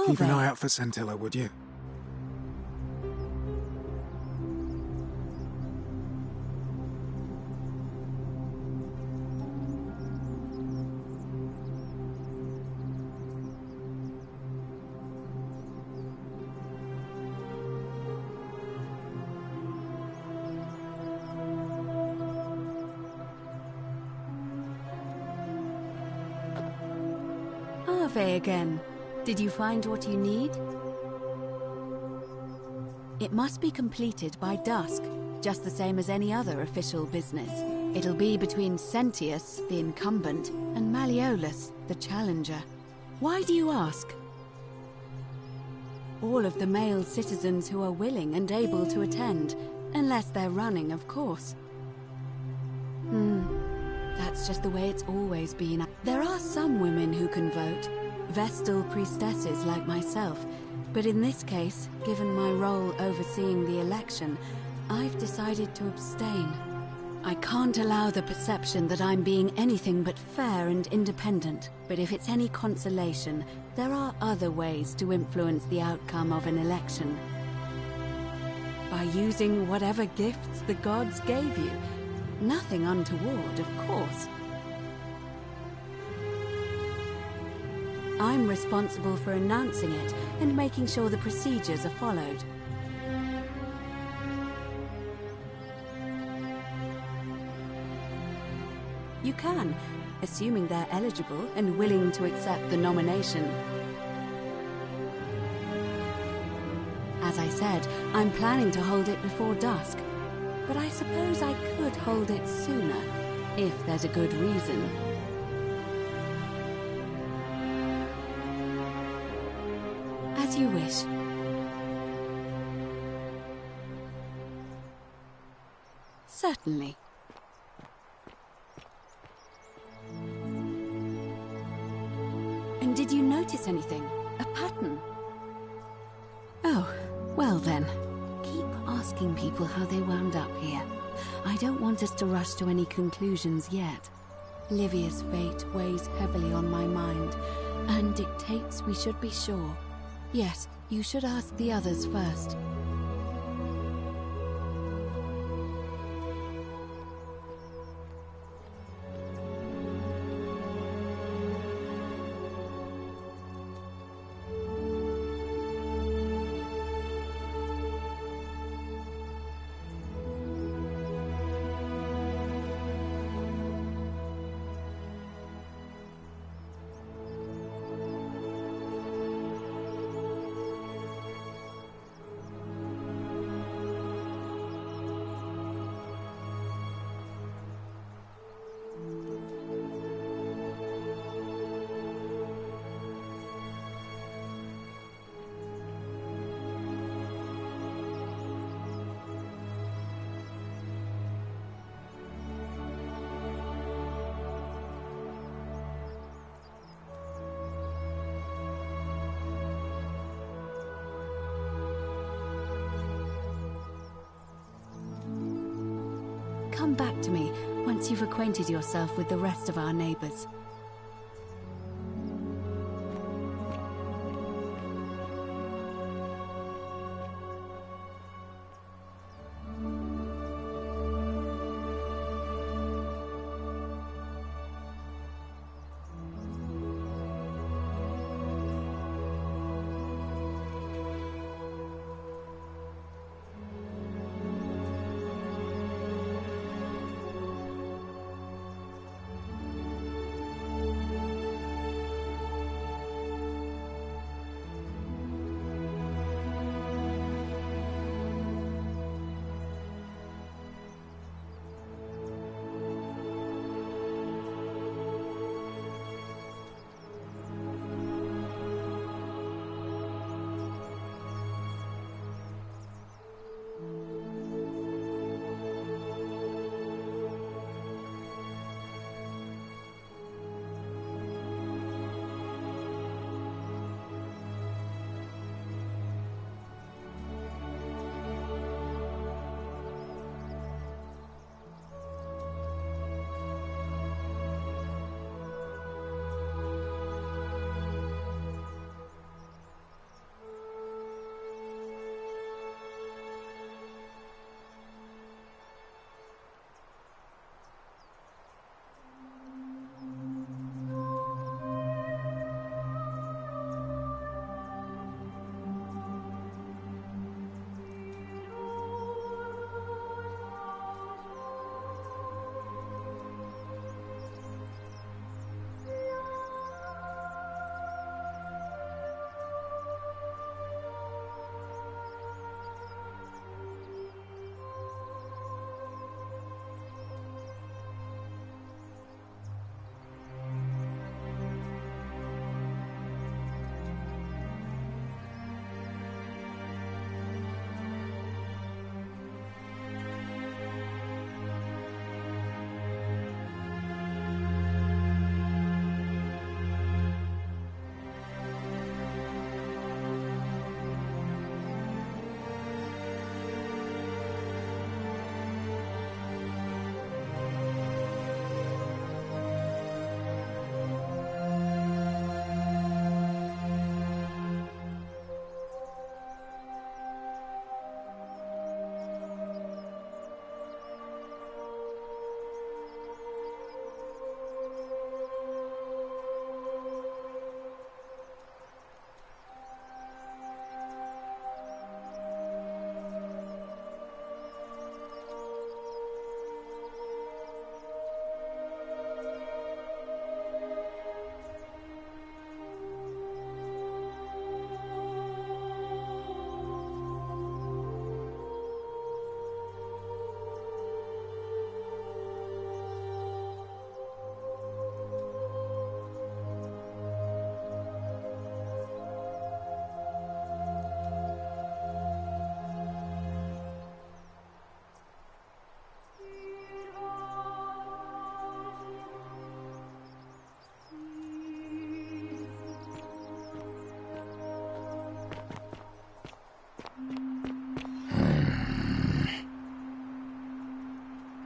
Keep an they? eye out for Scintilla, would you? Ave again. Did you find what you need? It must be completed by dusk, just the same as any other official business. It'll be between Sentius, the incumbent, and Malleolus, the challenger. Why do you ask? All of the male citizens who are willing and able to attend, unless they're running, of course. That's just the way it's always been. There are some women who can vote, Vestal priestesses like myself, but in this case, given my role overseeing the election, I've decided to abstain. I can't allow the perception that I'm being anything but fair and independent, but if it's any consolation, there are other ways to influence the outcome of an election. By using whatever gifts the gods gave you. Nothing untoward, of course. I'm responsible for announcing it and making sure the procedures are followed. You can, assuming they're eligible and willing to accept the nomination. As I said, I'm planning to hold it before dusk. But I suppose I could hold it sooner, if there's a good reason. As you wish. Certainly. And did you notice anything? A pattern? Oh, well then. Keep asking people how they wound up here. I don't want us to rush to any conclusions yet. Livia's fate weighs heavily on my mind, and dictates we should be sure. Yes, you should ask the others first. Come back to me once you've acquainted yourself with the rest of our neighbors.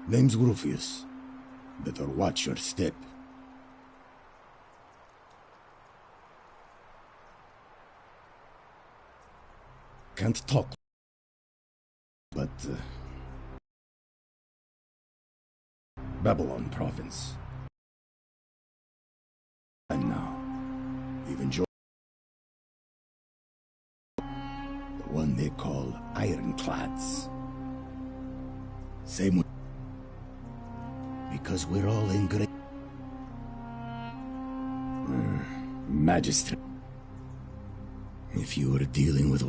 Name's Rufius. Better watch your step. Can't talk. But, Babylon province. And now, even Joe, the one they call Ironclads. Same way. Because we're all in great... Magistrate. If you were dealing with...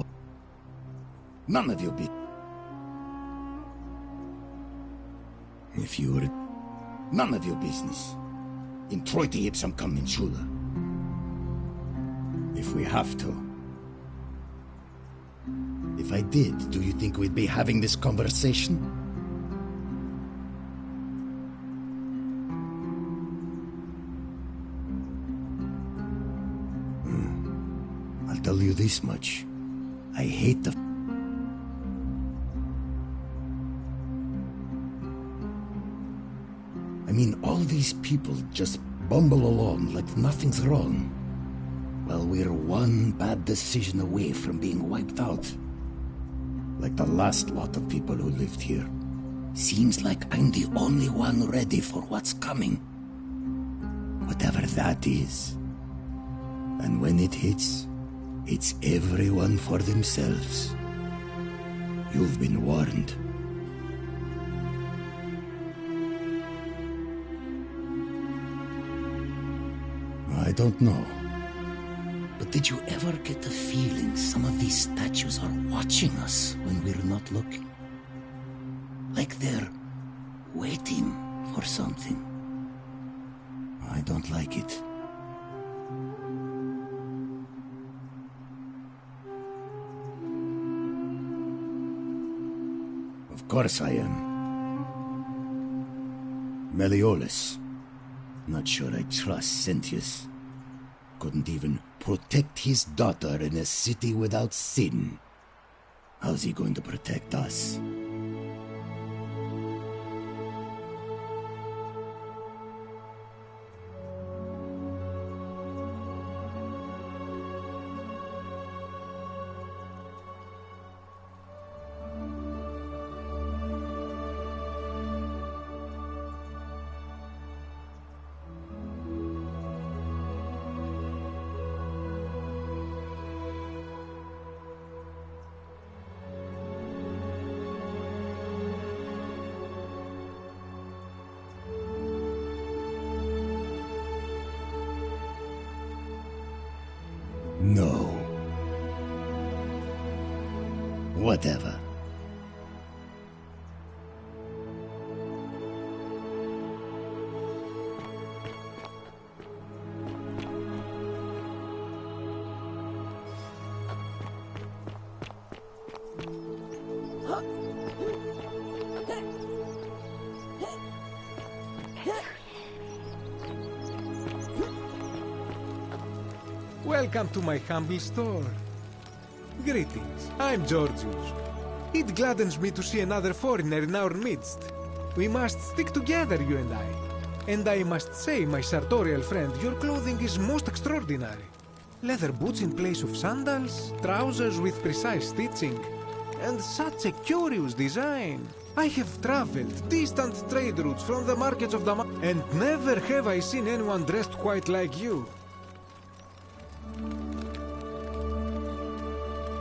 None of you be... If you were... None of your business. In Troite ipsum commensula. If we have to. If I did, do you think we'd be having this conversation? I'll tell you this much. I hate the... I mean, all these people just bumble along like nothing's wrong. Well, we're one bad decision away from being wiped out. Like the last lot of people who lived here. Seems like I'm the only one ready for what's coming. Whatever that is. And when it hits, it's everyone for themselves. You've been warned. I don't know. But did you ever get the feeling some of these statues are watching us when we're not looking? Like they're waiting for something. I don't like it. Of course I am. Meliodas. Not sure I trust Sentius. Couldn't even protect his daughter in a city without sin. How's he going to protect us? No. Whatever. Welcome to my humble store. Greetings, I'm Georgius. It gladdens me to see another foreigner in our midst. We must stick together, you and I. And I must say, my sartorial friend, your clothing is most extraordinary. Leather boots in place of sandals, trousers with precise stitching, and such a curious design. I have traveled distant trade routes from the markets of Damascus, and never have I seen anyone dressed quite like you.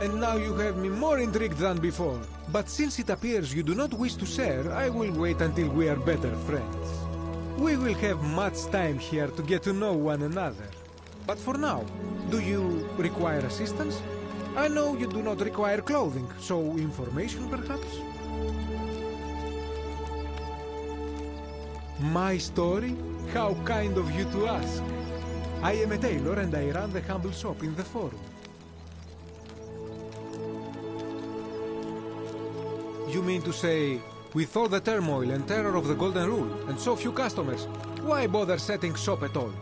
And now you have me more intrigued than before. But since it appears you do not wish to share, I will wait until we are better friends. We will have much time here to get to know one another. But for now, do you require assistance? I know you do not require clothing, so information perhaps? My story? How kind of you to ask. I am a tailor and I run the humble shop in the forum. You mean to say, with all the turmoil and terror of the Golden Rule, and so few customers, why bother setting shop at all?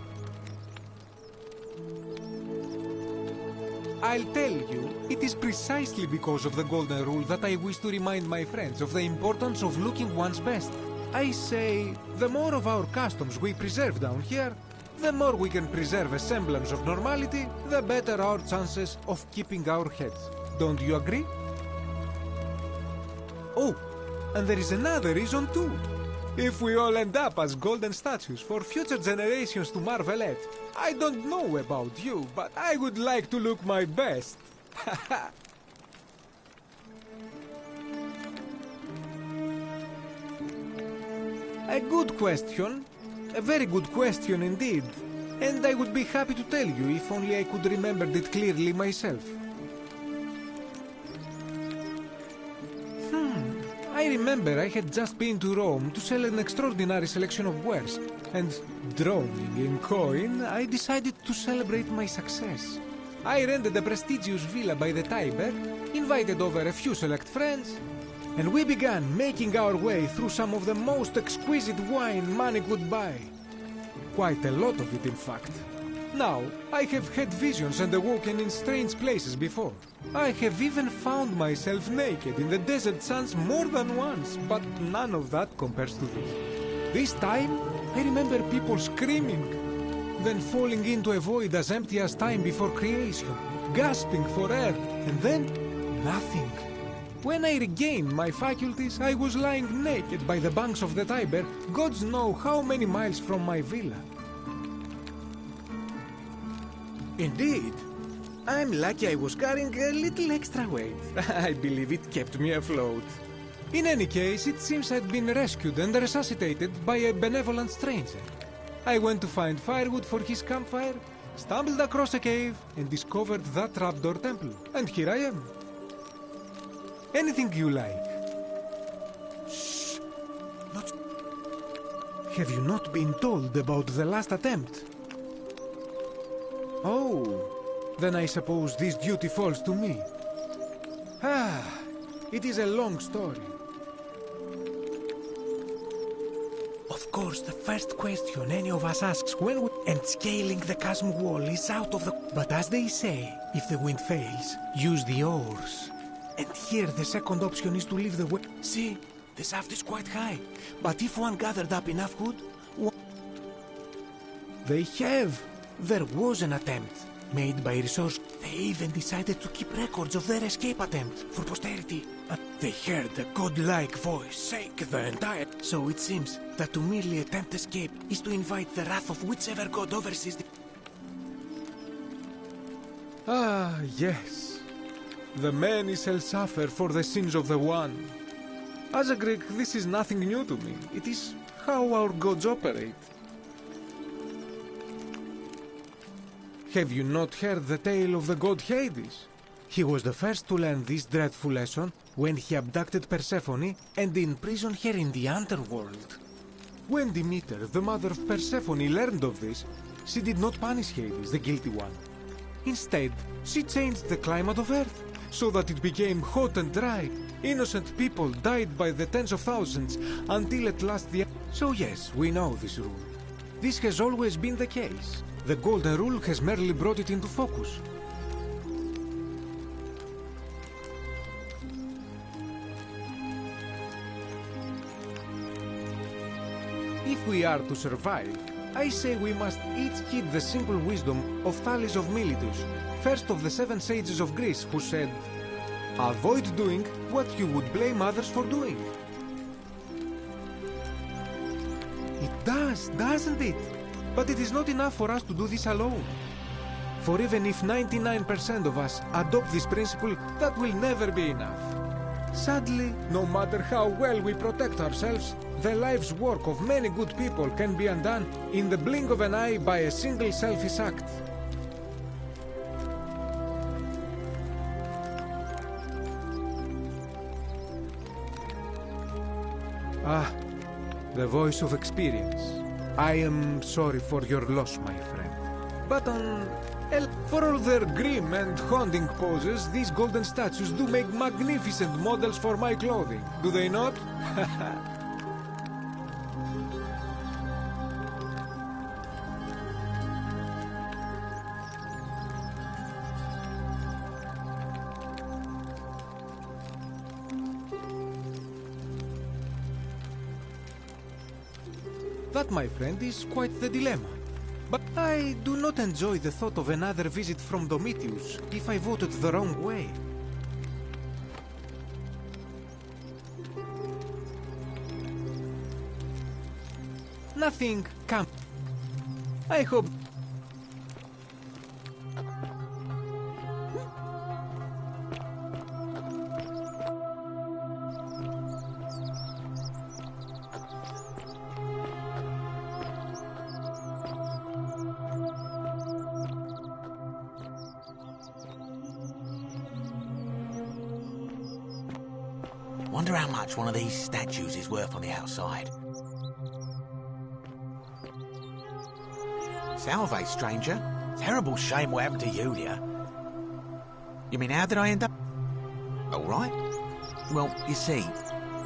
I'll tell you, it is precisely because of the Golden Rule that I wish to remind my friends of the importance of looking one's best. I say, the more of our customs we preserve down here, the more we can preserve a semblance of normality, the better our chances of keeping our heads. Don't you agree? Oh, and there is another reason too. If we all end up as golden statues for future generations to marvel at, I don't know about you, but I would like to look my best. A good question. A very good question indeed. And I would be happy to tell you if only I could remember it clearly myself. I remember I had just been to Rome to sell an extraordinary selection of wares, and drowning in coin, I decided to celebrate my success. I rented a prestigious villa by the Tiber, invited over a few select friends, and we began making our way through some of the most exquisite wine money could buy. Quite a lot of it, in fact. Now, I have had visions and awoken in strange places before. I have even found myself naked in the desert sands more than once, but none of that compares to this. This time, I remember people screaming, then falling into a void as empty as time before creation, gasping for air, and then nothing. When I regained my faculties, I was lying naked by the banks of the Tiber, gods know how many miles from my villa. Indeed. I'm lucky I was carrying a little extra weight. I believe it kept me afloat. In any case, it seems I'd been rescued and resuscitated by a benevolent stranger. I went to find firewood for his campfire, stumbled across a cave, and discovered that trapdoor temple. And here I am. Anything you like. Shh! Not... Have you not been told about the last attempt? Oh, then I suppose this duty falls to me. It is a long story. Of course, the first question any of us asks when we... And scaling the chasm wall is out of the... But as they say, if the wind fails, use the oars. And here the second option is to leave the way. See, the shaft is quite high. But if one gathered up enough wood... They have. There was an attempt, made by resource. They even decided to keep records of their escape attempt for posterity. They heard a godlike voice shake the entire... So it seems that to merely attempt escape is to invite the wrath of whichever god oversees the... Ah, yes. The many shall suffer for the sins of the one. As a Greek, this is nothing new to me. It is how our gods operate. Have you not heard the tale of the god Hades? He was the first to learn this dreadful lesson when he abducted Persephone and imprisoned her in the underworld. When Demeter, the mother of Persephone, learned of this, she did not punish Hades, the guilty one. Instead, she changed the climate of Earth so that it became hot and dry. Innocent people died by the tens of thousands until at last the... So yes, we know this rule. This has always been the case. The Golden Rule has merely brought it into focus. If we are to survive, I say we must each keep the simple wisdom of Thales of Miletus, first of the 7 sages of Greece, who said, "Avoid doing what you would blame others for doing." It does, doesn't it? But it is not enough for us to do this alone. For even if 99% of us adopt this principle, that will never be enough. Sadly, no matter how well we protect ourselves, the life's work of many good people can be undone in the blink of an eye by a single selfish act. Ah, the voice of experience. I am sorry for your loss, my friend. But for all their grim and haunting poses, these golden statues do make magnificent models for my clothing, do they not? That, my friend, is quite the dilemma. But I do not enjoy the thought of another visit from Domitius if I voted the wrong way. Nothing can. I hope. Wonder how much one of these statues is worth on the outside. Salve, stranger. Terrible shame what happened to Yulia. You mean, how did I end up? All right. Well, you see,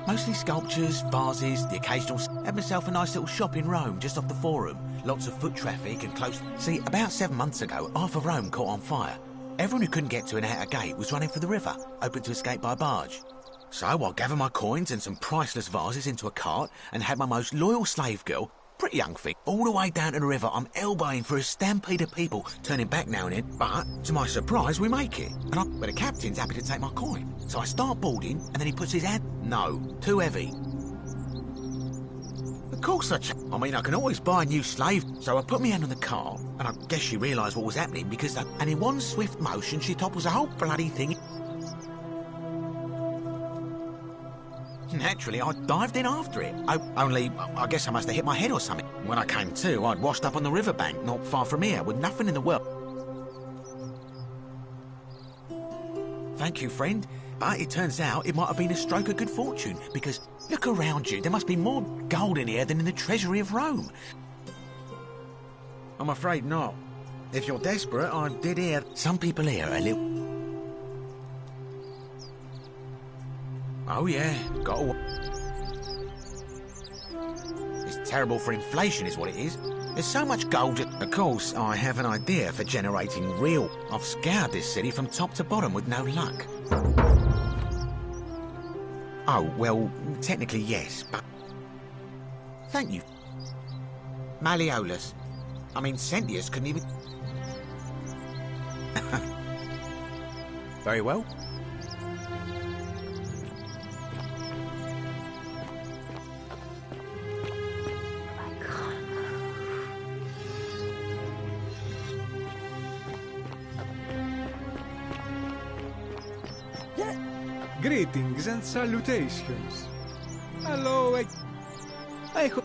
mostly sculptures, vases, the occasional... Had myself a nice little shop in Rome, just off the Forum. Lots of foot traffic and close... See, about 7 months ago, half of Rome caught on fire. Everyone who couldn't get to an outer gate was running for the river, open to escape by barge. So I gathered my coins and some priceless vases into a cart and had my most loyal slave girl, pretty young thing, all the way down to the river. I'm elbowing for a stampede of people, turning back now and then, but to my surprise, we make it. But the captain's happy to take my coin. So I start boarding, and then he puts his hand... No, too heavy. Of course I can always buy a new slave. So I put my hand on the cart, and I guess she realised what was happening because... And in one swift motion, she topples the whole bloody thing. Naturally, I dived in after it. Only, I guess I must have hit my head or something. When I came to, I'd washed up on the riverbank, not far from here, with nothing in the world. Thank you, friend. But it turns out it might have been a stroke of good fortune, because look around you, there must be more gold in here than in the treasury of Rome. I'm afraid not. If you're desperate, I did hear... Some people here are a little... Oh yeah, got a... It's terrible for inflation is what it is. There's so much gold... Of course, I have an idea for generating real... I've scoured this city from top to bottom with no luck. Oh, well, technically yes, but... Thank you. Malleolus. I mean, Sentius couldn't even... Very well. Greetings and salutations. Hello, I hope...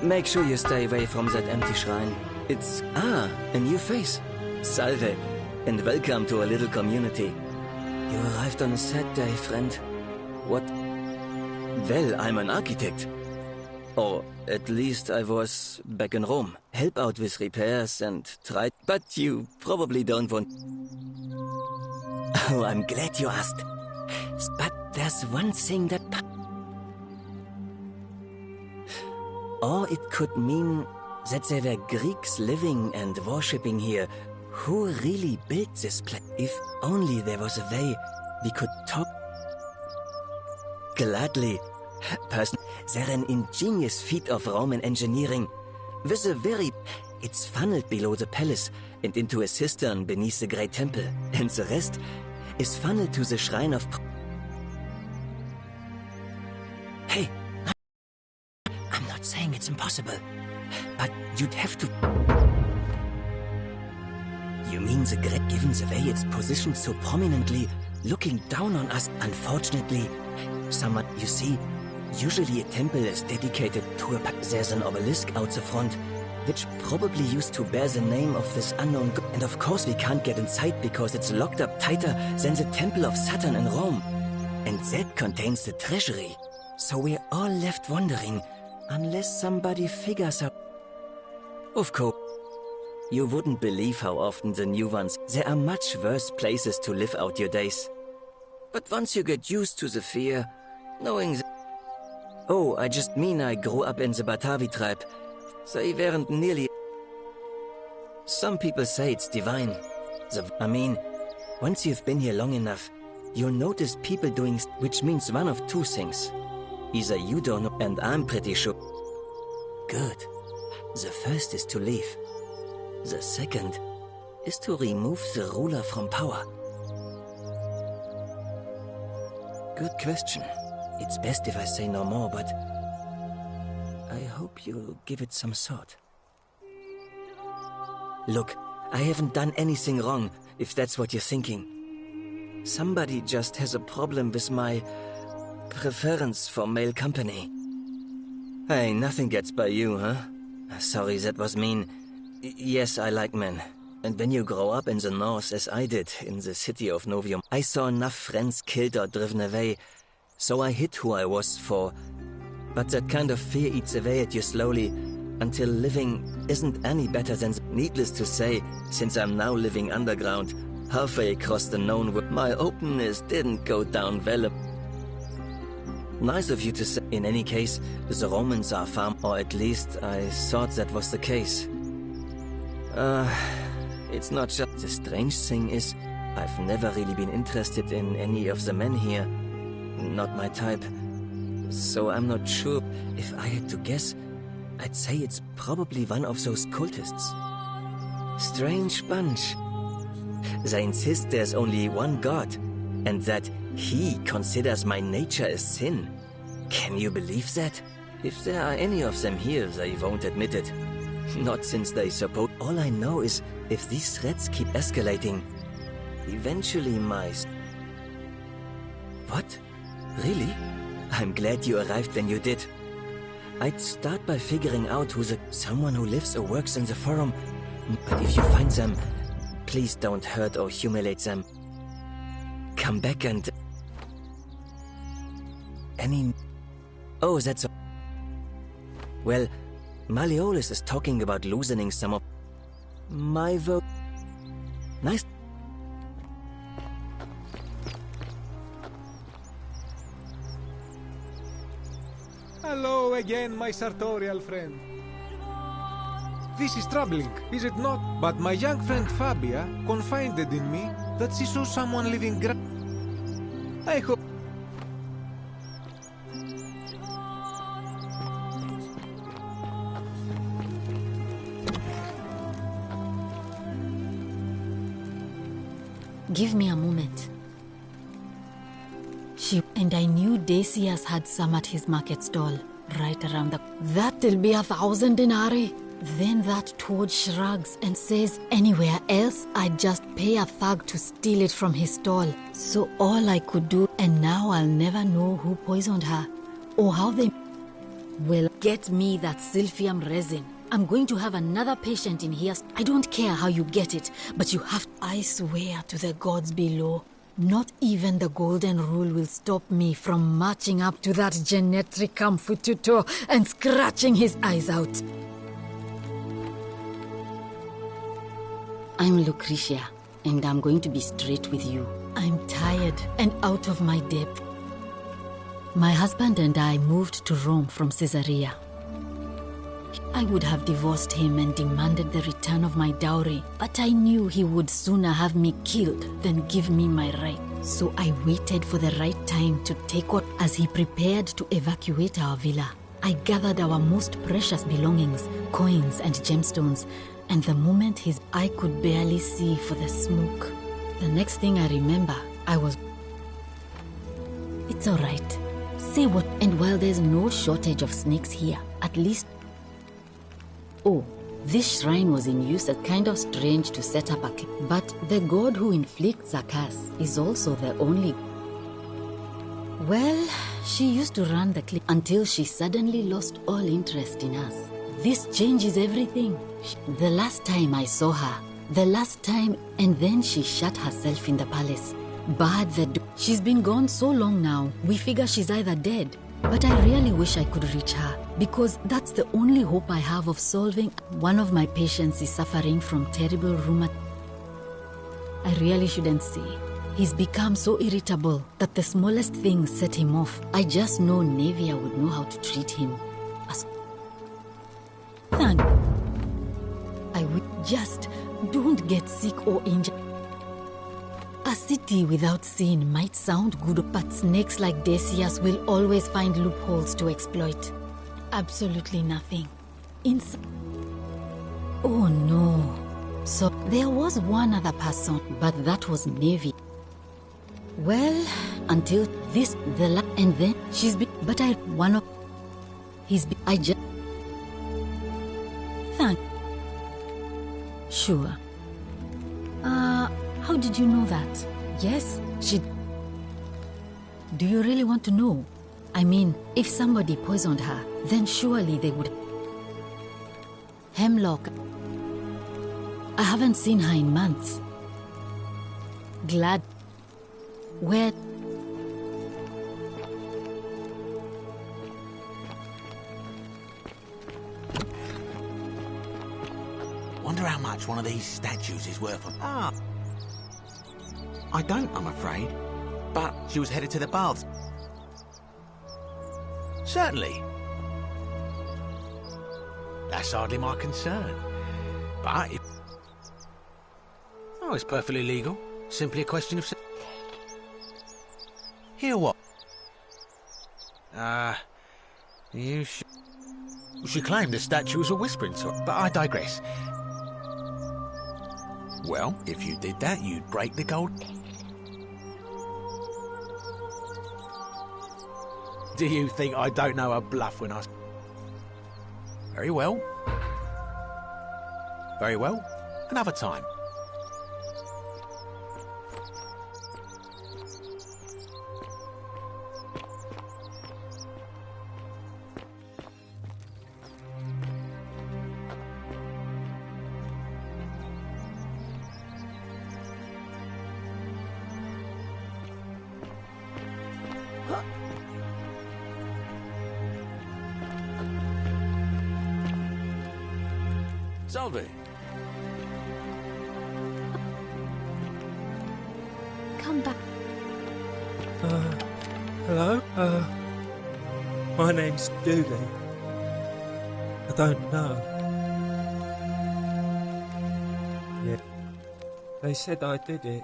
Make sure you stay away from that empty shrine. It's... Ah, a new face. Salve, and welcome to our little community. You arrived on a sad day, friend. What? Well, I'm an architect. Or at least I was back in Rome. Help out with repairs and try... But you probably don't want... Oh, I'm glad you asked. But there's one thing that... Or it could mean that there were Greeks living and worshipping here who really built this place. If only there was a way we could talk... Gladly. They're an ingenious feat of Roman engineering. With a very... It's funneled below the palace and into a cistern beneath the great temple. And the rest is funneled to the shrine of... Hey, I'm not saying it's impossible, but you'd have to... You mean the great... Given the way it's positioned so prominently, looking down on us, unfortunately, someone... You see... Usually a temple is dedicated to a... There's an obelisk out the front, which probably used to bear the name of this unknown god. And of course we can't get inside because it's locked up tighter than the Temple of Saturn in Rome. And that contains the treasury. So we're all left wondering, unless somebody figures out... Of course. You wouldn't believe how often the new ones... There are much worse places to live out your days. But once you get used to the fear, knowing that... Oh, I just mean I grew up in the Batavi tribe. They weren't nearly... Some people say it's divine. I mean, Once you've been here long enough, you'll notice people doing which means one of two things. Either you don't know, and I'm pretty sure. Good. The first is to leave. The second is to remove the ruler from power. Good question. It's best if I say no more, but I hope you'll give it some thought. Look, I haven't done anything wrong, if that's what you're thinking. Somebody just has a problem with my preference for male company. Hey, nothing gets by you, huh? Sorry, that was mean. Yes, I like men. And when you grow up in the north, as I did, in the city of Novium, I saw enough friends killed or driven away, so I hid who I was for. But that kind of fear eats away at you slowly, until living isn't any better than... Needless to say, since I'm now living underground, halfway across the known world, my openness didn't go down well. Nice of you to say. In any case, the Romans are far, or at least I thought that was the case. It's not just... The strange thing is, I've never really been interested in any of the men here. Not my type. So I'm not sure. If I had to guess, I'd say it's probably one of those cultists. Strange bunch. They insist there's only one god, and that he considers my nature a sin. Can you believe that? If there are any of them here, they won't admit it. Not since they suppose... All I know is, if these threats keep escalating, eventually my... What? Really? I'm glad you arrived when you did. I'd start by figuring out who's someone who lives or works in the forum. But if you find them, please don't hurt or humiliate them. Come back and... Oh, that's... Well, Malleolus is talking about loosening some of... My vote... Nice... Hello again, my sartorial friend. This is troubling, is it not? But my young friend Fabia confided in me that she saw someone living I hope... Give me a moment. And I knew Decius had some at his market stall, right around the... That'll be 1,000 denarii. Then that toad shrugs and says anywhere else I'd just pay a thug to steal it from his stall. So all I could do, and now I'll never know who poisoned her, or how they... Well, get me that silphium resin. I'm going to have another patient in here. I don't care how you get it, but you have... I swear to the gods below, not even the golden rule will stop me from marching up to that Genetricum Fututo and scratching his eyes out. I'm Lucretia, and I'm going to be straight with you. I'm tired and out of my depth. My husband and I moved to Rome from Caesarea. I would have divorced him and demanded the return of my dowry, but I knew he would sooner have me killed than give me my right. So I waited for the right time to take what... As he prepared to evacuate our villa, I gathered our most precious belongings, coins and gemstones, and the moment I could barely see for the smoke. The next thing I remember, I was... It's all right. Say what... And while there's no shortage of snakes here, at least... Oh, this shrine was in use. It's kind of strange to set up a... But the god who inflicts a curse is also the only... Well, she used to run the cliff until she suddenly lost all interest in us. This changes everything. The last time I saw her, and then she shut herself in the palace, barred the door. She's been gone so long now, we figure she's either dead. But I really wish I could reach her, because that's the only hope I have of solving. One of my patients is suffering from terrible rheumatism. I really shouldn't say. He's become so irritable that the smallest things set him off. I just know Nevia would know how to treat him. I would just don't get sick or injured. A A city without sin might sound good, but snakes like Decius will always find loopholes to exploit. Absolutely nothing. Oh no. So there was one other person, but that was Navy. Well, until this, and then she's been, but I just, thank. Sure. How did you know that? Yes, she... Do you really want to know? I mean, if somebody poisoned her, then surely they would... Hemlock. I haven't seen her in months. Glad... Where... Wonder how much one of these statues is worth. I don't, I'm afraid. But she was headed to the baths. Certainly. That's hardly my concern. But if... Oh, it's perfectly legal. Simply a question of... Hear what? She claimed the statue was a whispering to her, but I digress. Well, if you did that, you'd break the gold... Do you think I don't know a bluff when I... Very well. Very well. Another time. Salve. Come back. Hello? My name's Dooley. I don't know. Yeah. They said I did it.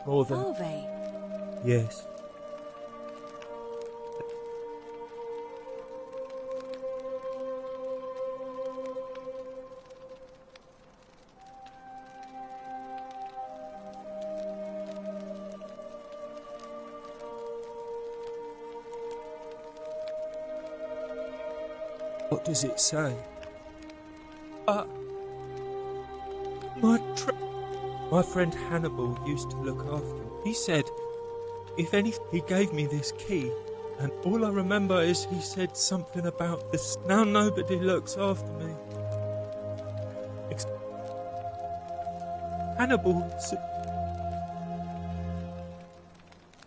More than... Salve. Yes. What does it say? My friend Hannibal used to look after me. He said, if anything, he gave me this key, and all I remember is he said something about this. Now nobody looks after me. Hannibal,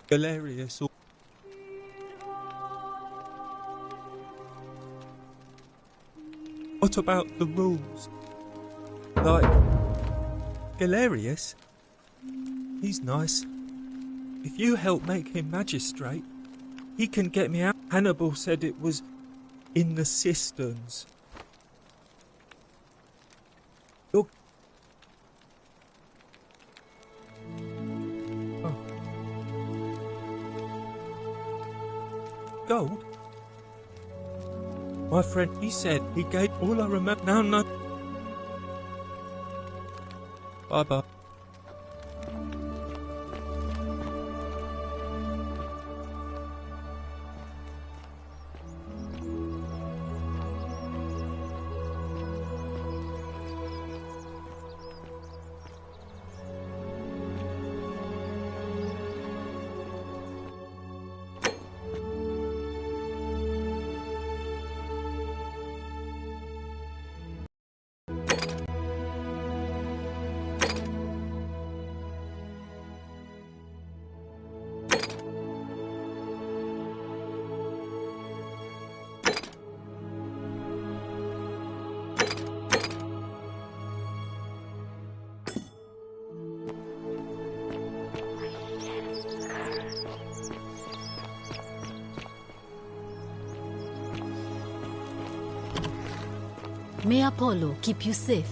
Galerius. What about the rules? Like, Galerius? He's nice. If you help make him magistrate, he can get me out. Hannibal said it was in the cisterns. Oh. Gold? My friend, he said he gave all I remember. Now, no. Bye-bye. May Apollo keep you safe.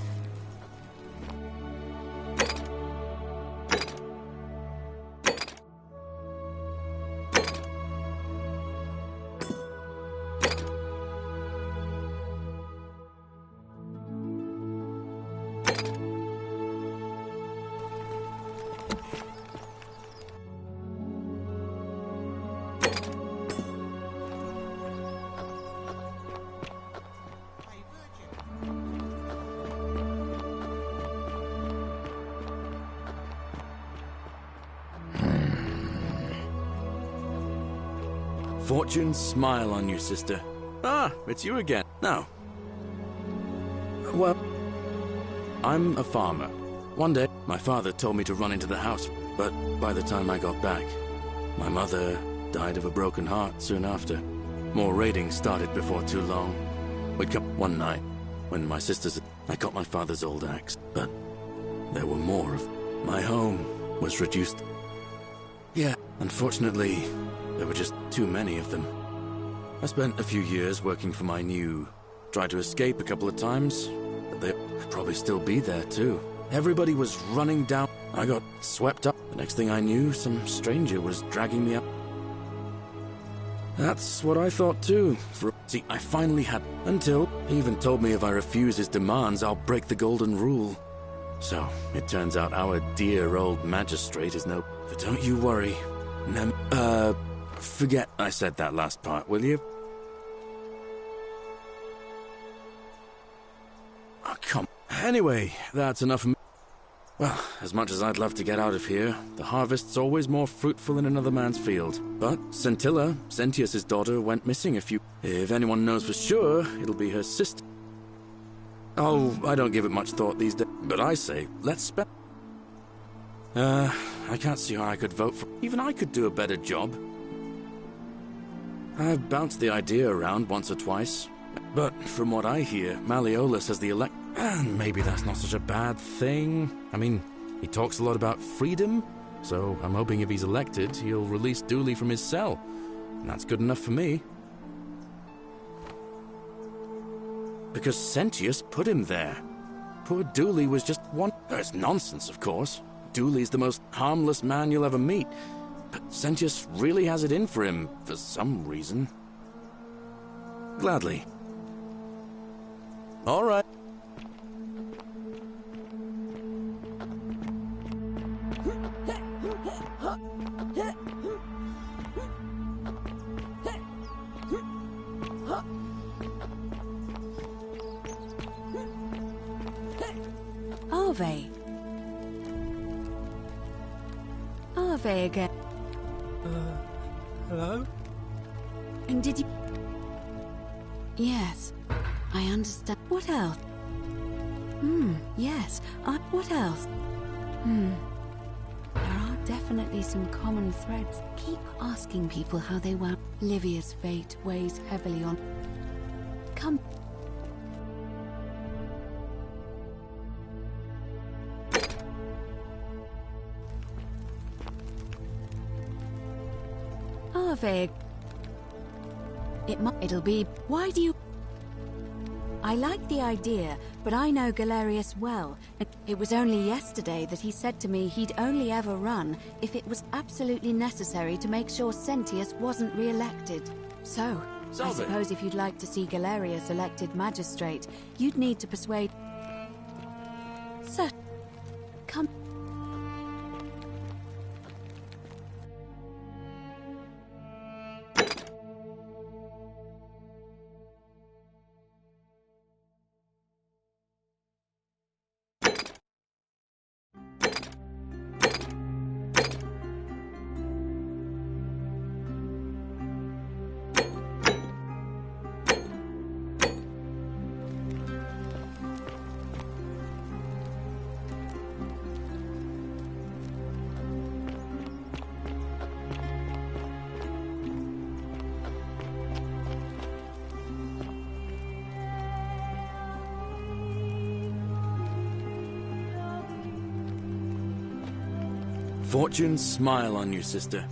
Fortune smile on you, sister. Ah, it's you again. Now. Well, I'm a farmer. One day, my father told me to run into the house, but by the time I got back, my mother died of a broken heart soon after. More raiding started before too long. We'd come one night, when my sisters... I got my father's old axe, but there were more of... My home was reduced. Yeah, unfortunately, there were just too many of them. I spent a few years working for my new... Tried to escape a couple of times, but they'd probably still be there too. Everybody was running down. I got swept up. The next thing I knew, some stranger was dragging me up. That's what I thought too. See, I finally had... Until he even told me if I refuse his demands, I'll break the golden rule. So, it turns out our dear old magistrate is no... But don't you worry. Forget I said that last part, will you? Oh, come... Anyway, that's enough of me. Well, as much as I'd love to get out of here, the harvest's always more fruitful in another man's field. But Scintilla, Sentius's daughter, went missing a few... If anyone knows for sure, it'll be her sister. Oh, I don't give it much thought these days, but I say, let's spend... I can't see how I could vote for... Even I could do a better job. I've bounced the idea around once or twice, but from what I hear, Malleolus has the elect... And maybe that's not such a bad thing. I mean, he talks a lot about freedom, so I'm hoping if he's elected, he'll release Dooley from his cell. And that's good enough for me. Because Sentius put him there. Poor Dooley was just one... It's nonsense, of course. Dooley's the most harmless man you'll ever meet. But Sentius really has it in for him, for some reason. Gladly. All right. Arve. Arve again. Hello? And did you... Yes, I understand. What else? Yes. What else? There are definitely some common threads. Keep asking people how they were. Livia's fate weighs heavily on... Come... Arve... It'll be... Why do you... I like the idea, but I know Galerius well. It was only yesterday that he said to me he'd only ever run if it was absolutely necessary to make sure Sentius wasn't re-elected. So, I suppose if you'd like to see Galerius elected magistrate, you'd need to persuade... Sir, come... Fortune smile on you, sister.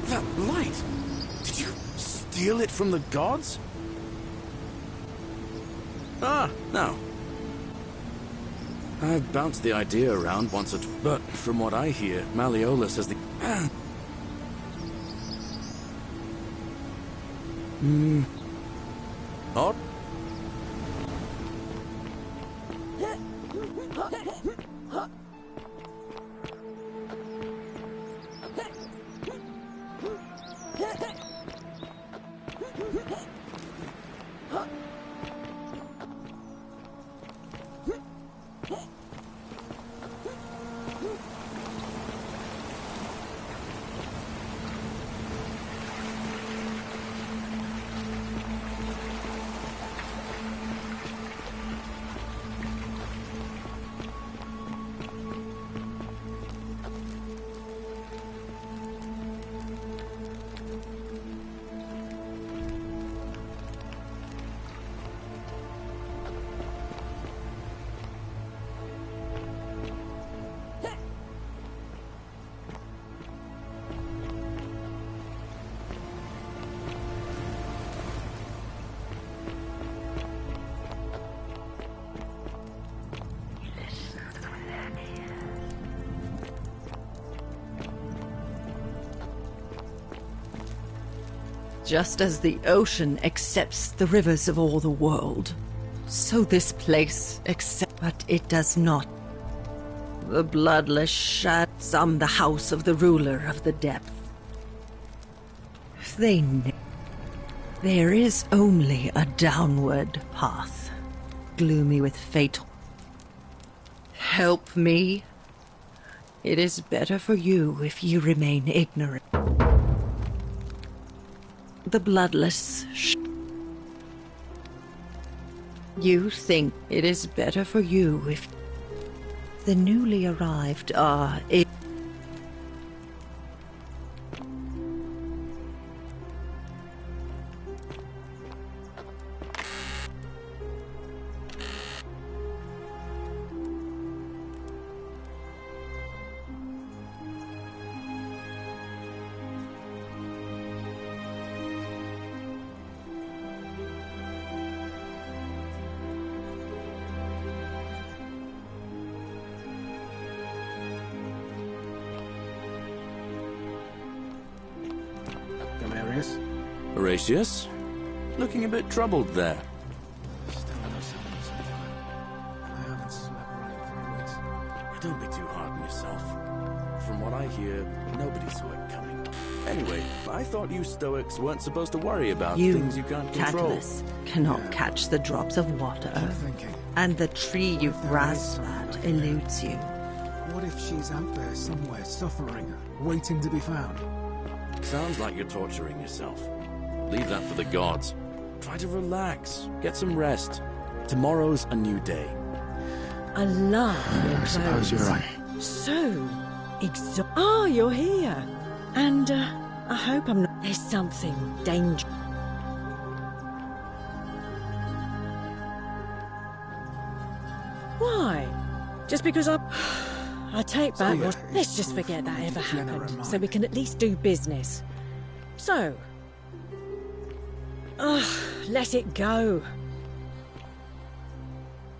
That light! Did you steal it from the gods? Ah, no. I've bounced the idea around once or twice, but from what I hear, Malleolus has the... Odd? Just as the ocean accepts the rivers of all the world, so this place accepts, but it does not. The bloodless shadows some the house of the ruler of the depth. There is only a downward path, gloomy with fate. Help me. It is better for you if you remain ignorant. The bloodless You think it is better for you if the newly arrived are Horatius, looking a bit troubled there. Don't be too hard on yourself. From what I hear, nobody saw it coming. Anyway, I thought you Stoics weren't supposed to worry about things you can't control. Catullus, cannot catch the drops of water, and the tree you grasp at eludes you. What if she's out there somewhere, suffering, waiting to be found? Sounds like you're torturing yourself. Leave that for the gods. Try to relax, get some rest. Tomorrow's a new day. I love your I suppose you're right. So Oh, you're here. And, I hope I'm not... There's something dangerous. Why? Just because I take back what... Let's just forget that ever happened, so we can at least do business. So... let it go.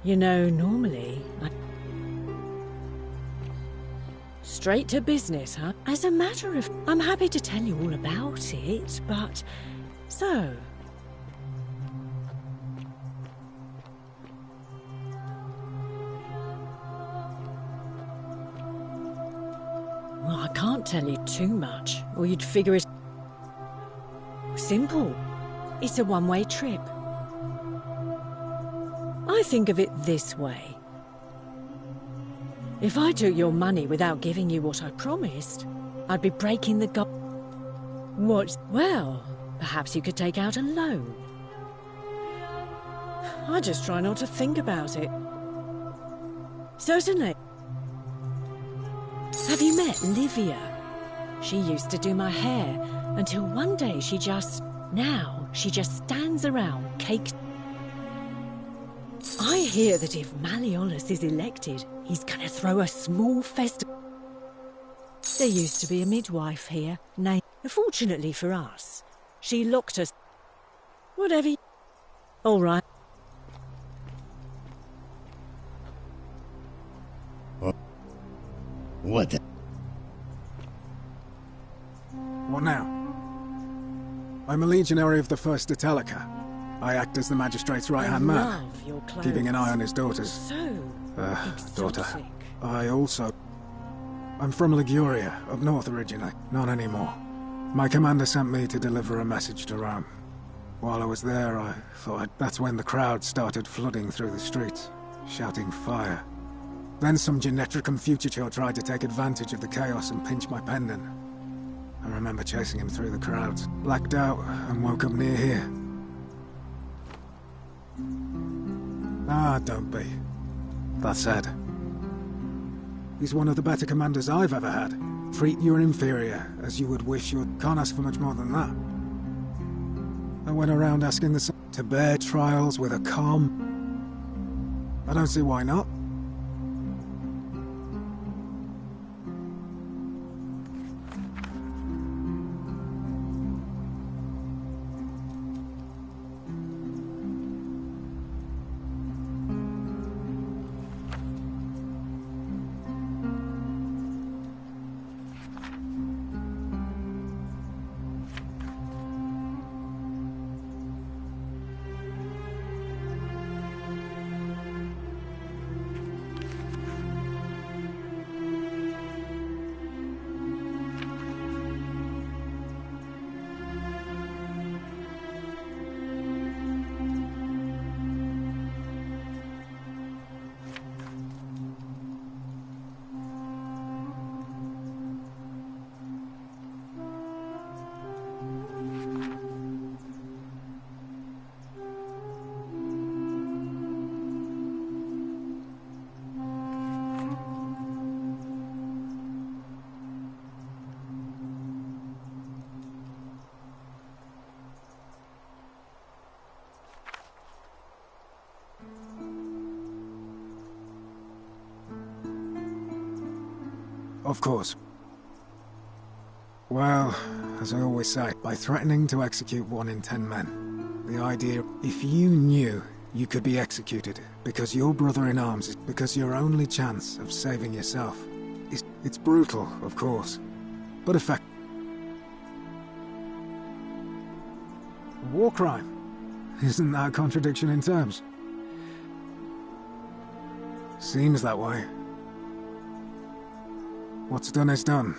You know, normally... Straight to business, huh? As a matter of... I'm happy to tell you all about it, but... So... Well, I can't tell you too much, or you'd figure it... Simple. It's a one-way trip. I think of it this way. If I took your money without giving you what I promised, I'd be breaking the What? Well, perhaps you could take out a loan. I just try not to think about it. Certainly. Have you met Livia? She used to do my hair, until one day she just... Now, she just stands around, caked... I hear that if Malleolus is elected, he's gonna throw a small festival. There used to be a midwife here, named... Fortunately for us, she locked us... Whatever... All right. What? What now? I'm a legionary of the First Italica. I act as the magistrate's right-hand man, keeping an eye on his daughters. So daughter. I also... I'm from Liguria, up north originally. Not anymore. My commander sent me to deliver a message to Rome. While I was there, I thought that's when the crowd started flooding through the streets, shouting fire. Then some Genetricum Fugitor tried to take advantage of the chaos and pinch my pendant. I remember chasing him through the crowds, blacked out, and woke up near here. Ah, don't be. That said, he's one of the better commanders I've ever had. Treat your inferior as you would wish your... Can't ask for much more than that. I went around asking the... to bear trials with a calm... I don't see why not. Of course. Well, as I always say, by threatening to execute 1 in 10 men, the idea, if you knew you could be executed because your brother-in-arms is because your only chance of saving yourself is... It's brutal, of course, but effective. A war crime. Isn't that a contradiction in terms? Seems that way. What's done is done.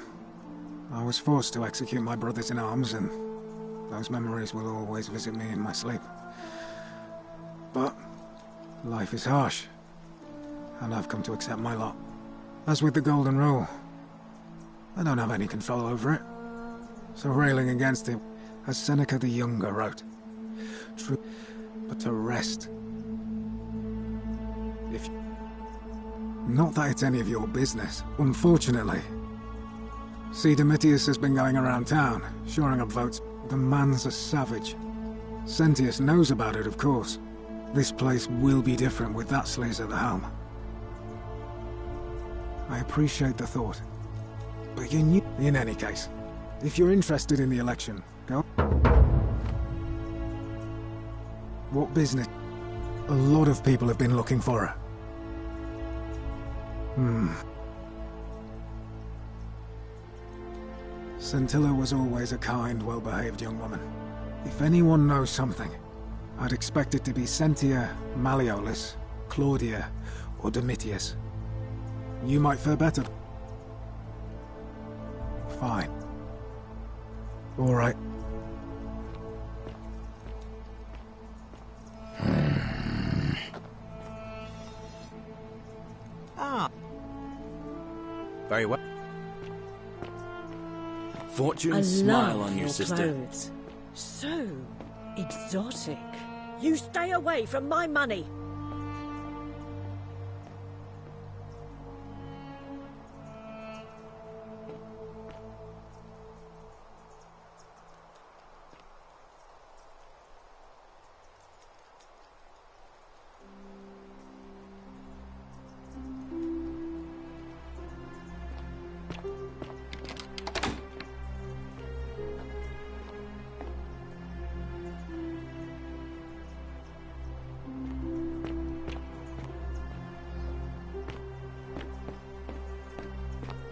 I was forced to execute my brothers in arms, and those memories will always visit me in my sleep. But life is harsh, and I've come to accept my lot. As with the Golden Rule, I don't have any control over it. So railing against it, as Seneca the Younger wrote, true, but to rest. If not that it's any of your business, unfortunately. See, Domitius has been going around town, shoring up votes. The man's a savage. Sentius knows about it, of course. This place will be different with that Slayer at the helm. I appreciate the thought. But you knew... In any case, if you're interested in the election, go... What business? A lot of people have been looking for her. Scintilla was always a kind, well-behaved young woman. If anyone knows something, I'd expect it to be Sentia, Malleolus, Claudia, or Domitius. You might fare better. Fine. All right. Very well. Fortune smile on you, your sister. Clothes. So exotic. You stay away from my money.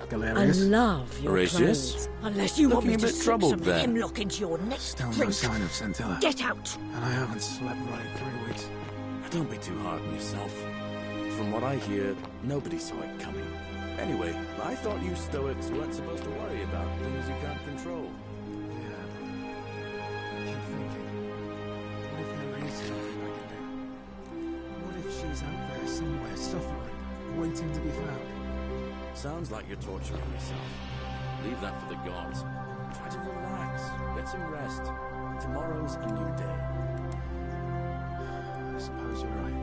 Galerius? I love your Horatius? clothes. Unless you want me Looking a to bit slip troubled some there. hemlock into your next Still no drink. sign of Scintilla. Get out! And I haven't slept right in 3 weeks. Don't be too hard on yourself. From what I hear, nobody saw it coming. Anyway, I thought you Stoics weren't supposed to worry about things you can't control. Yeah, but I keep thinking, what if there is something I can do? What if she's out there somewhere suffering, waiting to be found? Sounds like you're torturing yourself. Leave that for the gods. Try to relax. Get some rest. Tomorrow's a new day. I suppose you're right.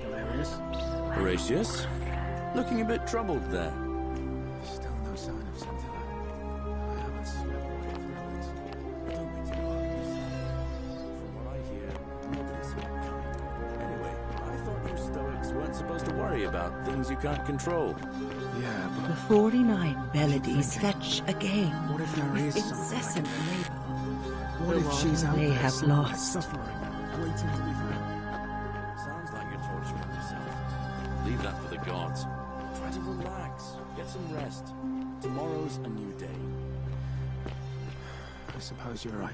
Galerius? Horatius? Looking a bit troubled there. Still no sign of Scintilla. I haven't slept right in 3 weeks. Don't be too hard on yourself. From what I hear, nobody saw it coming. Anyway, I thought you Stoics weren't supposed to worry about things you can't control. Yeah, but The 49 melodies fetch again what if there is with something I incessant can do? labor. What if she's out they there have somewhere lost. suffering, waiting to be found? Sounds like you're torturing yourself. Leave that for the gods. Try to relax. Get some rest. Tomorrow's a new day. I suppose you're right.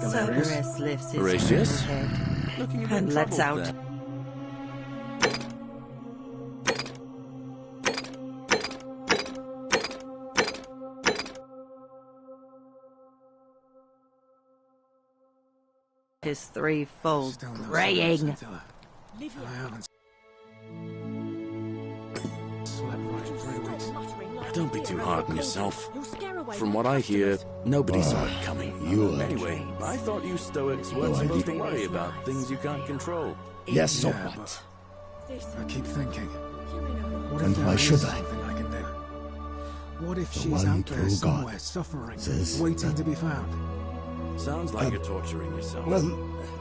Galerius? Cerberus lifts his Horatius? head Looking a bit and lets troubled out there. His threefold Still no praying. sign of Scintilla. I haven't slept right in 3 weeks. Don't be too hard on yourself. From what I hear, nobody saw it coming. You are... Anyway, I thought you Stoics weren't supposed to worry about things you can't control. Yes, so Yeah, what? I keep thinking. What And if why there should is I? something I can do? What if The she's one out there true somewhere God suffering, says waiting that- to be found? Sounds like you're torturing yourself. Well,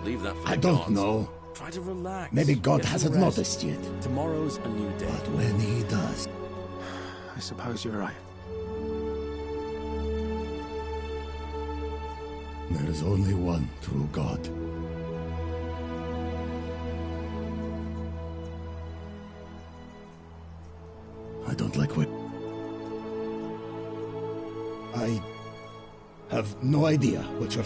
leave that for I the don't gods. know. Try to relax. Maybe God Get some hasn't rest. noticed yet. Tomorrow's a new day. But when he does... I suppose you're right. There is only one true God. I don't like what... I have no idea what you're...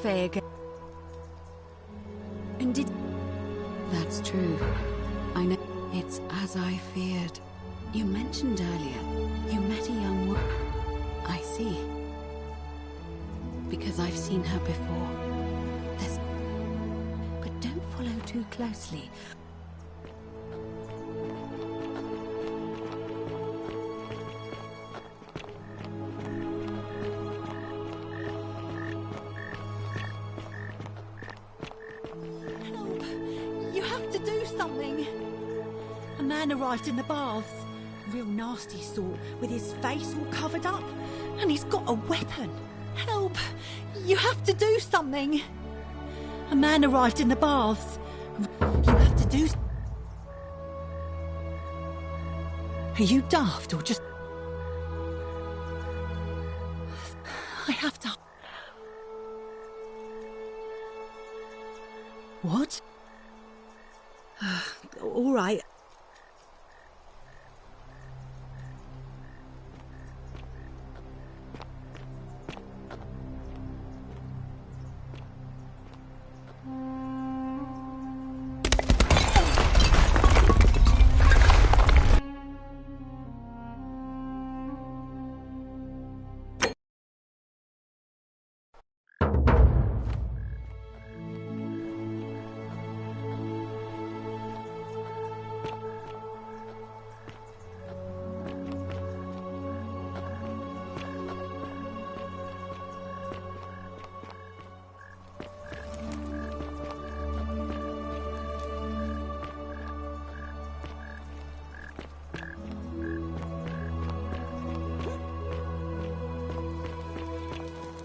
Vega. And did... That's true. I know. It's as I feared. You mentioned earlier, you met a young woman. I see. Because I've seen her before. There's... But don't follow too closely. Arrived in the baths. Real nasty sort, with his face all covered up. And he's got a weapon. Help! You have to do something! A man arrived in the baths. You have to do... Are you daft or just... I have to... What? All right.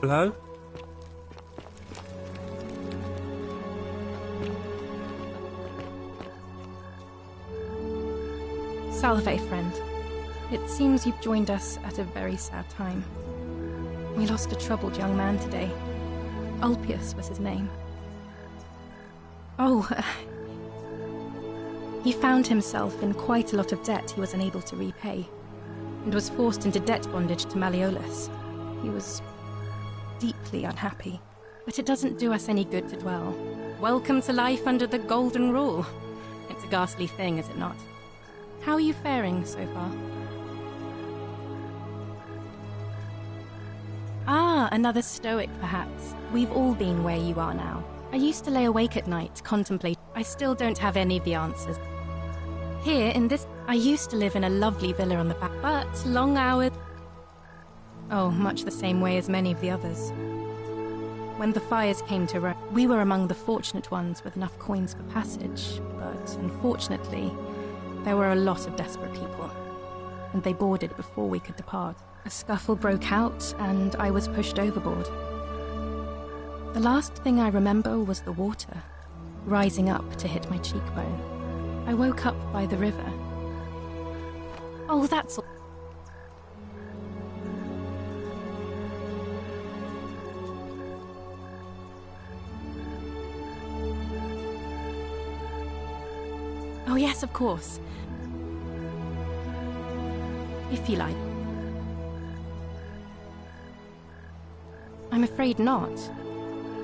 Hello? Salve, friend. It seems you've joined us at a very sad time. We lost a troubled young man today. Ulpius was his name. Oh, he found himself in quite a lot of debt he was unable to repay, and was forced into debt bondage to Malleolus. He was deeply unhappy, but it doesn't do us any good to dwell. Welcome to life under the Golden Rule. It's a ghastly thing, is it not? How are you faring so far? Ah, another Stoic, perhaps. We've all been where you are now. I used to lay awake at night, contemplate. I still don't have any of the answers. Here, in this... I used to live in a lovely villa on the back, but long hours... Oh, much the same way as many of the others. When the fires came to Rome, we were among the fortunate ones with enough coins for passage, but unfortunately, there were a lot of desperate people, and they boarded before we could depart. A scuffle broke out, and I was pushed overboard. The last thing I remember was the water, rising up to hit my cheekbone. I woke up by the river. Oh, that's all. Oh, yes, of course. If you like. I'm afraid not.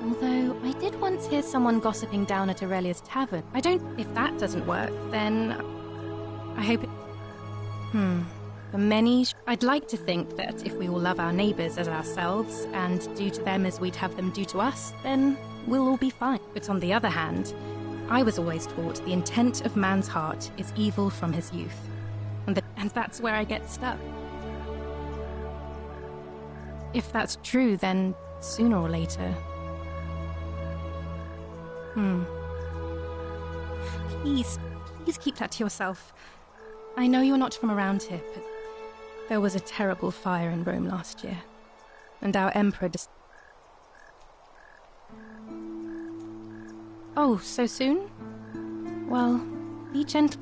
Although, I did once hear someone gossiping down at Aurelia's tavern. If that doesn't work, then I hope it... The many... I'd like to think that if we all love our neighbours as ourselves, and do to them as we'd have them do to us, then we'll all be fine. But on the other hand, I was always taught the intent of man's heart is evil from his youth. And that's where I get stuck. If that's true, then sooner or later... Please keep that to yourself. I know you're not from around here, but there was a terrible fire in Rome last year, and our emperor Oh, so soon? Well, be gentle.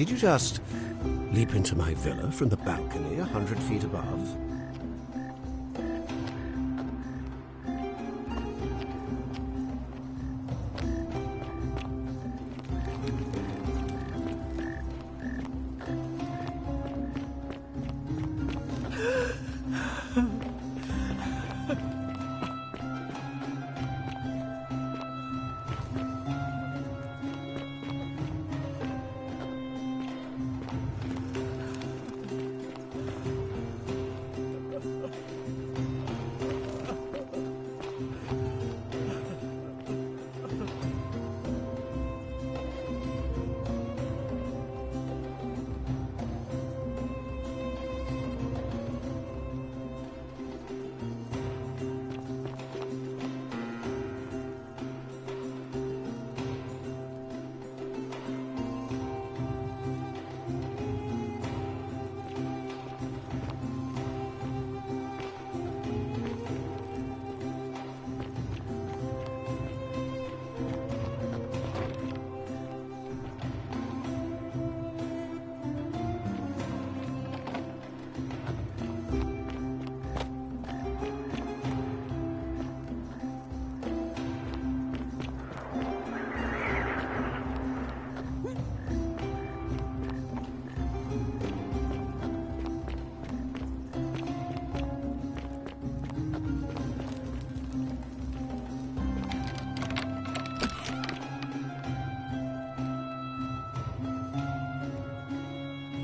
Did you just leap into my villa from the balcony 100 feet above?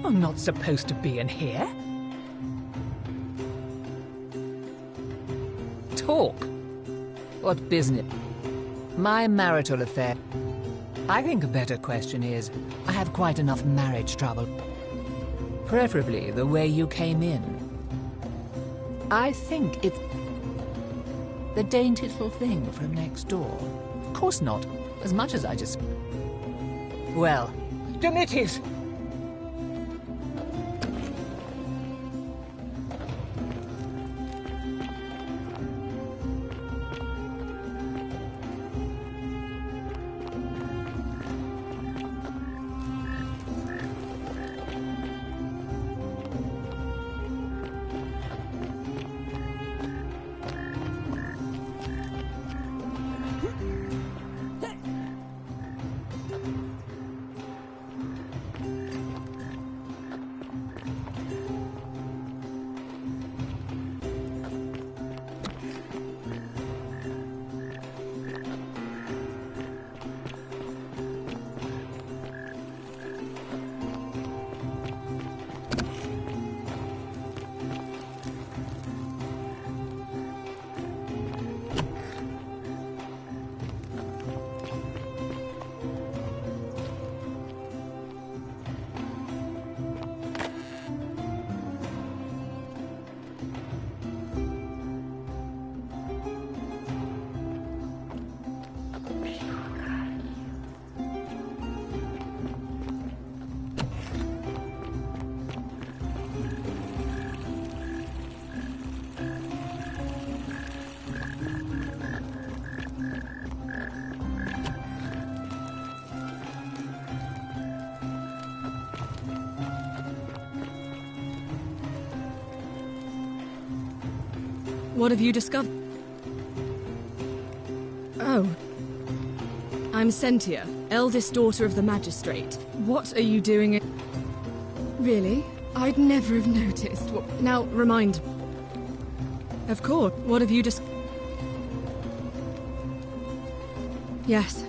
I'm not supposed to be in here. Talk. What business? My marital affair. I think a better question is, I have quite enough marriage trouble. Preferably the way you came in. I think it's the dainty little thing from next door. Of course not. As much as I just... Well, Demetrius! What have you discovered? Oh. I'm Sentia, eldest daughter of the Magistrate. What are you doing? Really? I'd never have noticed. Now, remind me. Of course. What have you Yes.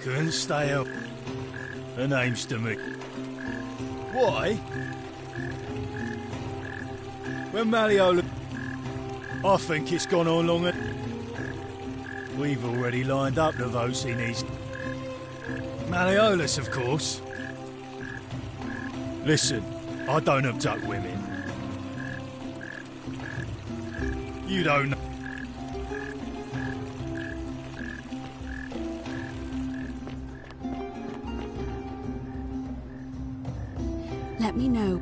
Kunstyle. the name's to me. Why? When Malleolus... I think it's gone on longer. We've already lined up the votes he needs. Malleolus, of course. Listen, I don't abduct women. You don't know. Let me know.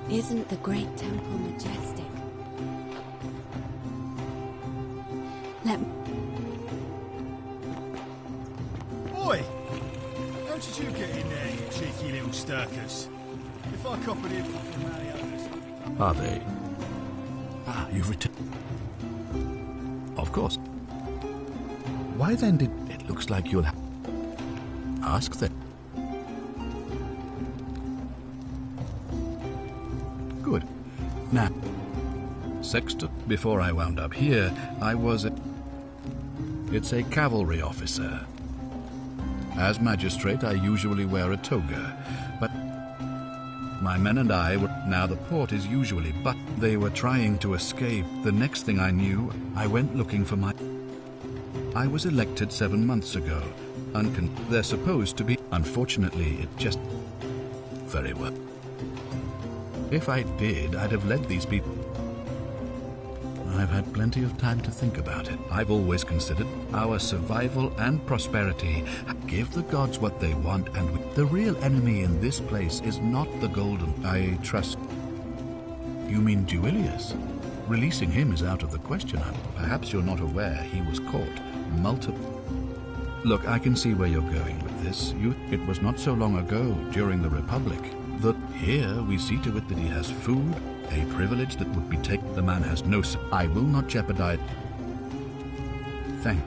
Isn't the great temple majestic? Oi! How did you get in there, you cheeky little stirkers? If I copied it from Malleolus... Are they? Ah, you've returned. Of course. Why then did... It looks like you'll have... Ask them. Good. Now, Sexton, before I wound up here, I was a... It's a cavalry officer. As magistrate, I usually wear a toga, but my men and I were... Now the port is usually, but they were trying to escape. The next thing I knew, I went looking for my... I was elected 7 months ago. They're supposed to be... Unfortunately, it just... Very well. If I did, I'd have led these people. I've had plenty of time to think about it. I've always considered our survival and prosperity. Give the gods what they want, and the real enemy in this place is not the golden. I trust. You mean Duilius? Releasing him is out of the question. Perhaps you're not aware he was caught multiple. Look, I can see where you're going with this. It was not so long ago, during the Republic, that here we see to it that he has food, a privilege that would be taken. The man has no... I will not jeopardize... Thank...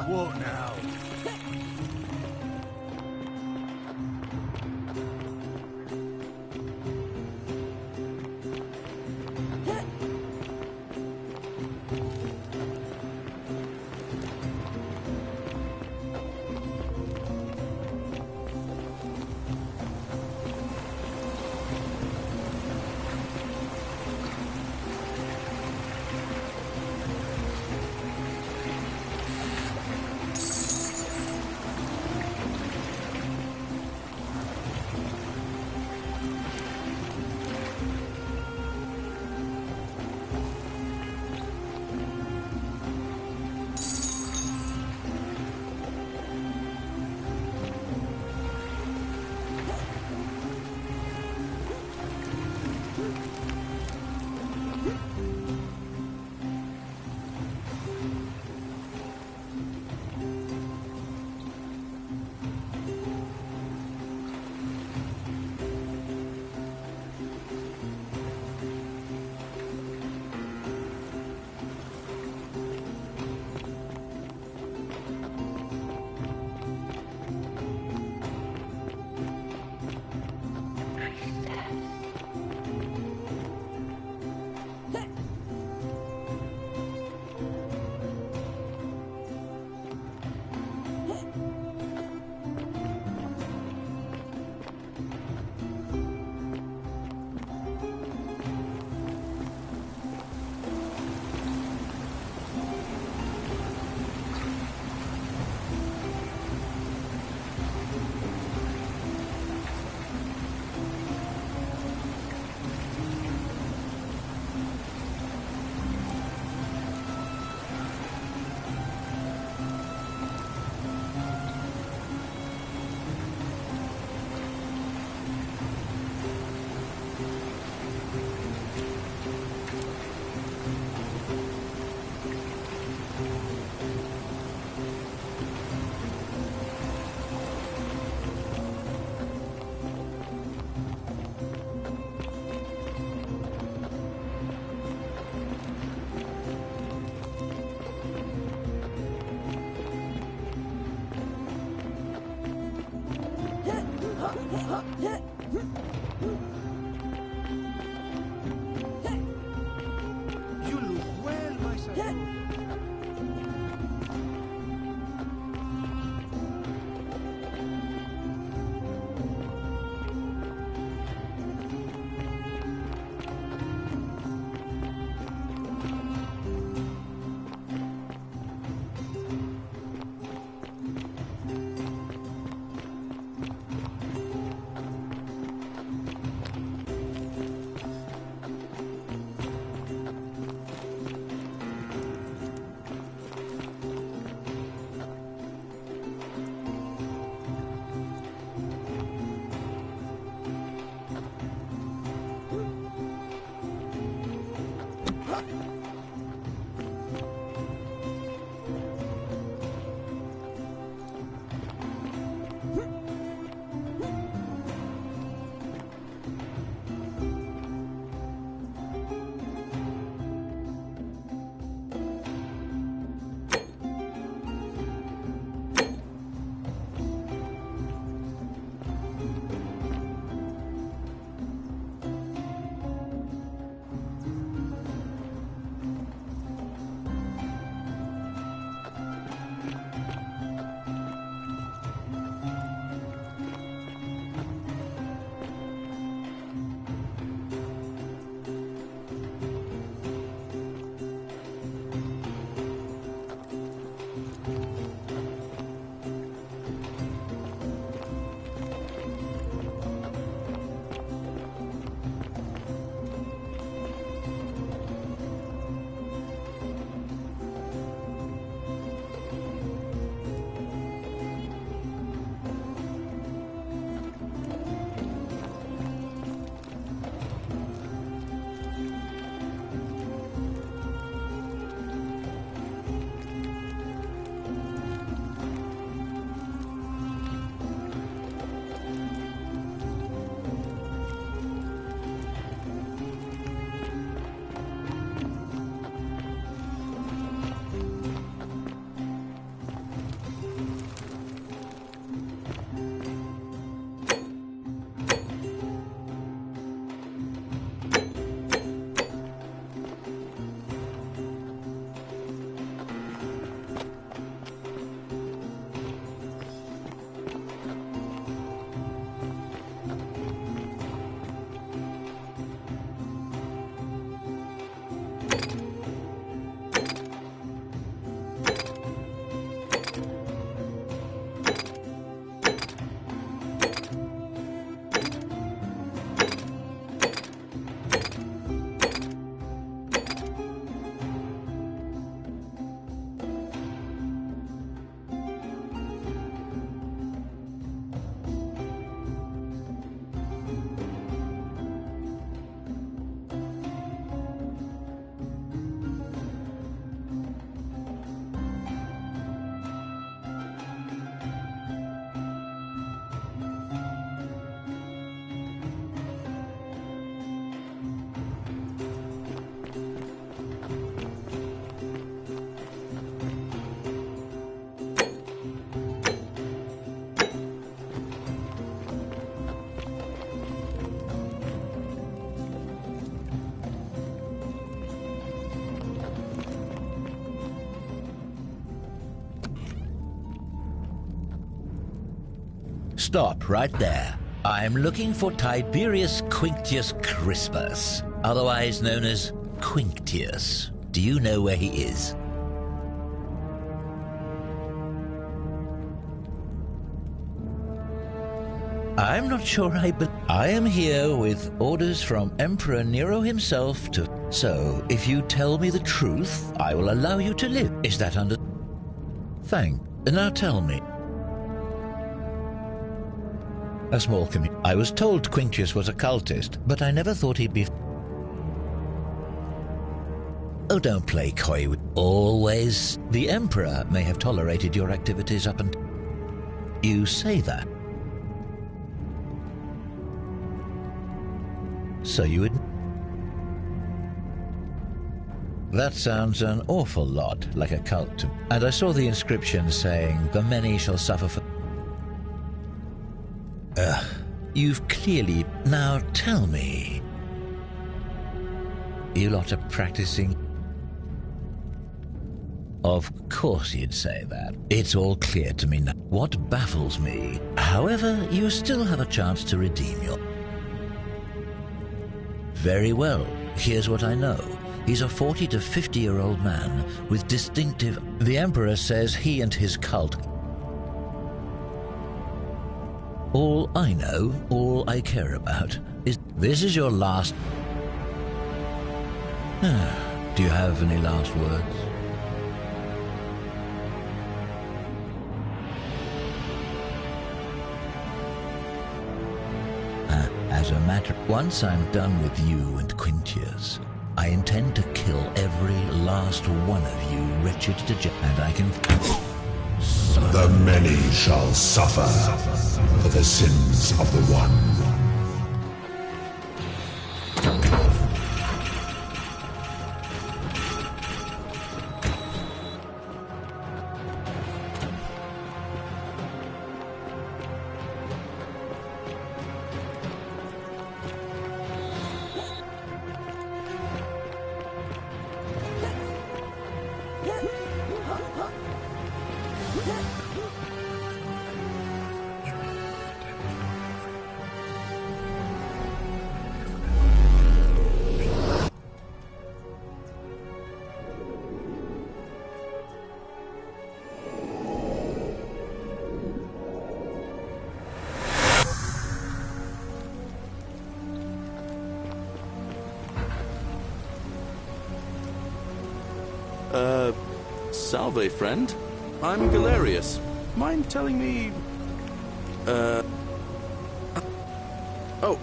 What now? You look well, my son. Stop right there. I'm looking for Tiberius Quinctius Crispus, otherwise known as Quinctius. Do you know where he is? I'm not sure but I am here with orders from Emperor Nero himself to... So, if you tell me the truth, I will allow you to live. Is that under... Thank. Now tell me. A small community. I was told Quinctius was a cultist, but I never thought he'd be... Oh, don't play coy with... Always. The Emperor may have tolerated your activities up and... You say that. So you would... That sounds an awful lot like a cult. And I saw the inscription saying, the many shall suffer for... You've clearly... Now tell me... You lot are practicing... Of course you'd say that. It's all clear to me now. What baffles me, however, you still have a chance to redeem your... Very well. Here's what I know. He's a 40 to 50-year-old man with distinctive... The Emperor says he and his cult... All I know, all I care about, is... This is your last... Do you have any last words? As a matter... Once I'm done with you and Quintius, I intend to kill every last one of you wretched and I can... The many shall suffer for the sins of the one. Salve, friend. I'm Galerius. Mind telling me... Oh.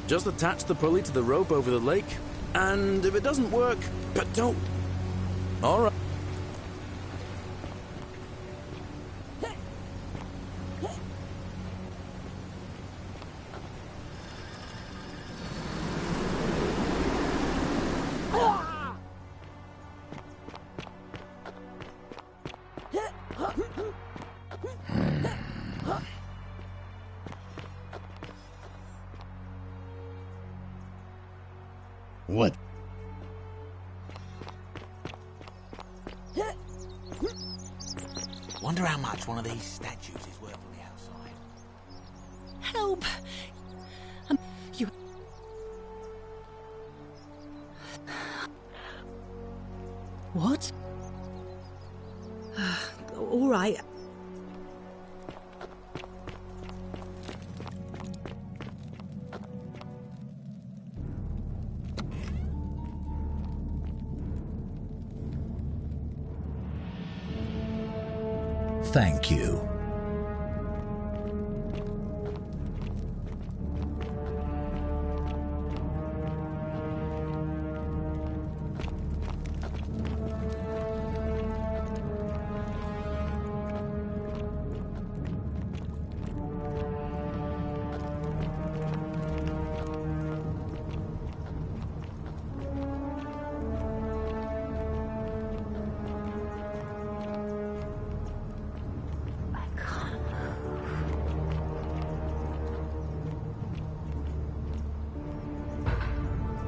Just attach the pulley to the rope over the lake, and if it doesn't work... But don't... All right. What? Wonder how much one of these statues is worth on the outside. Help! You... What? All right. Thank you.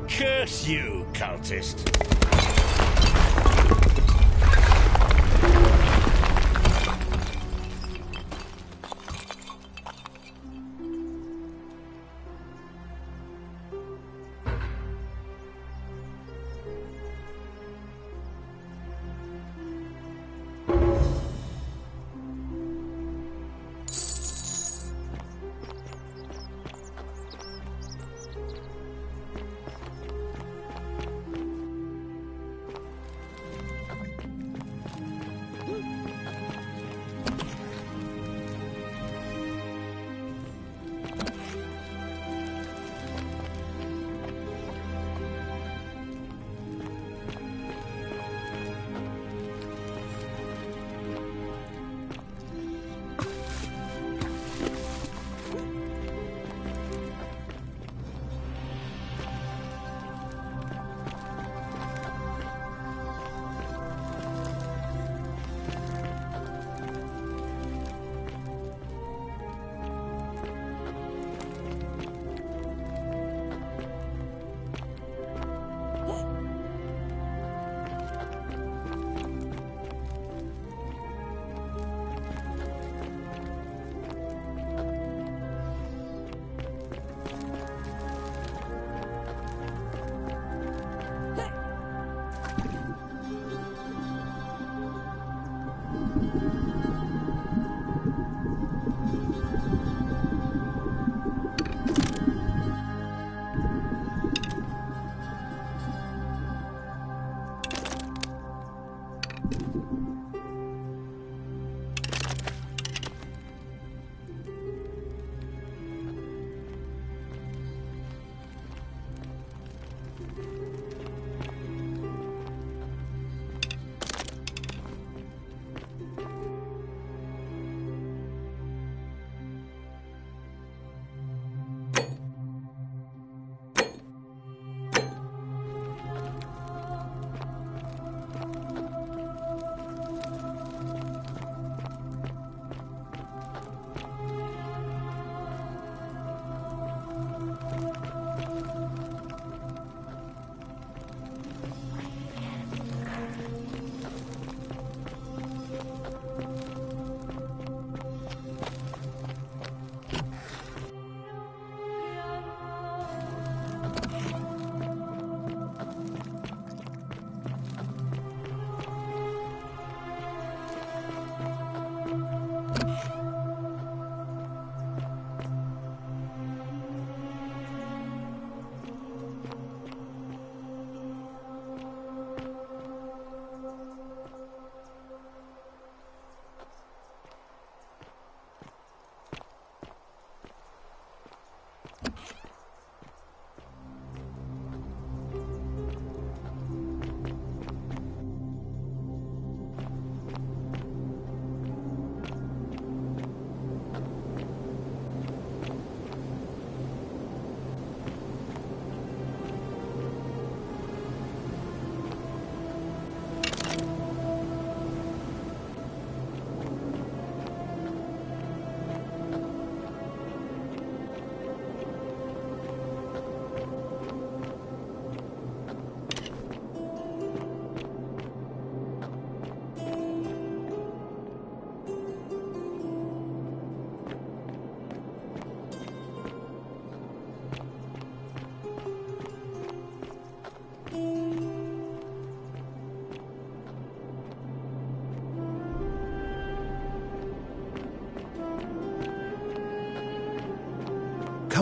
Curse you, cultist!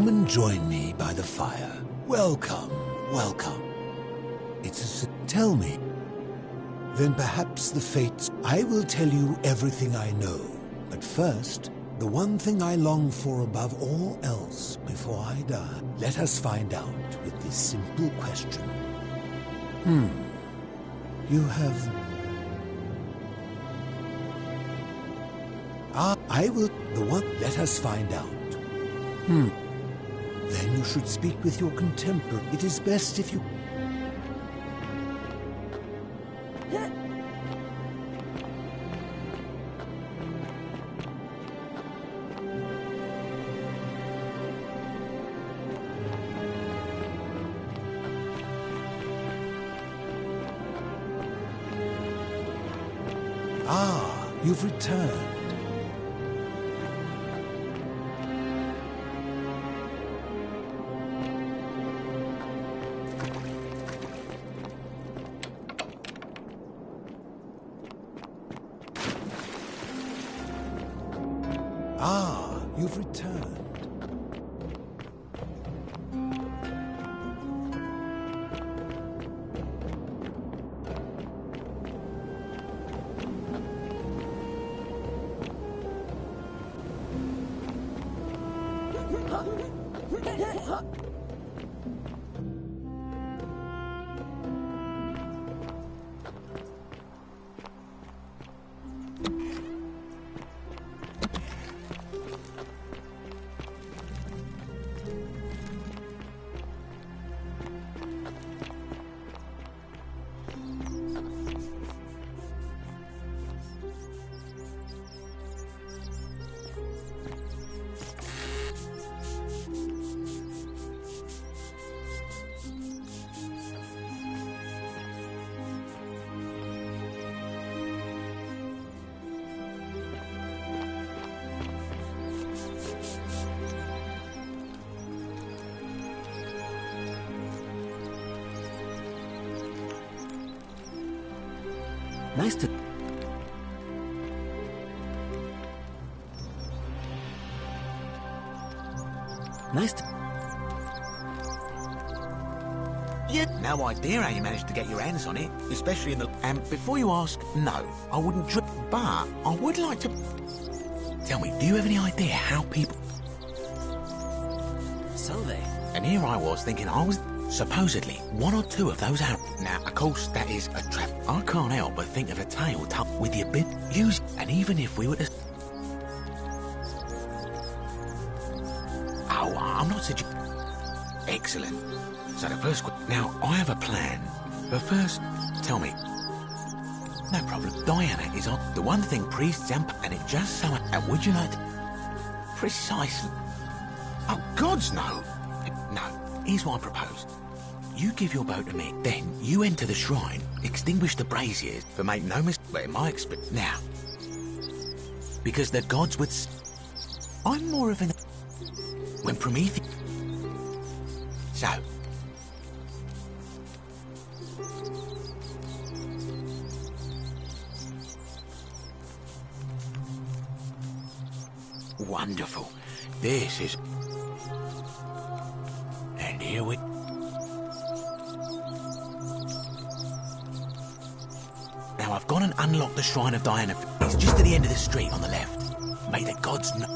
Come and join me by the fire. Welcome, welcome. Tell me. Then perhaps the fates... I will tell you everything I know. But first, the one thing I long for above all else before I die. Let us find out with this simple question. You have... I will... The one... Let us find out. Then you should speak with your contemporary. It is best if you... You've returned. You've returned. Nice to... Nice to... Yeah, no idea how you managed to get your hands on it, especially in the... And before you ask, no, I wouldn't drink, but I would like to... Tell me, do you have any idea how people... So they... And here I was thinking I was... Supposedly, one or two of those out. Now, of course, that is a trap. I can't help but think of a tale told with the bit used, and even if we were to... Oh, I'm not such... Excellent. So the first... Now, I have a plan. But first, tell me. No problem. Diana is on... The one thing priests and it just so... And would you like to... Precisely. Oh, gods, no. No. Here's what I propose. You give your bow to me, then you enter the shrine, extinguish the braziers, but make no mistake in my experience. Now, because the gods would... I'm more of an... When Prometheus... So... Wonderful. This is... And here we... Now I've gone and unlocked the Shrine of Diana. It's just at the end of the street on the left. May the gods know...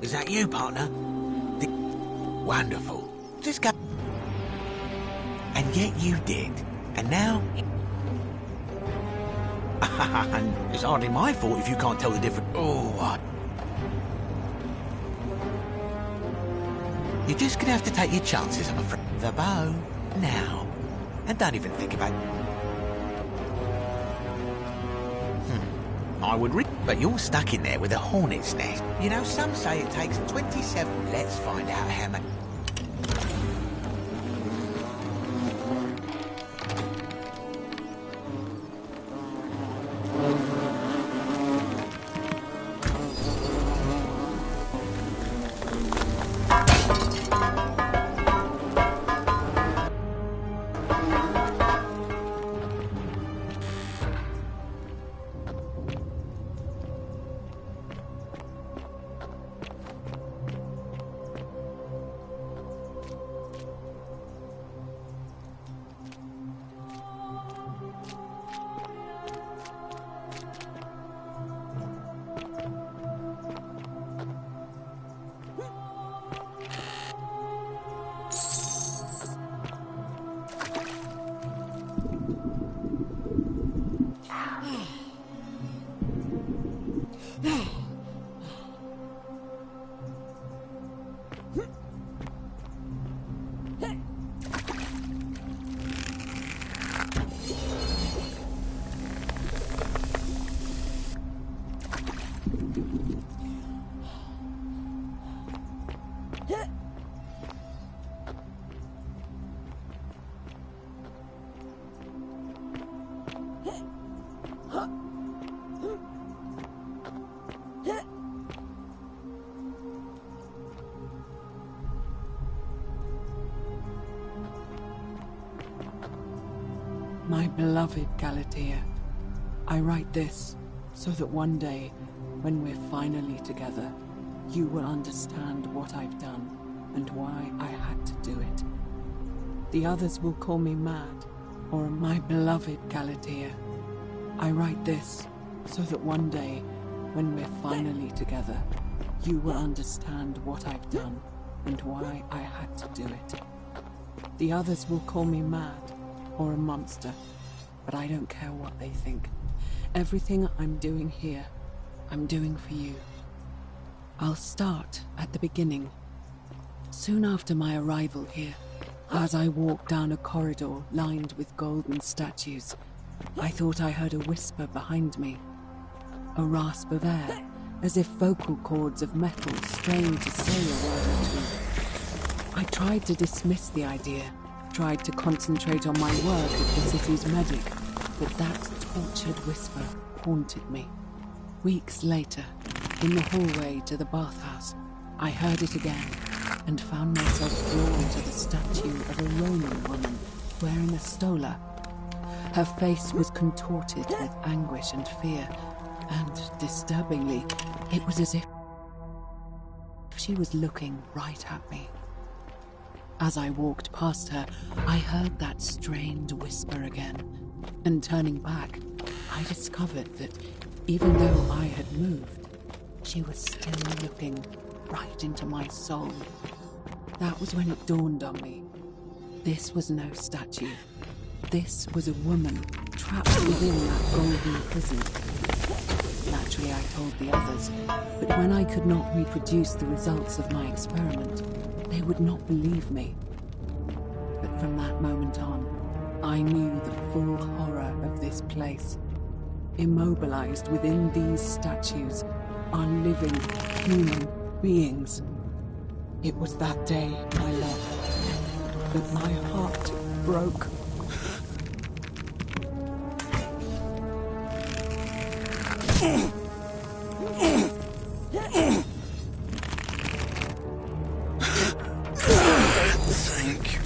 Is that you, partner? wonderful. Just go. And yet you did. And now... It's hardly my fault if you can't tell the difference. Oh, what? You're just gonna have to take your chances, I'm afraid. The bow. Now. And don't even think about it. I would but you're stuck in there with a hornet's nest. You know, some say it takes 27... Let's find out how many... My beloved Galatea, I write this so that one day, when we're finally together, you will understand what I've done and why I had to do it. The others will call me mad, or my beloved Galatea. I write this so that one day, when we're finally together, you will understand what I've done and why I had to do it. The others will call me mad, or a monster, but I don't care what they think. Everything I'm doing here, I'm doing for you. I'll start at the beginning. Soon after my arrival here, as I walked down a corridor lined with golden statues, I thought I heard a whisper behind me. A rasp of air, as if vocal cords of metal strained to say a word or two. I tried to dismiss the idea, tried to concentrate on my work as the city's medic, but that tortured whisper haunted me. Weeks later, in the hallway to the bathhouse, I heard it again and found myself drawn to the statue of a Roman woman wearing a stola. Her face was contorted with anguish and fear, and disturbingly, it was as if she was looking right at me. As I walked past her, I heard that strained whisper again, and turning back, I discovered that even though I had moved, she was still looking right into my soul. That was when it dawned on me. This was no statue. This was a woman trapped within that golden prison. Naturally, I told the others, but when I could not reproduce the results of my experiment, they would not believe me. But from that moment on, I knew the full horror of this place. Immobilized within these statues are living human beings. It was that day, my love, that my heart broke. Thank you.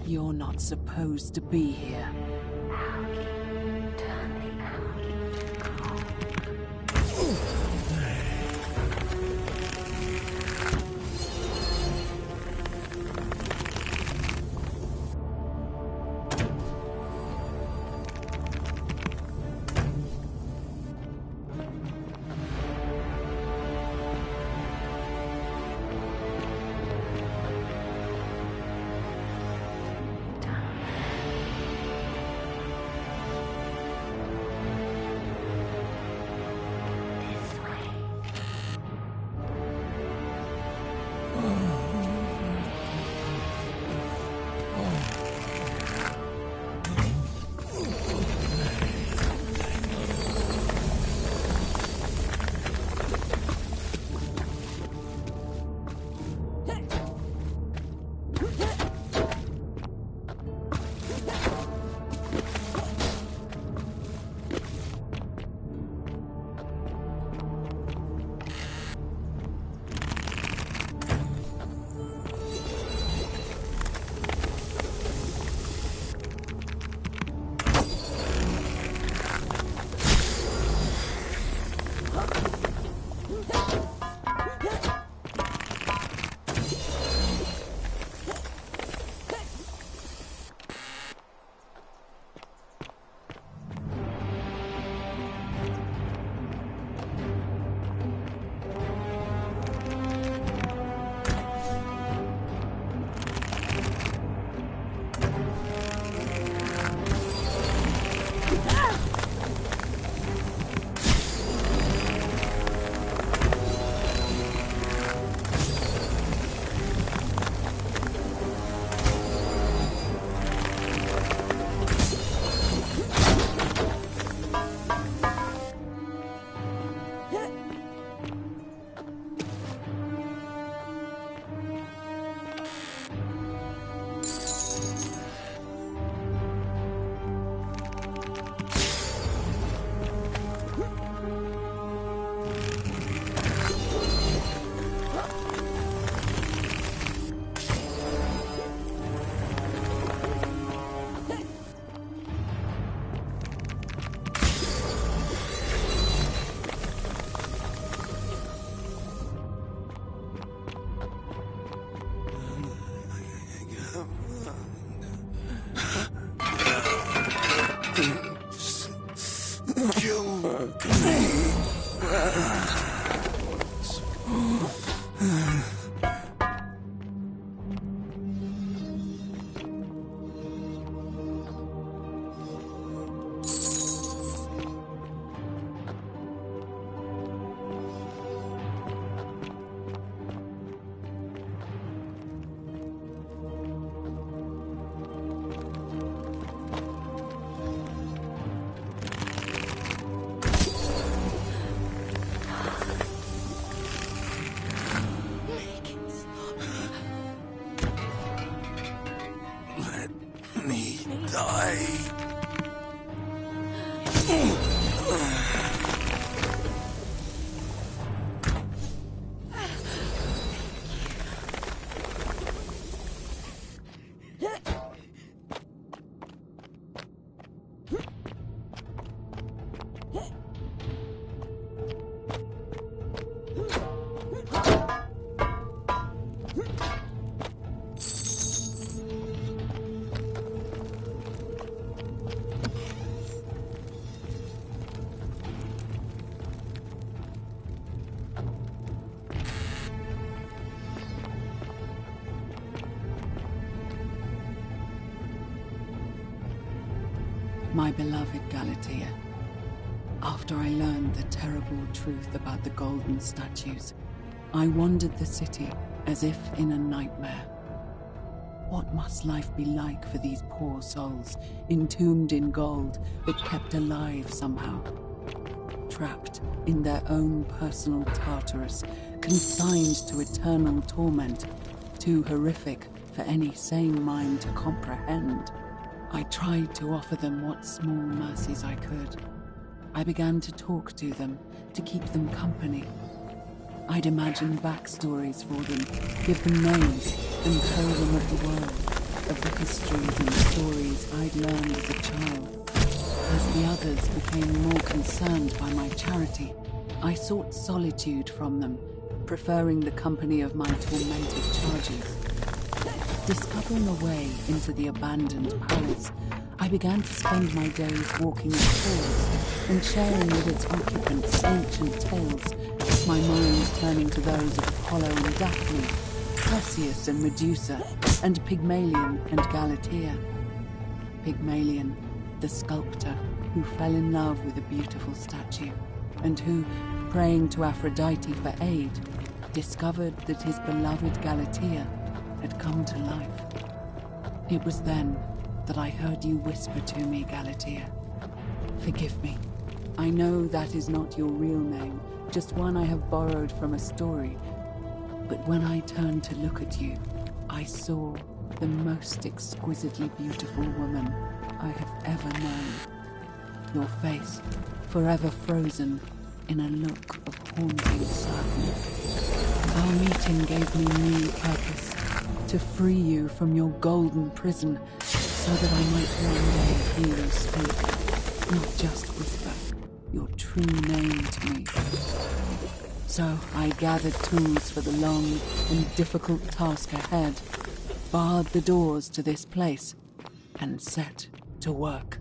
You're not supposed to be here. My beloved Galatea, after I learned the terrible truth about the golden statues, I wandered the city as if in a nightmare. What must life be like for these poor souls, entombed in gold, but kept alive somehow? Trapped in their own personal Tartarus, consigned to eternal torment, too horrific for any sane mind to comprehend. I tried to offer them what small mercies I could. I began to talk to them, to keep them company. I'd imagine backstories for them, give them names, and tell them of the world. of the histories and stories I'd learned as a child. As the others became more concerned by my charity, I sought solitude from them, preferring the company of my tormented charges. Discovering a way into the abandoned palace, I began to spend my days walking its halls and sharing with its occupants ancient tales, my mind turning to those of Apollo and Daphne, Perseus and Medusa, and Pygmalion and Galatea. Pygmalion, the sculptor who fell in love with a beautiful statue, and who, praying to Aphrodite for aid, discovered that his beloved Galatea had come to life. It was then that I heard you whisper to me, Galatea. Forgive me. I know that is not your real name, just one I have borrowed from a story. But when I turned to look at you, I saw the most exquisitely beautiful woman I have ever known. Your face, forever frozen in a look of haunting sadness. Our meeting gave me new purpose, to free you from your golden prison, so that I might one day hear you speak, not just whisper your true name to me. So I gathered tools for the long and difficult task ahead, barred the doors to this place, and set to work.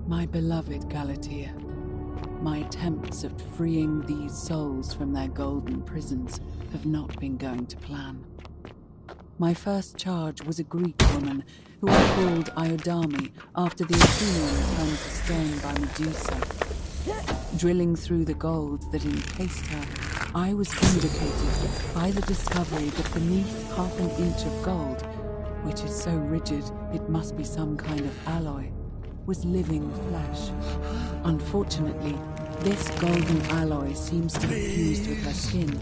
My beloved Galatea, my attempts at freeing these souls from their golden prisons have not been going to plan. My first charge was a Greek woman who I called Iodame after the Athenian turned to stone by Medusa. Drilling through the gold that encased her, I was vindicated by the discovery that beneath half an inch of gold, which is so rigid it must be some kind of alloy, was living flesh. Unfortunately, this golden alloy seems to have fused with her skin,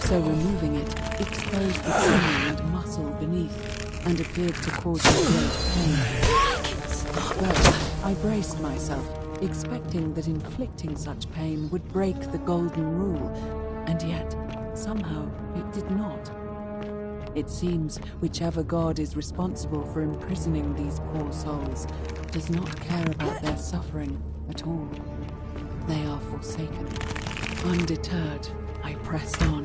so removing it exposed the sinew and muscle beneath, and appeared to cause her great pain. But I braced myself, expecting that inflicting such pain would break the golden rule, and yet, somehow, it did not. It seems whichever god is responsible for imprisoning these poor souls does not care about their suffering at all. They are forsaken. Undeterred, I pressed on,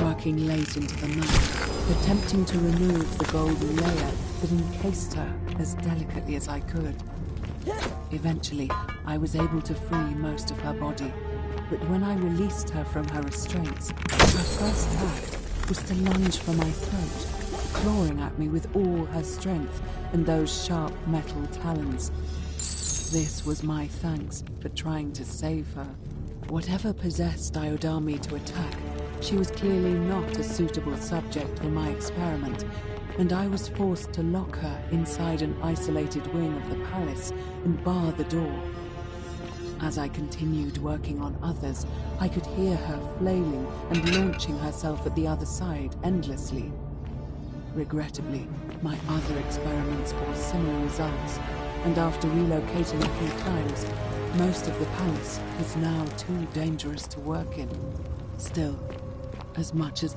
working late into the night, attempting to remove the golden layer that encased her as delicately as I could. Eventually, I was able to free most of her body, but when I released her from her restraints, her first act was to lunge for my throat, clawing at me with all her strength and those sharp metal talons. This was my thanks for trying to save her. Whatever possessed Diodami to attack, she was clearly not a suitable subject for my experiment, and I was forced to lock her inside an isolated wing of the palace and bar the door. As I continued working on others, I could hear her flailing and launching herself at the other side endlessly. Regrettably, my other experiments bore similar results, and after relocating a few times, most of the palace is now too dangerous to work in. Still, as much as...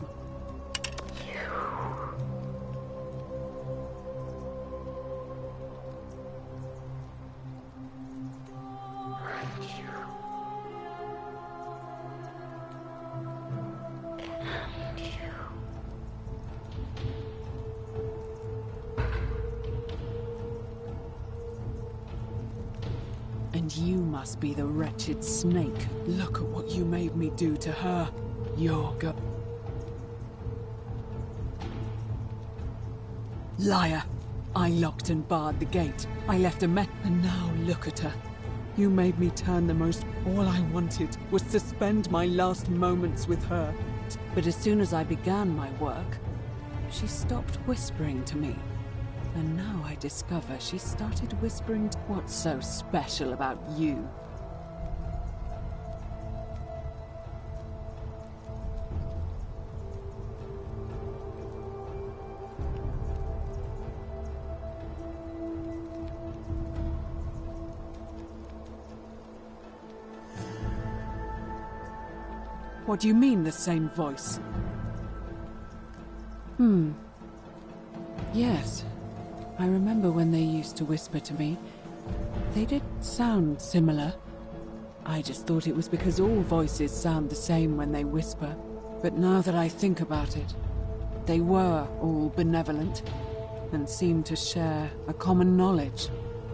And you must be the wretched snake. Look at what you made me do to her. Your Liar! I locked and barred the gate. I left a and now look at her. You made me turn the most... All I wanted was to spend my last moments with her. But as soon as I began my work, she stopped whispering to me. And now I discover she started whispering what's so special about you. What do you mean, the same voice? Yes. I remember when they used to whisper to me. They did sound similar. I just thought it was because all voices sound the same when they whisper. But now that I think about it, they were all benevolent and seemed to share a common knowledge.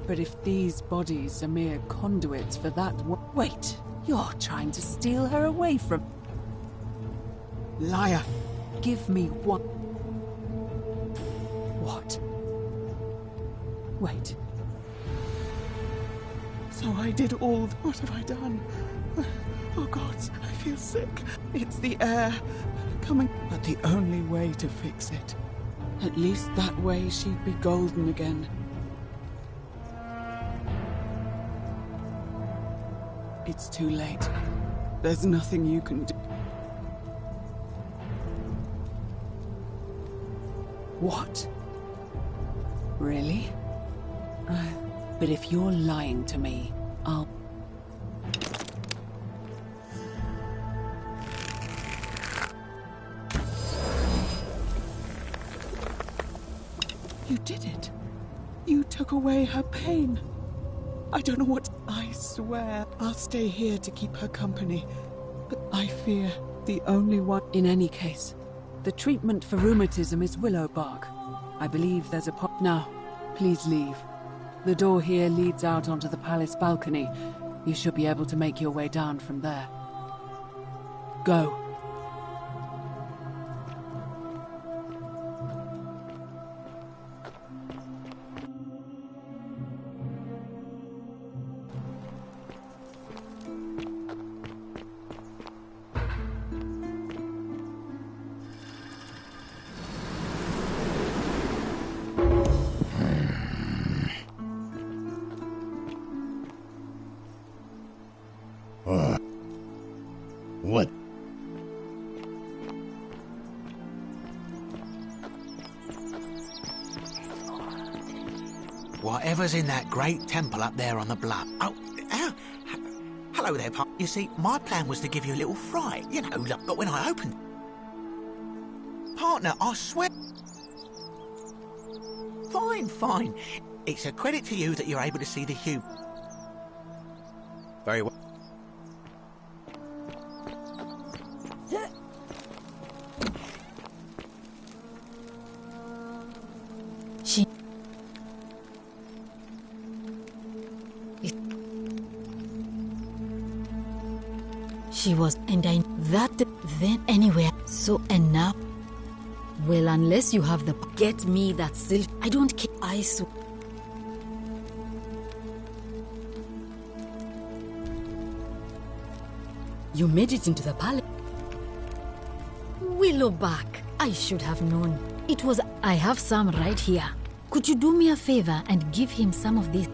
But if these bodies are mere conduits for that... Wait! You're trying to steal her away from... Liar! Give me what? What? Wait. So I did all... What have I done? Oh gods, I feel sick. It's the air coming... But the only way to fix it. At least that way she'd be golden again. It's too late. There's nothing you can do. What? Really? But if you're lying to me, I'll... You did it. You took away her pain. I don't know what... I swear I'll stay here to keep her company. But I fear the only one... In any case, the treatment for rheumatism is willow bark. I believe there's a pot... Now, please leave. The door here leads out onto the palace balcony. You should be able to make your way down from there. Go. What? Whatever's in that great temple up there on the bluff. Oh, hello there, Pop. You see, my plan was to give you a little fright, you know, like when I opened. Partner, I swear... fine, fine. It's a credit to you that you're able to see the hue. Very well. She was, and I that then anywhere. So enough. Well, unless you have the get me that silk. I don't care. I so. You made it into the palace. Willowback. I should have known. It was. I have some right here. Could you do me a favor and give him some of this?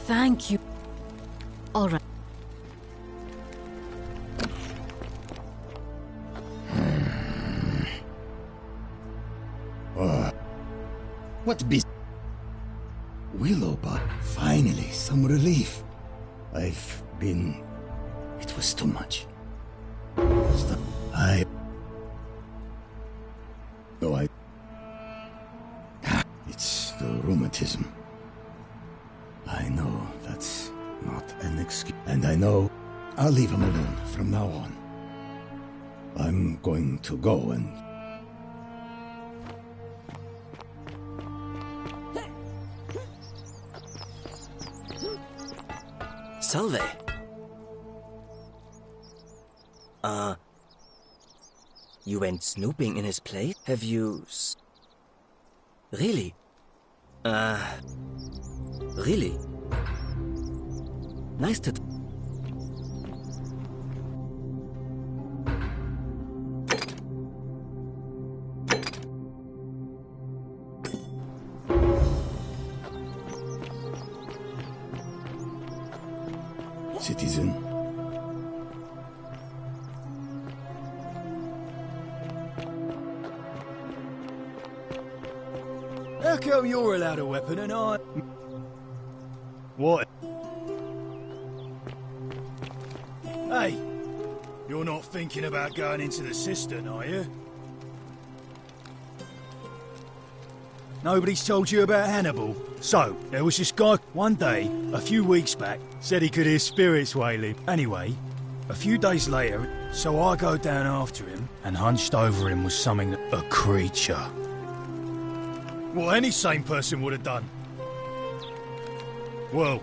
Thank you. All right. What business? Willowback. Finally, some relief. I've been... It was too much. Stop. It's the rheumatism. I know that's not an excuse. And I know I'll leave him alone from now on. I'm going to go and... Salve. You went snooping in his place? Have you... Really? Really? Nice to... Citizen. How come you're allowed a weapon and I... What? Hey, you're not thinking about going into the cistern, are you? Nobody's told you about Hannibal? So, there was this guy one day, a few weeks back, said he could hear spirits wailing. Anyway, a few days later, so I go down after him, and hunched over him was something, a creature. What any sane person would have done. Well...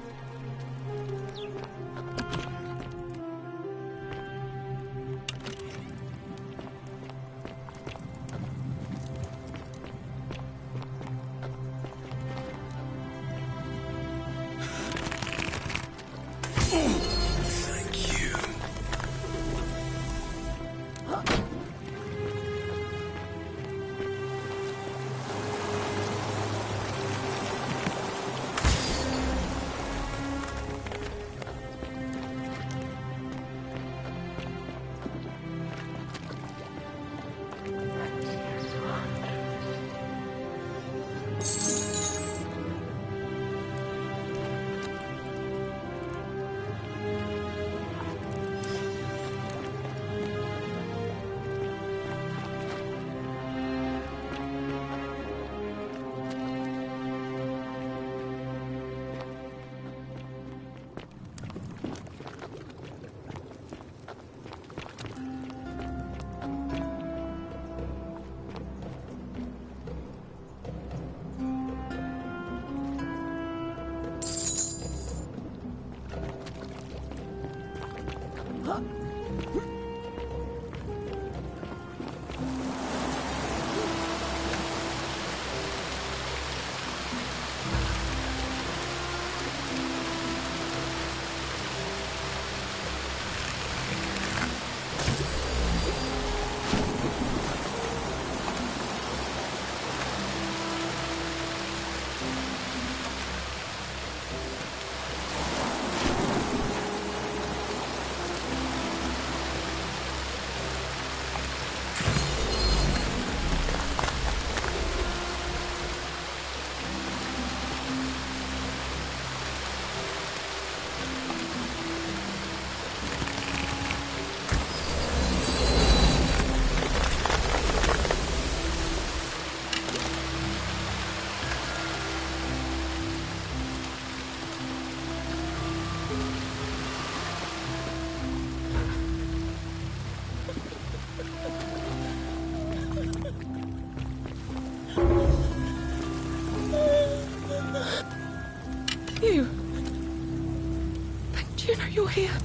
do you know you're here?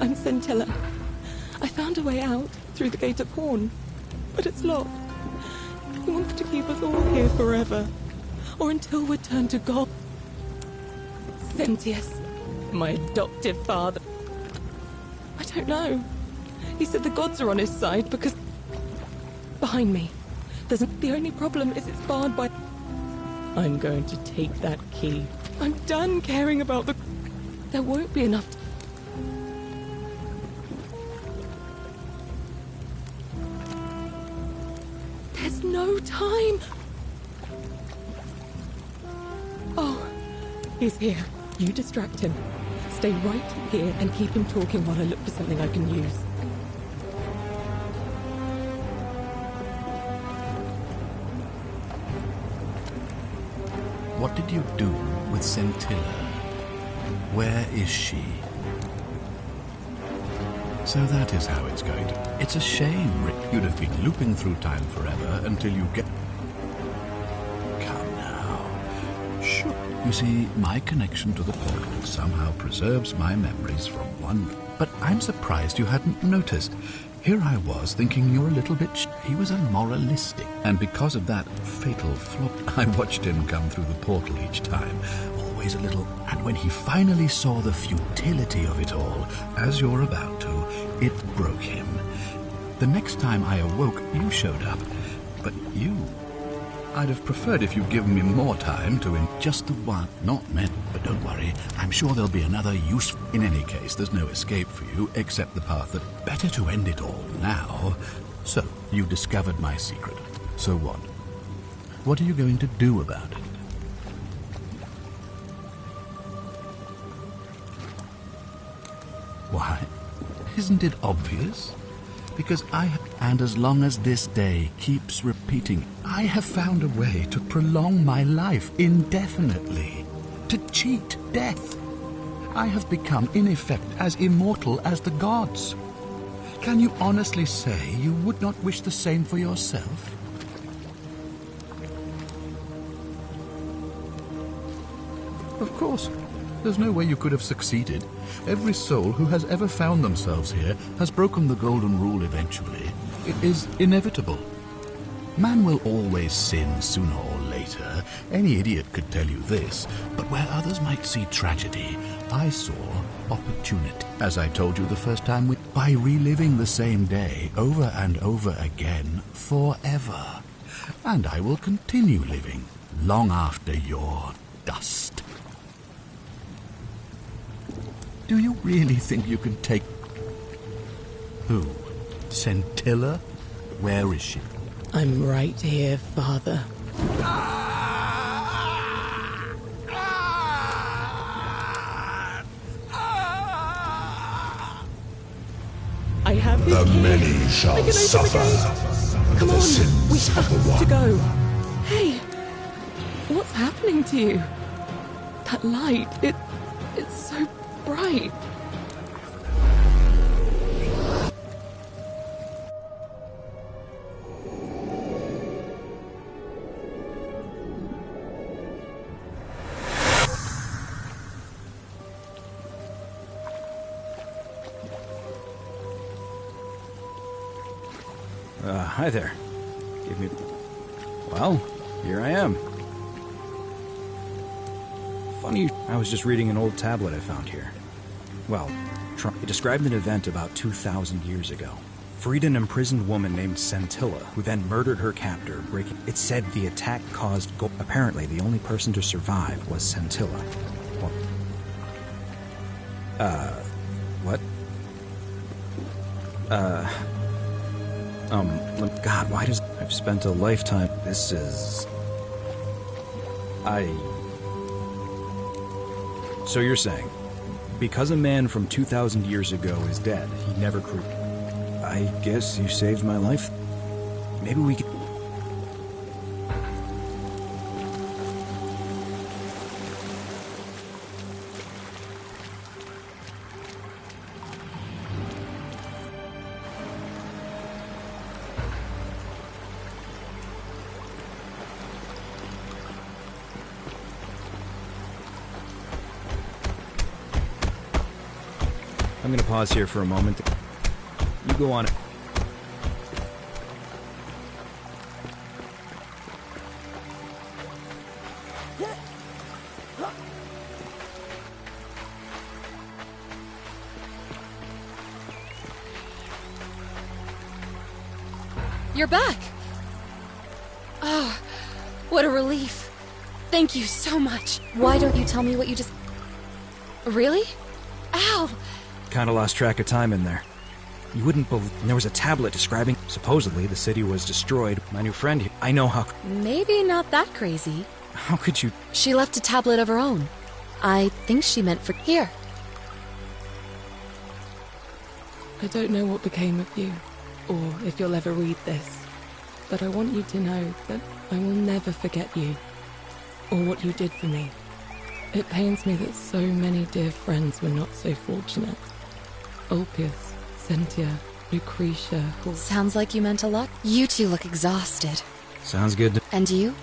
I'm Scintilla. I found a way out through the Gate of Horn, but it's locked. He wants to keep us all here forever, or until we're turned to God. Sentius, my adoptive father. I don't know. He said the gods are on his side because... Behind me. The only problem is it's barred by... I'm going to take that key. I'm done caring about the... There won't be enough... There's no time. Oh, he's here. You distract him. Stay right here and keep him talking while I look for something I can use. What did you do with Scintilla? Where is she? So that is how it's going to... It's a shame, Rick. You'd have been looping through time forever until you get... Come now. Sure. You see, my connection to the portal somehow preserves my memories from one... But I'm surprised you hadn't noticed. Here I was thinking you're a little bit... He was a moralistic. And because of that fatal flop, I watched him come through the portal each time. Always a little... And when he finally saw the futility of it all, as you're about to, it broke him. The next time I awoke, you showed up. But you... I'd have preferred if you'd given me more time to just the one. Not meant, but don't worry. I'm sure there'll be another use. In any case, there's no escape for you except the path that... Better to end it all now. So, you discovered my secret. So what? What are you going to do about it? Why? Isn't it obvious? Because and as long as this day keeps repeating, I have found a way to prolong my life indefinitely. To cheat death. I have become, in effect, as immortal as the gods. Can you honestly say you would not wish the same for yourself? Of course. There's no way you could have succeeded. Every soul who has ever found themselves here has broken the golden rule eventually. It is inevitable. Man will always sin sooner or later. Any idiot could tell you this. But where others might see tragedy, I saw opportunity. As I told you the first time, by reliving the same day over and over again forever. And I will continue living long after your dust. Do you really think you can take... Who? Scintilla? Where is she? I'm right here, Father. I have his The key. many shall suffer for Come the on, sins we of have the one. to go. Hey, what's happening to you? That light, it's so bright. Hi there. Give me... Well, here I am. Funny, I was just reading an old tablet I found here. Well, it described an event about 2,000 years ago. Freed an imprisoned woman named Scintilla, who then murdered her captor, breaking... It said the attack caused... Apparently, the only person to survive was Scintilla. What? God, why does... I've spent a lifetime... This is... So you're saying, because a man from 2,000 years ago is dead, he never grew... I guess you saved my life. Maybe we could... I'm gonna pause here for a moment. You go on. You're back! Oh, what a relief. Thank you so much. Why don't you tell me what you just... Really? Ow! Kinda lost track of time in there. You wouldn't believe... There was a tablet describing... Supposedly, the city was destroyed. My new friend here... I know how... Maybe not that crazy. How could you... She left a tablet of her own. I think she meant for... Here. I don't know what became of you, or if you'll ever read this, but I want you to know that I will never forget you, or what you did for me. It pains me that so many dear friends were not so fortunate. Ulpius, Sentia, Lucretia... Sounds like you meant a lot. You two look exhausted. Sounds good. And you?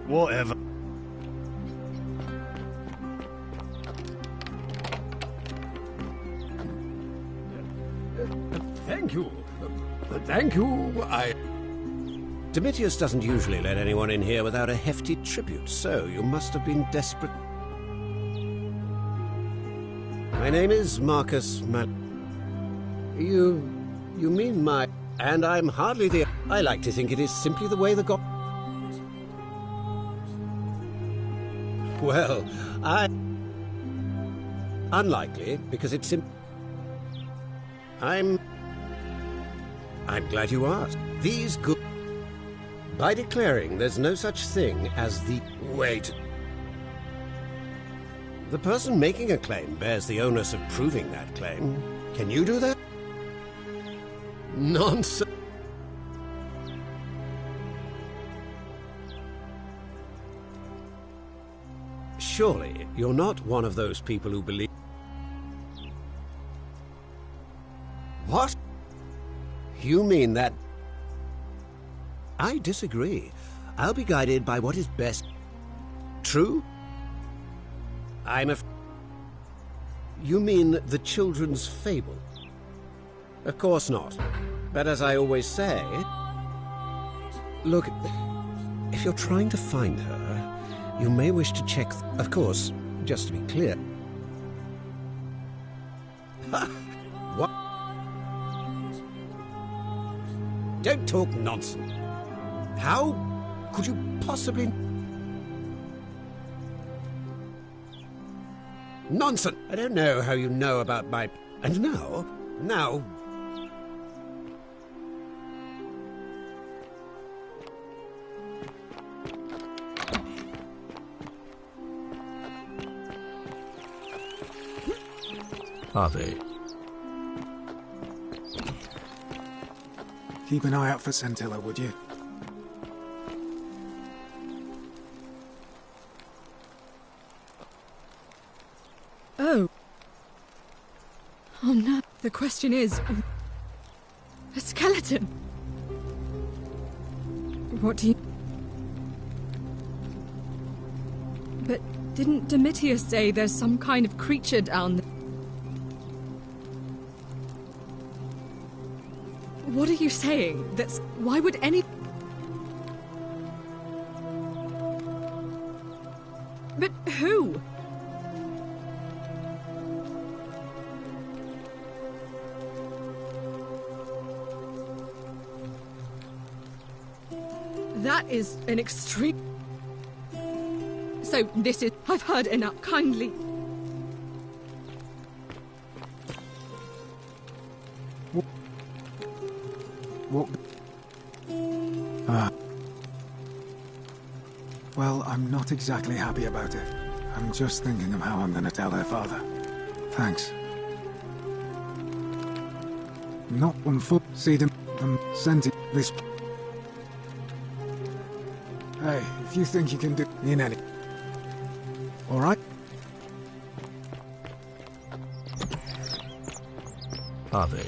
Whatever. Thank you. Thank you. Domitius doesn't usually let anyone in here without a hefty tribute, so you must have been desperate. My name is Marcus You mean my... And I'm hardly the... I like to think it is simply the way the god... Well, Unlikely, because it's I'm glad you asked. These good... By declaring there's no such thing as the... Wait. The person making a claim bears the onus of proving that claim. Can you do that? Nonsense. Surely, you're not one of those people who believe... What? You mean that... I disagree. I'll be guided by what is best. True? You mean the children's fable? Of course not. But as I always say... Look, if you're trying to find her, you may wish to check... Of course, just to be clear... What? Don't talk nonsense. How could you possibly... Nonsense! I don't know how you know about my... And now... Are they? Keep an eye out for Sentilla, would you? Oh. Oh no. The question is... A skeleton? What do you... But didn't Domitius say there's some kind of creature down there? What are you saying? That's... Why would any... But who? That is an extreme... So this is... I've heard enough. Kindly... What? Well, I'm not exactly happy about it. I'm just thinking of how I'm gonna tell her father. Thanks. Not on foot. See them sent it this... Hey, if you think you can do in any... All right? Are they?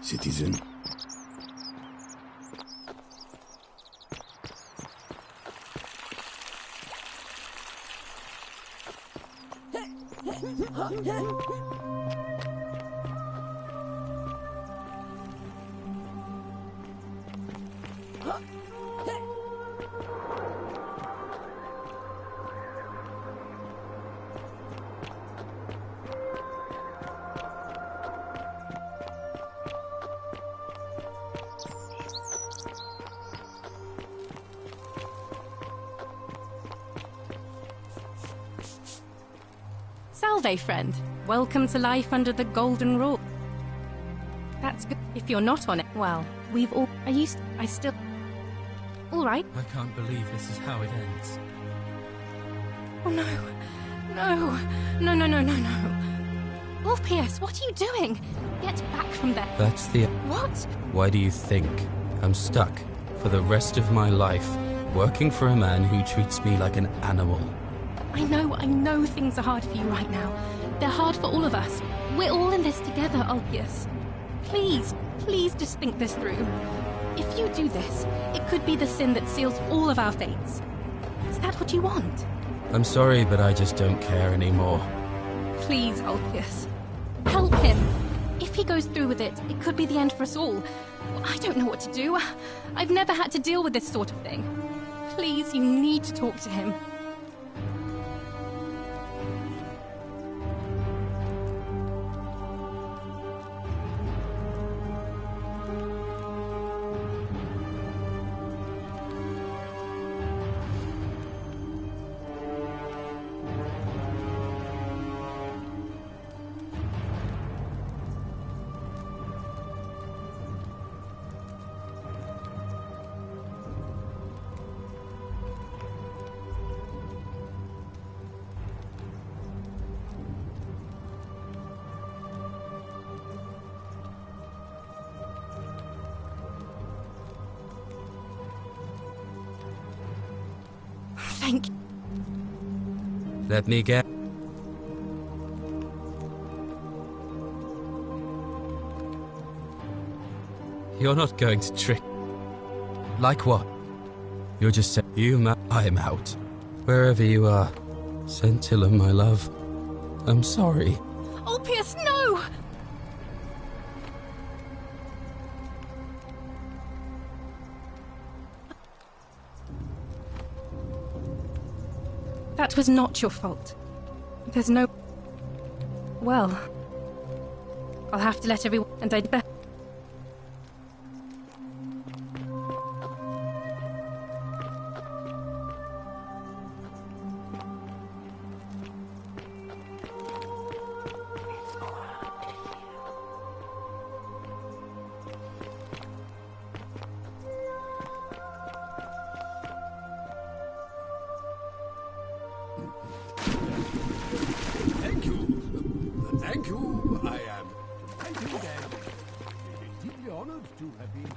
Citizen. Salve, friend. Welcome to life under the golden rule. That's good. If you're not on it, well, we've all... I still... All right. I can't believe this is how it ends. Oh, no. No. No, no, no, no, no. Ulpius, what are you doing? Get back from there. That's the... What? Why do you think I'm stuck for the rest of my life, working for a man who treats me like an animal? I know things are hard for you right now. They're hard for all of us. We're all in this together, Ulpius. Please just think this through. If you do this, it could be the sin that seals all of our fates. Is that what you want? I'm sorry, but I just don't care anymore. Please, Ulpius. Help him. If he goes through with it, it could be the end for us all. I don't know what to do. I've never had to deal with this sort of thing. Please, you need to talk to him. Thank you. Let me get... You're not going to trick... Like what? You're just saying, I'm out. Wherever you are. Scintilla, my love. I'm sorry. Ulpius, no! That was not your fault. There's no... Well... I'll have to let everyone... And I'd bet... Thank you. I am. Thank you again. Deeply honored to have been.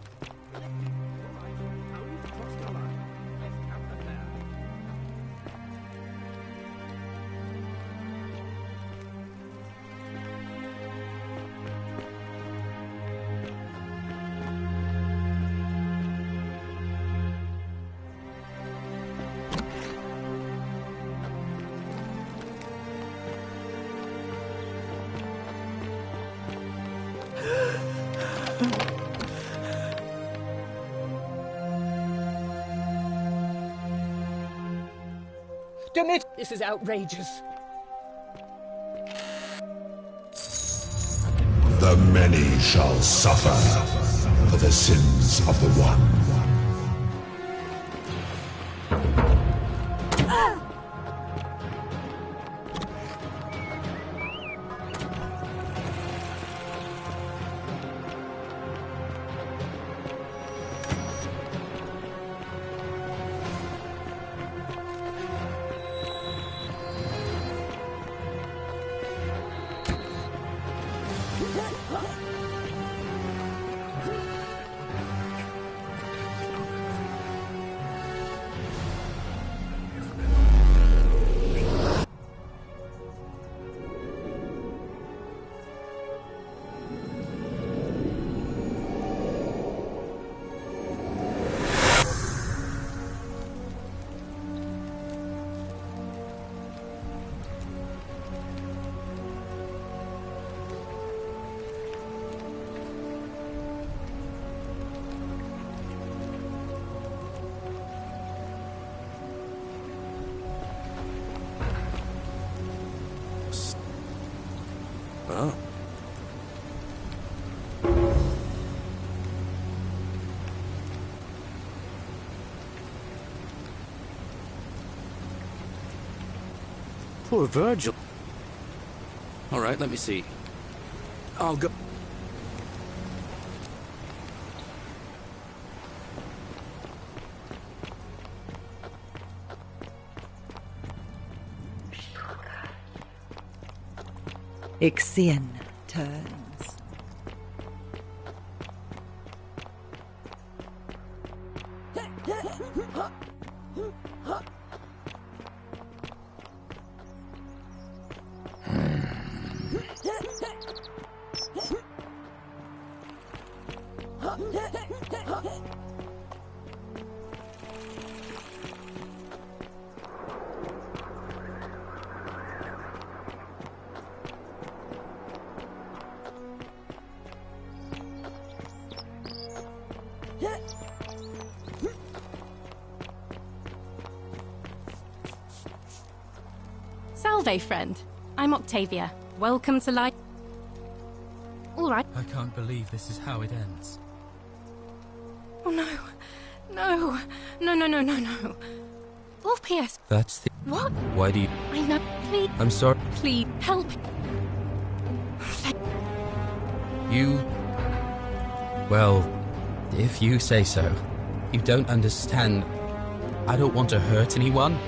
Demit, this is outrageous. The many shall suffer for the sins of the one. Oh. Poor Virgil. All right, let me see. I'll go. Ixion turns. Salve, friend. I'm Octavia. Welcome to life. All right. I can't believe this is how it ends. Oh no. No. No, no, no, no, no. Ulpius. That's the... What? Why do you... I know. Please. I'm sorry. Please, help. You... Well, if you say so. You don't understand. I don't want to hurt anyone.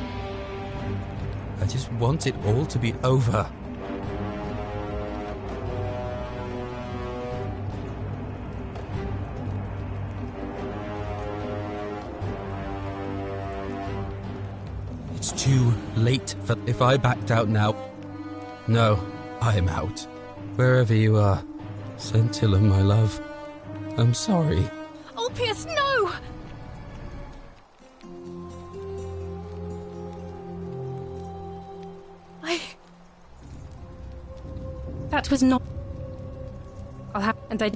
I just want it all to be over. It's too late for... If I backed out now... No, I am out. Wherever you are, Scintilla, my love. I'm sorry. Ulpius, no! That was not... I'll have... And I...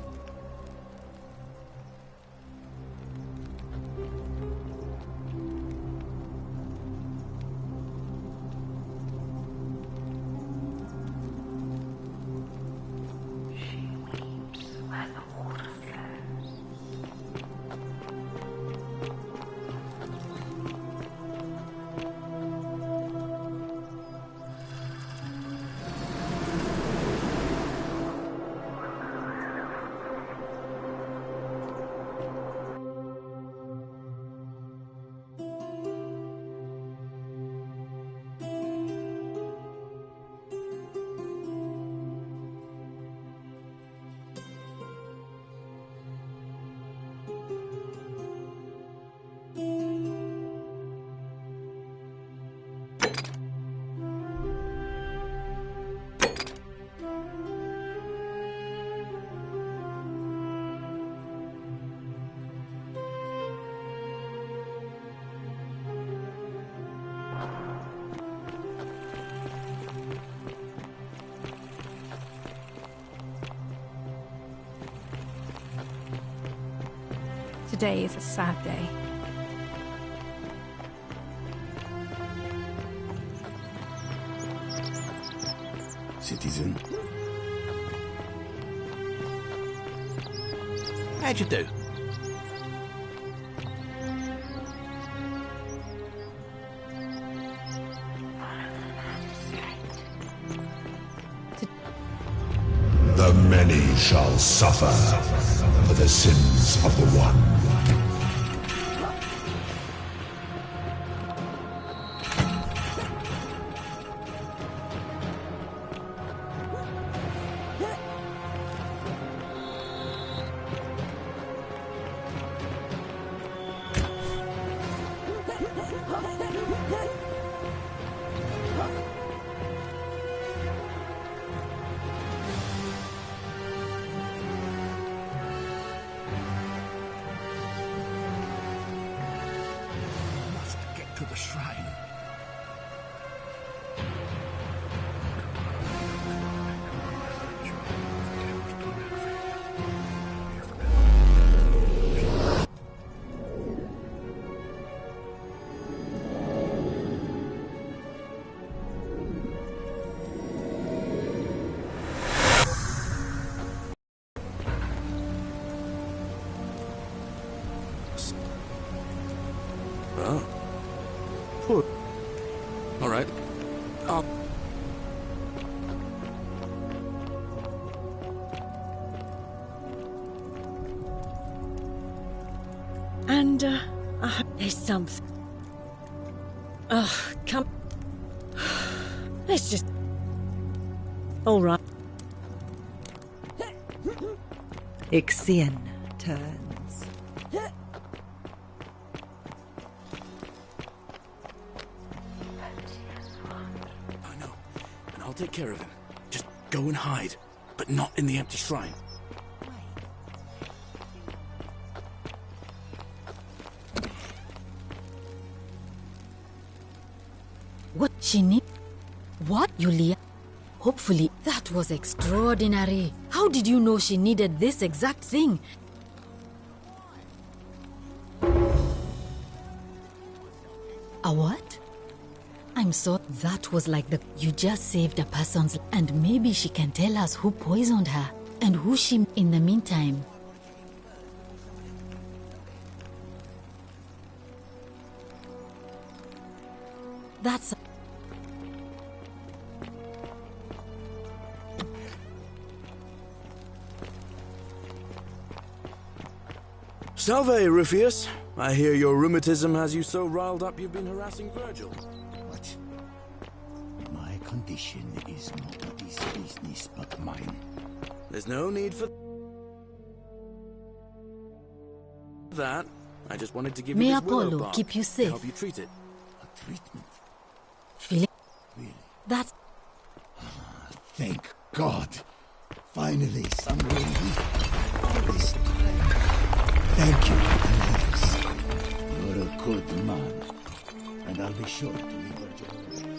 Today is a sad day. Citizen. How'd you do? The many shall suffer for the sins of the one. To the shrine. Oh. All right. Say something. Ugh, come... Let's just... All right. Ixion turns. I know, and I'll take care of him. Just go and hide, but not in the empty shrine. What she need? What, Yulia? Hopefully, that was extraordinary. How did you know she needed this exact thing? A what? I'm so... That was like the... You just saved a person's... And maybe she can tell us who poisoned her. And who she... In the meantime... That's... Salve, Ruffius. I hear your rheumatism has you so riled up you've been harassing Virgil. What? My condition is nobody's business but mine. There's no need for that. I just wanted to give May you this willow Apollo bark keep you to safe. help you treat it. A treatment? Feeling... Really? That's... Thank God. Finally, some relief. All this time. Thank you, Alex. You're a good man. And I'll be sure to leave Virgil alone.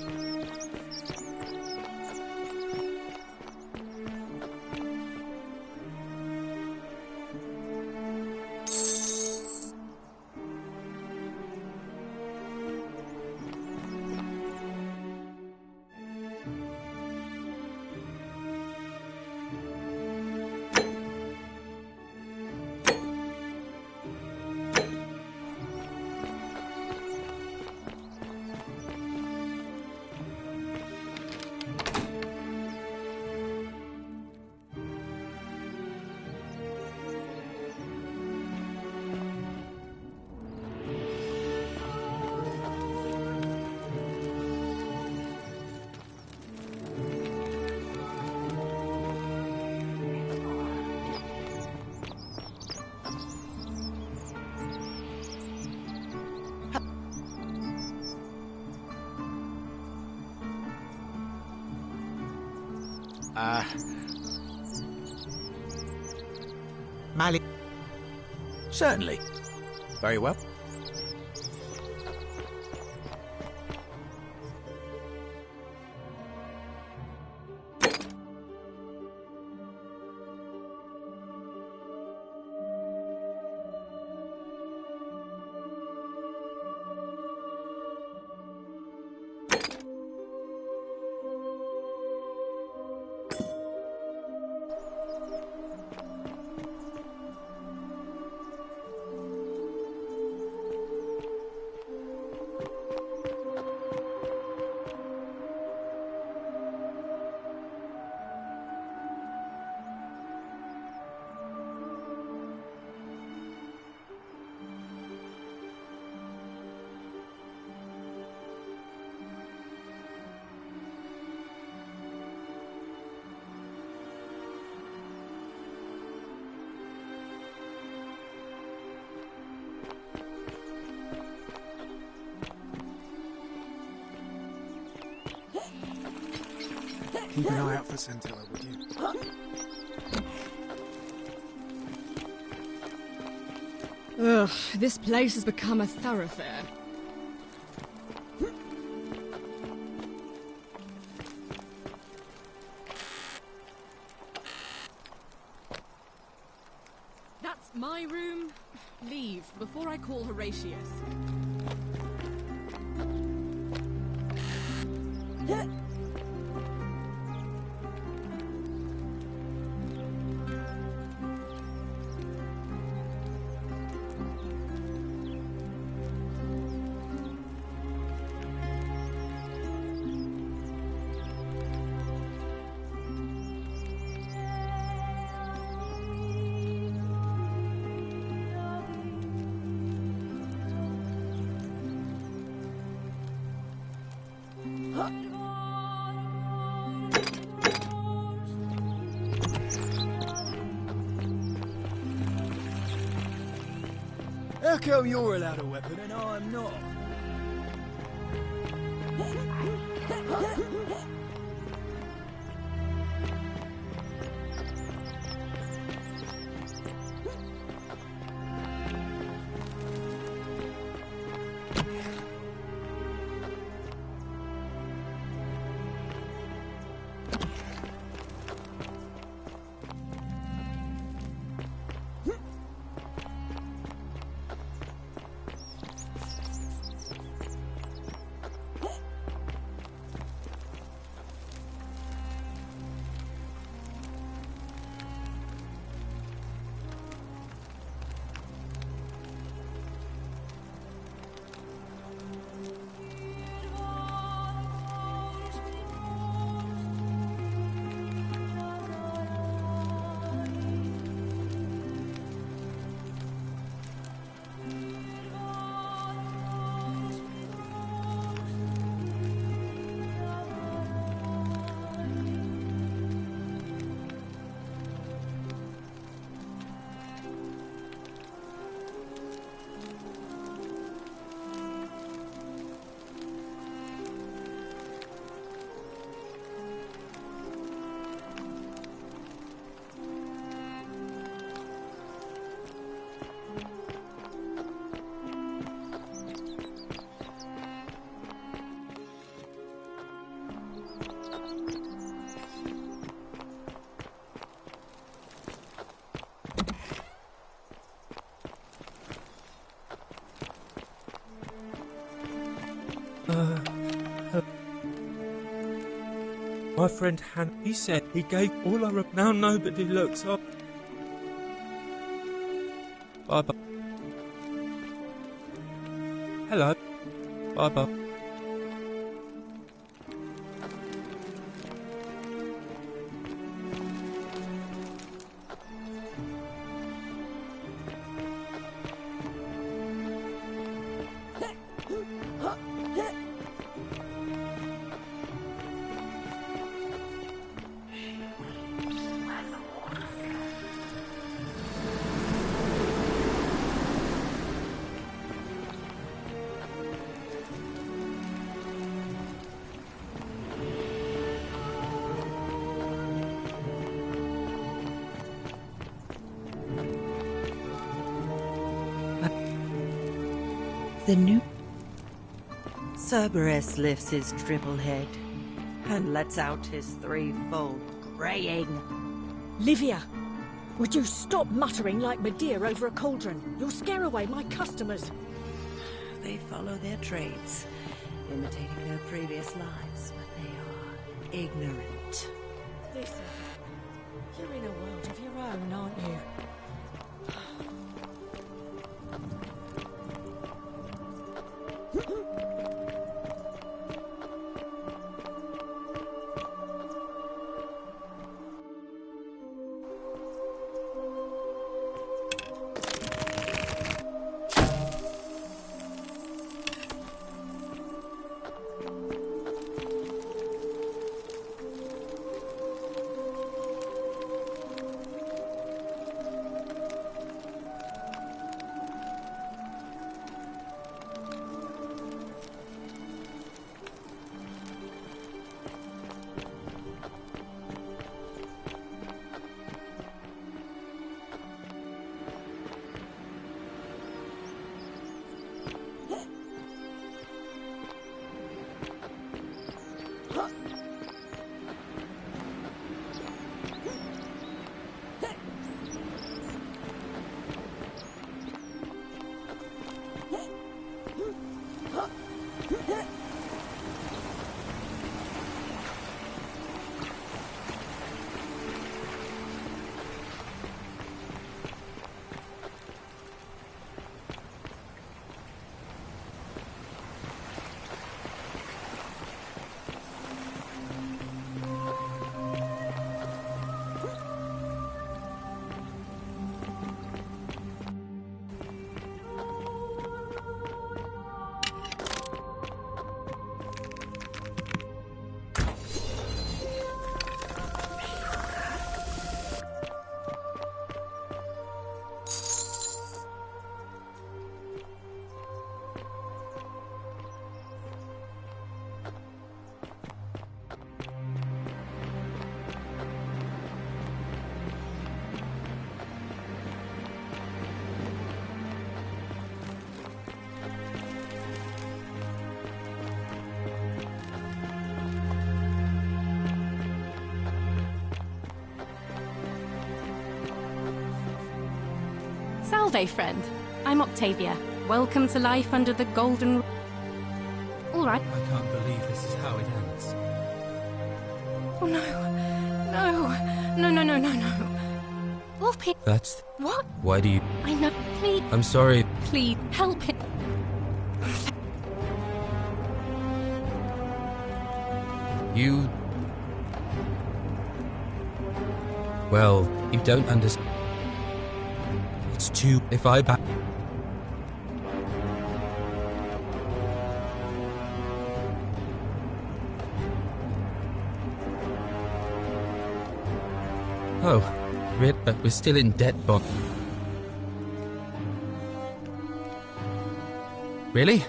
Mali... Certainly. Very well. Keep an eye out for Scintilla, would you? Ugh, this place has become a thoroughfare. That's my room. Leave before I call Horatius. How come you're allowed a weapon and I'm not? My friend Han, he said he gave all our... Now nobody looks up. Bye-bye. Hello. Bye-bye. The new... Cerberus lifts his triple head and lets out his threefold graying. Livia, would you stop muttering like Medea over a cauldron? You'll scare away my customers. They follow their trades, imitating their previous lives, but they are ignorant. Listen, you're in a world of your own, aren't you? Salve, friend. I'm Octavia. Welcome to life under the golden... All right. I can't believe this is how it ends. Oh, no. No. Wolfpig. That's... What? Why do you... I know. Please. I'm sorry. Please, help him. You... Well, you don't understand. It's too... If I back... Oh, but we're still in debt bond. Really?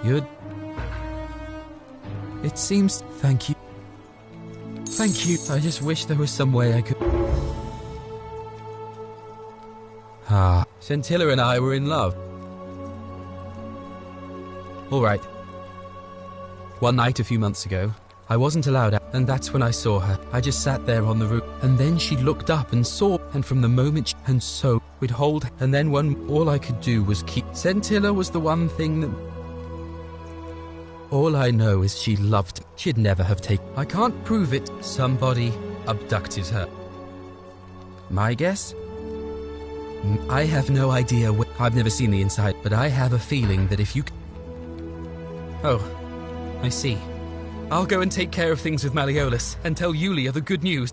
You'd... It seems... Thank you. Thank you. I just wish there was some way I could... Ah, Scintilla and I were in love. All right. One night a few months ago, I wasn't allowed out, and that's when I saw her. I just sat there on the roof, and then she looked up and saw, and from the moment and so we'd hold, and then all I could do was keep. Scintilla was the one thing that... All I know is she loved. She'd never have taken... I can't prove it. Somebody abducted her. My guess? I have no idea what... I've never seen the inside, but I have a feeling that if you... Oh, I see. I'll go and take care of things with Malleolus and tell Yulia the good news.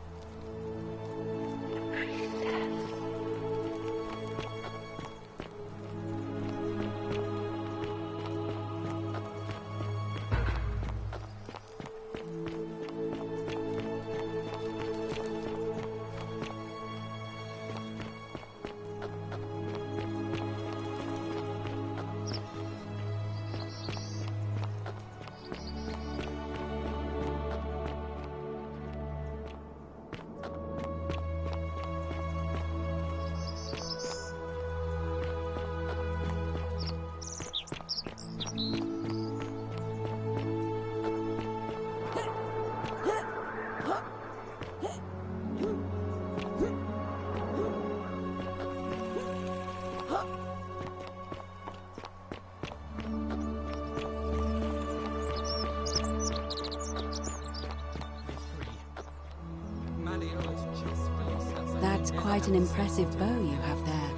That's quite an impressive bow you have there.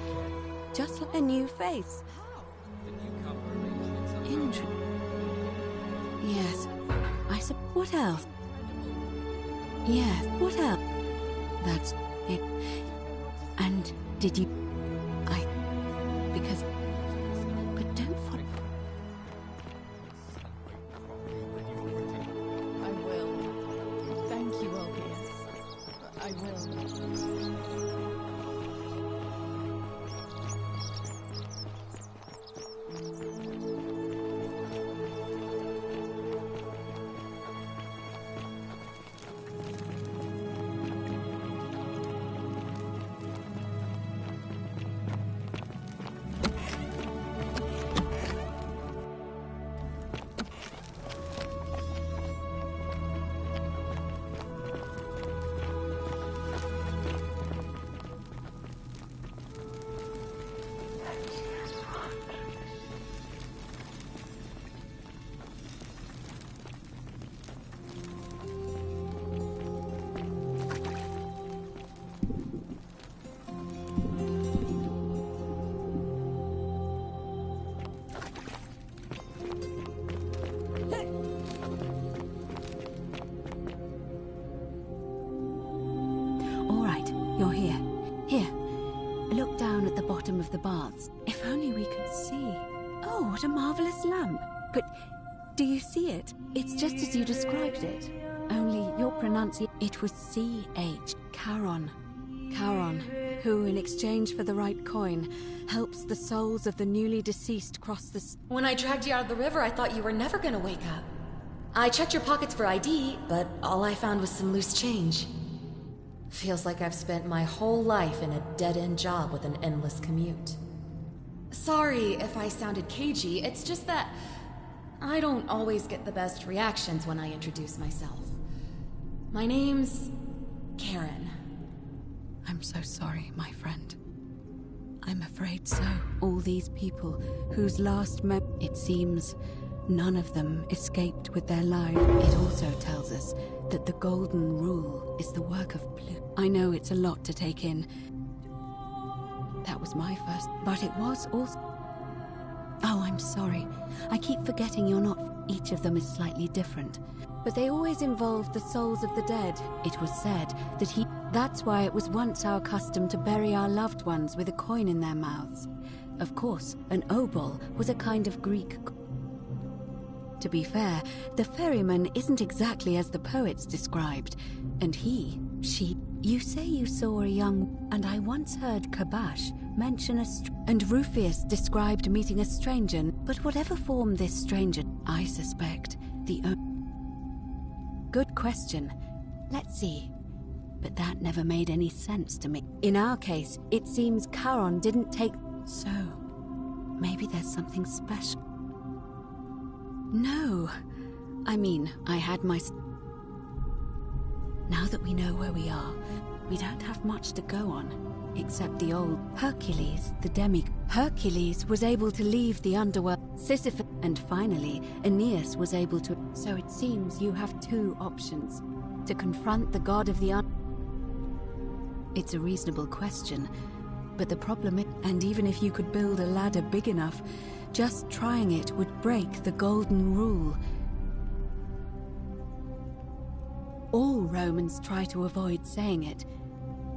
Just like a new face. Yes. I said, what else? Yes, what else? That's it. And did you... Because... But don't follow... I will. Thank you, Olgius. I will. You're here. Here. Look down at the bottom of the baths. If only we could see. Oh, what a marvelous lamp. But do you see it? It's just as you described it. Only your pronunciation... It was C-H. Charon. Charon, who, in exchange for the right coin, helps the souls of the newly deceased cross the... When I dragged you out of the river, I thought you were never gonna wake up. I checked your pockets for ID, but all I found was some loose change. Feels like I've spent my whole life in a dead-end job with an endless commute. Sorry if I sounded cagey, it's just that I don't always get the best reactions when I introduce myself. My name's Karen. I'm so sorry, my friend. I'm afraid so. All these people whose last it seems none of them escaped with their lives. It also tells us that the Golden Rule is the work of Pluto. I know it's a lot to take in. That was my first, but it was also... Oh, I'm sorry. I keep forgetting you're not... Each of them is slightly different. But they always involved the souls of the dead. It was said that he... That's why it was once our custom to bury our loved ones with a coin in their mouths. Of course, an obol was a kind of Greek... To be fair, the ferryman isn't exactly as the poets described. And she... You say you saw a young... And I once heard Kabash mention and Rufius described meeting a stranger. But whatever form this stranger, I suspect the... Good question. Let's see. But that never made any sense to me. In our case, it seems Charon didn't take... So, maybe there's something special. No. I mean, I had my... Now that we know where we are, we don't have much to go on, except the old Hercules, the demigod. Hercules was able to leave the underworld, Sisyphus, and finally, Aeneas was able to... So it seems you have two options. To confront the god of the It's a reasonable question, but the problem is... And even if you could build a ladder big enough, just trying it would break the Golden Rule. All Romans try to avoid saying it.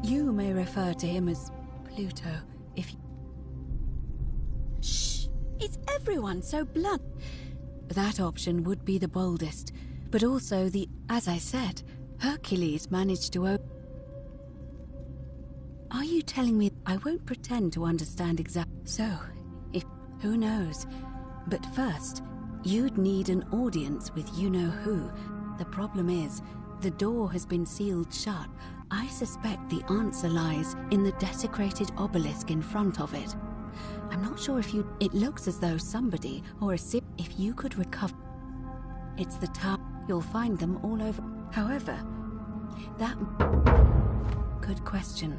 You may refer to him as Pluto, if you... Shh! Is everyone so blunt? That option would be the boldest, but also the... As I said, Hercules managed to open... Are you telling me... I won't pretend to understand exactly... So, if... Who knows? But first, you'd need an audience with you-know-who. The problem is, the door has been sealed shut. I suspect the answer lies in the desecrated obelisk in front of it. I'm not sure if you... It looks as though somebody, or a sip... If you could recover... It's the tower. You'll find them all over. However, that... Good question.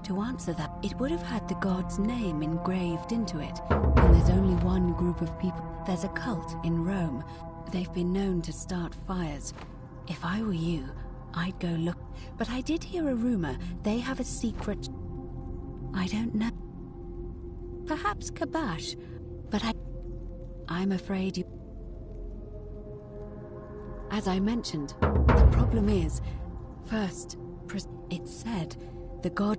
To answer that, it would have had the god's name engraved into it. And there's only one group of people. There's a cult in Rome. They've been known to start fires. If I were you, I'd go look. But I did hear a rumor they have a secret... I don't know. Perhaps Kabash, but I'm afraid you... As I mentioned, the problem is, first, it's said the god...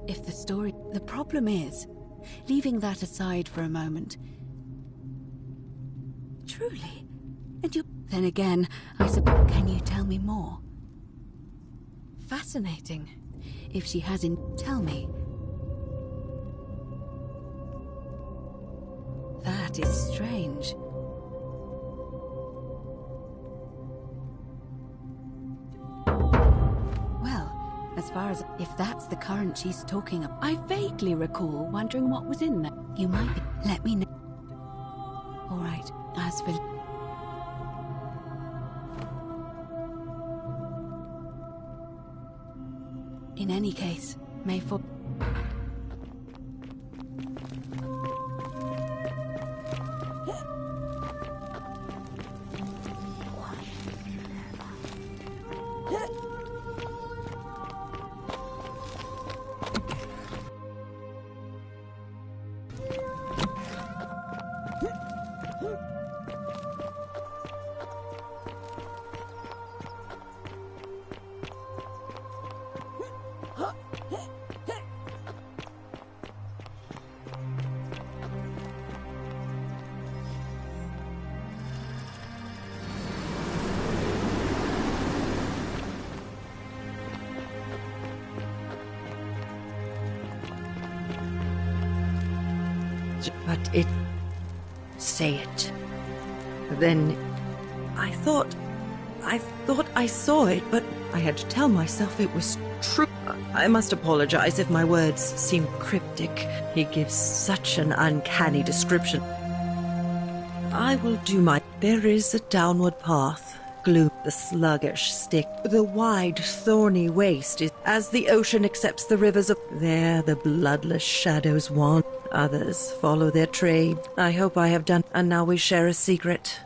If the story... The problem is, leaving that aside for a moment... Truly? And you... Then again, I suppose... Can you tell me more? Fascinating. If she hasn't... Tell me. That is strange. Well, as far as... If that's the current she's talking about... I vaguely recall wondering what was in there. You might be... Let me know. All right, as for... In any case, may for... But it... Say it. Then... I thought I saw it, but I had to tell myself it was true. I must apologize if my words seem cryptic. He gives such an uncanny description. I will do my... There is a downward path. Gloom, the sluggish stick. The wide, thorny waste is... As the ocean accepts the rivers of... There the bloodless shadows wander. Others follow their trade. I hope I have done... And now we share a secret.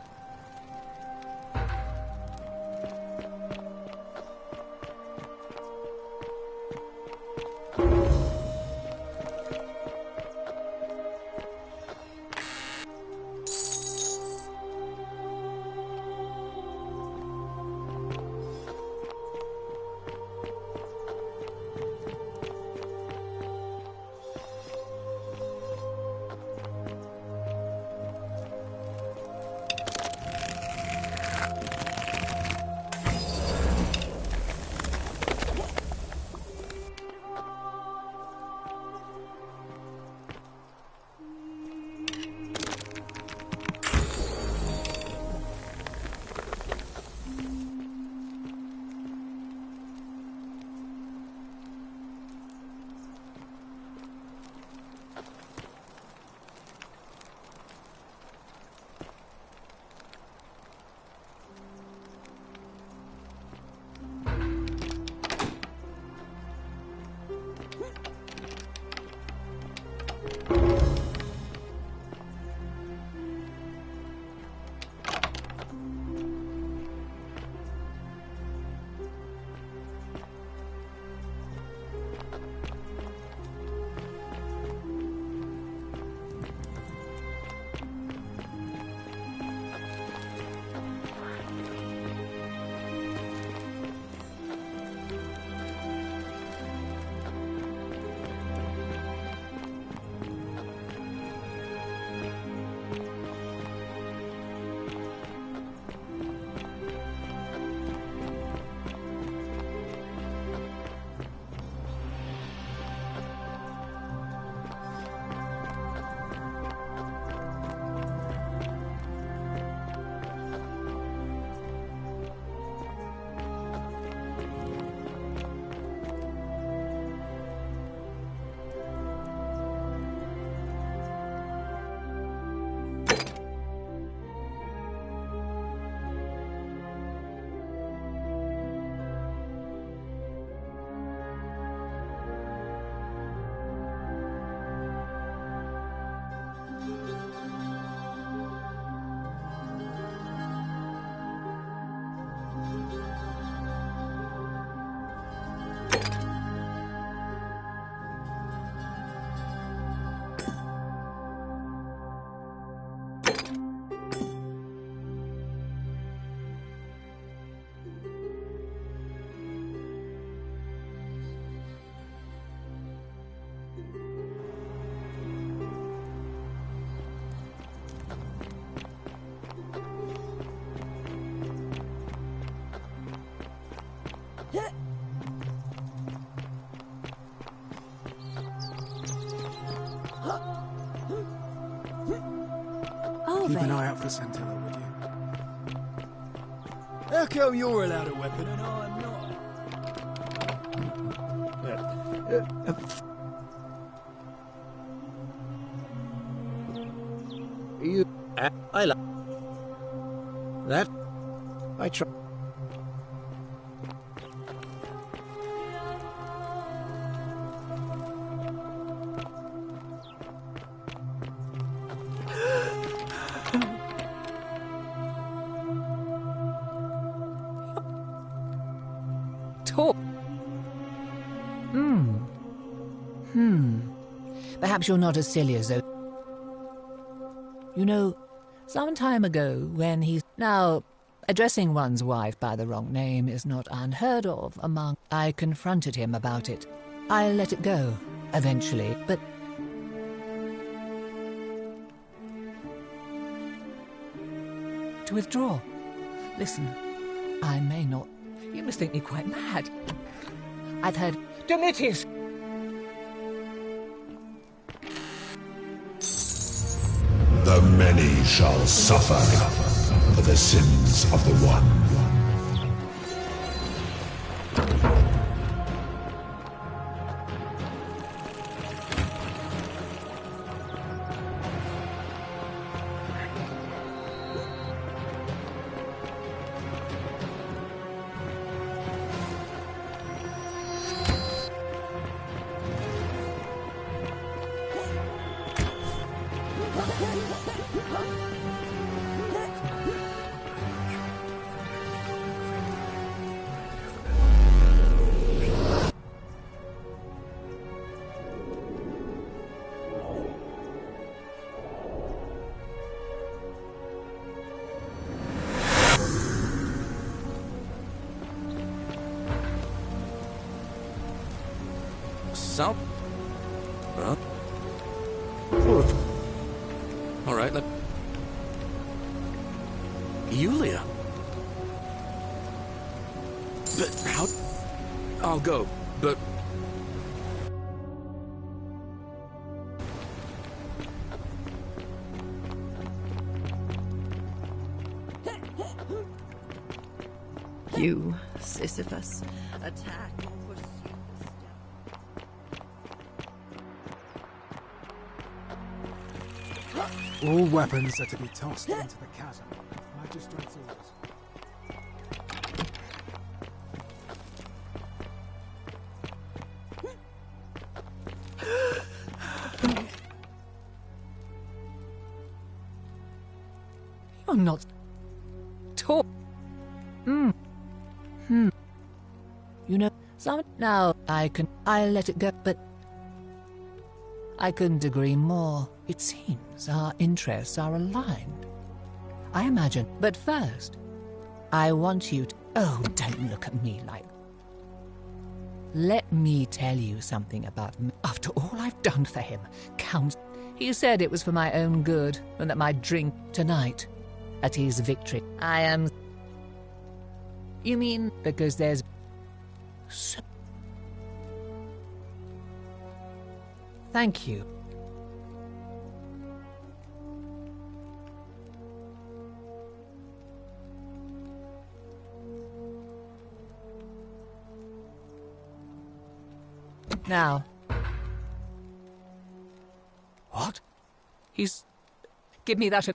Keep an eye out for Scintilla, will you? How come you're allowed a weapon and I'm not? You... I like... That... I try... Talk. Perhaps you're not as silly as those. You know, some time ago when he's... Now, addressing one's wife by the wrong name is not unheard of among... I confronted him about it. I let it go, eventually, but... To withdraw. Listen, I may not... You must think me quite mad. I've heard... Demetrius! The many shall suffer for the sins of the one. South? Well. All right, Yulia. But how? I'll go, but... You, Sisyphus, attack or pursue the All weapons are to be tossed into the chasm. Magistrate's orders. You're not... talk. You know, now I'll let it go, but I couldn't agree more. It seems our interests are aligned. I imagine, but first, I want you to... Oh, don't look at me like... Let me tell you something about him. After all I've done for him, Count... He said it was for my own good, and that my drink tonight, at his victory, I am... You mean because there's... So... Thank you. Now. What? He's... Give me that...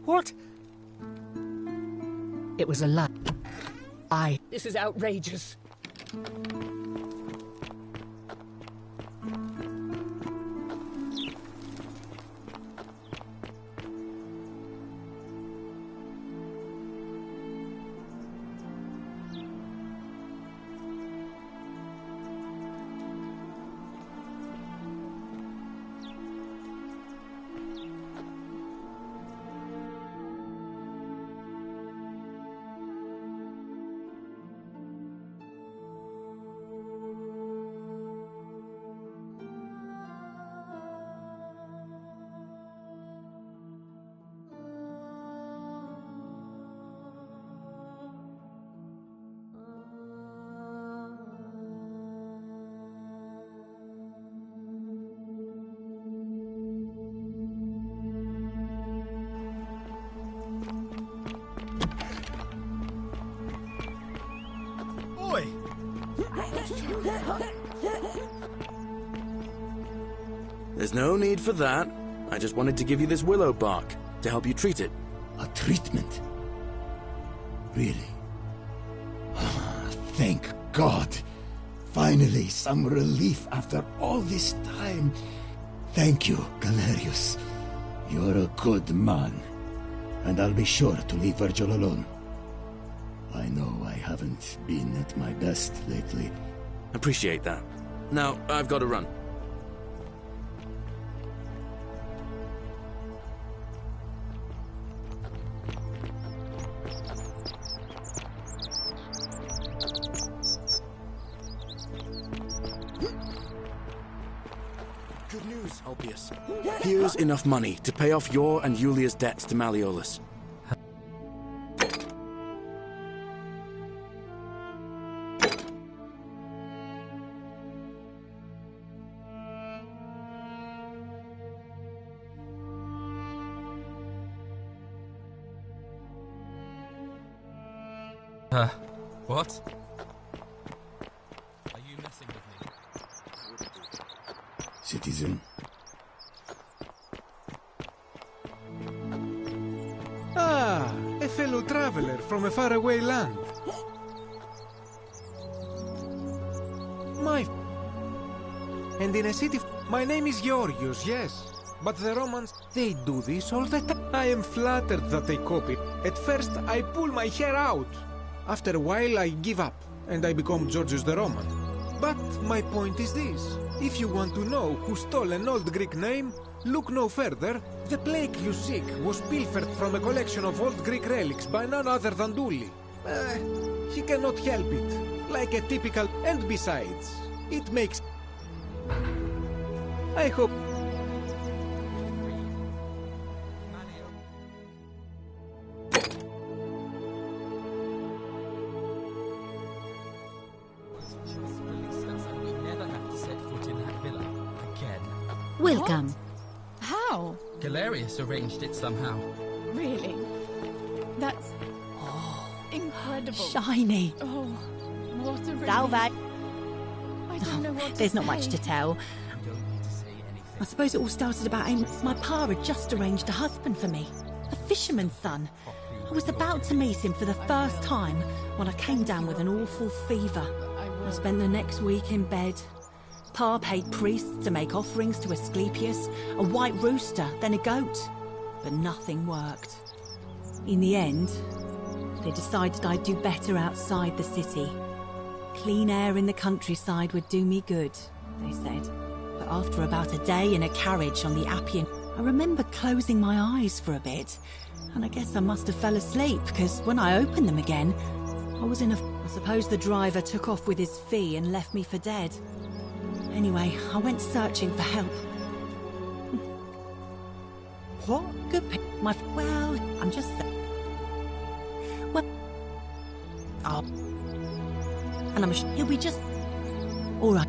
What? It was a lie. This is outrageous. There's no need for that. I just wanted to give you this willow bark to help you treat it. A treatment? Really? Thank God. Finally, some relief after all this time. Thank you, Galerius. You're a good man. And I'll be sure to leave Virgil alone. I know I haven't been at my best lately. Appreciate that. Now, I've got to run. Good news, Ulpius. Here's enough money to pay off your and Yulia's debts to Malleolus. What? Are you messing with me? Citizen. Ah, a fellow traveler from a faraway land. And in a city... My name is Georgios, yes. But the Romans, they do this all the time. I am flattered that they copy. At first, I pull my hair out. After a while, I give up, and I become Georgios the Roman. But my point is this. If you want to know who stole an old Greek name, look no further. The plague you seek was pilfered from a collection of old Greek relics by none other than Douli. He cannot help it. Like a typical... And besides, it makes... I hope... Welcome. How? Galerius arranged it somehow. Really? That's incredible. Shiny. Oh, what a relief. Salve. I don't know what to There's not say. much to tell. I suppose it all started about my pa had just arranged a husband for me. A fisherman's son. I was about to meet him for the first time when I came down with an awful fever. I spent the next week in bed. Pa paid priests to make offerings to Asclepius, a white rooster, then a goat. But nothing worked. In the end, they decided I'd do better outside the city. Clean air in the countryside would do me good, they said. But after about a day in a carriage on the Appian, I remember closing my eyes for a bit. And I guess I must have fell asleep, because when I opened them again, I was in a... I suppose the driver took off with his fee and left me for dead. Anyway, I went searching for help. What? Good well, I'm just... Well... Oh. And I'm sure he'll be just... All right.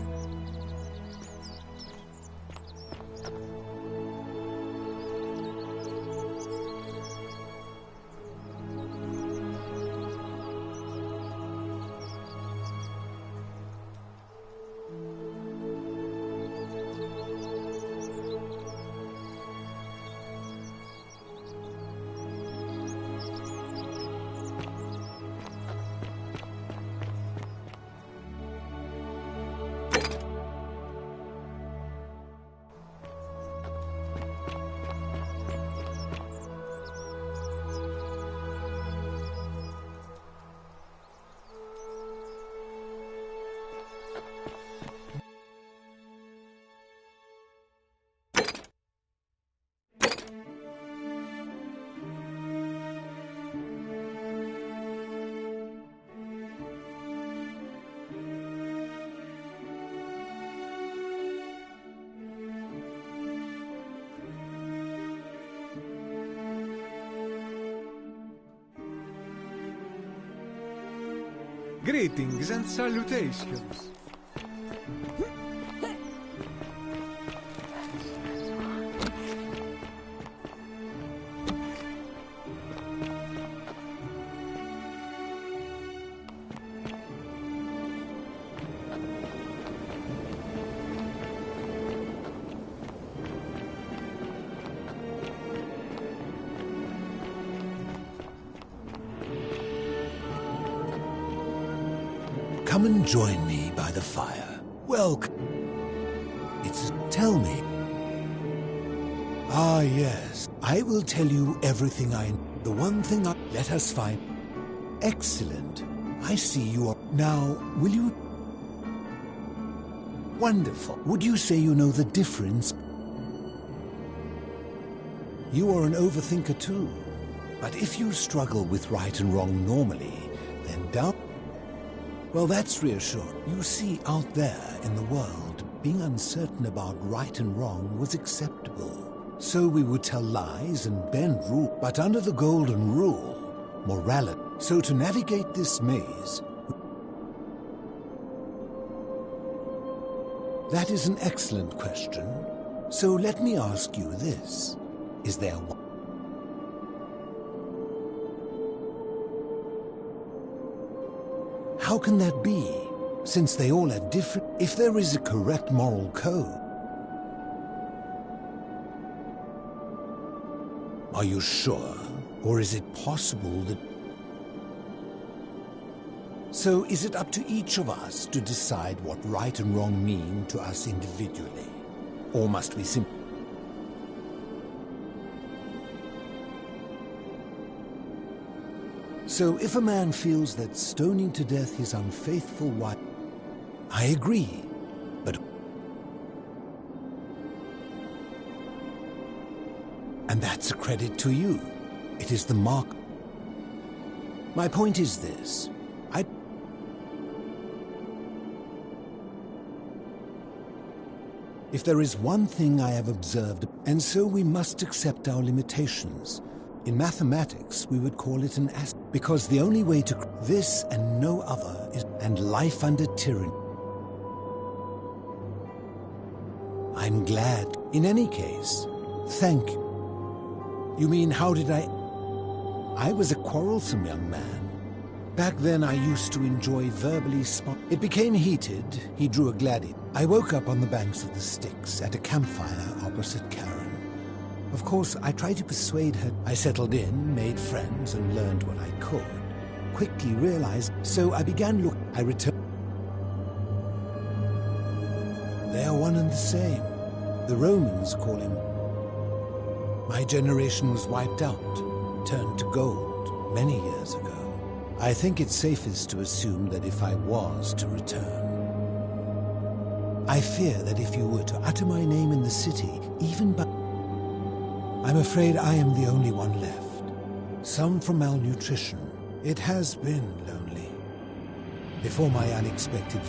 Greetings and salutations. Come and join me by the fire. Welcome. Tell me. Ah, yes. I will tell you everything I know. The one thing let us find. Excellent. I see you are... Now, will you... Wonderful. Would you say you know the difference? You are an overthinker too. But if you struggle with right and wrong normally, then doubt... Well, that's reassuring. You see, out there in the world, being uncertain about right and wrong was acceptable. So we would tell lies and bend rule, but under the golden rule, morality. So to navigate this maze... That is an excellent question. So let me ask you this. Is there one? how can that be? Since they all have different... If there is a correct moral code... Are you sure? Or is it possible that... So is it up to each of us to decide what right and wrong mean to us individually? Or must we simply... So if a man feels that stoning to death his unfaithful wife... I agree, but... And that's a credit to you. It is the mark... My point is this. If there is one thing I have observed, and so we must accept our limitations. In mathematics, we would call it an because the only way to this and no other is and life under tyranny. I'm glad. In any case, thank you. You mean, how did I was a quarrelsome young man. Back then, I used to enjoy verbally It became heated. He drew a gladiator. I woke up on the banks of the Styx at a campfire opposite Karen. Of course, I tried to persuade her. I settled in, made friends, and learned what I could. Quickly realized, so I began looking. I returned. They are one and the same. The Romans call him. My generation was wiped out, turned to gold, many years ago. I think it's safest to assume that if I was to return, I fear that if you were to utter my name in the city, even by... I'm afraid I am the only one left. Some from malnutrition. It has been lonely. Before my unexpected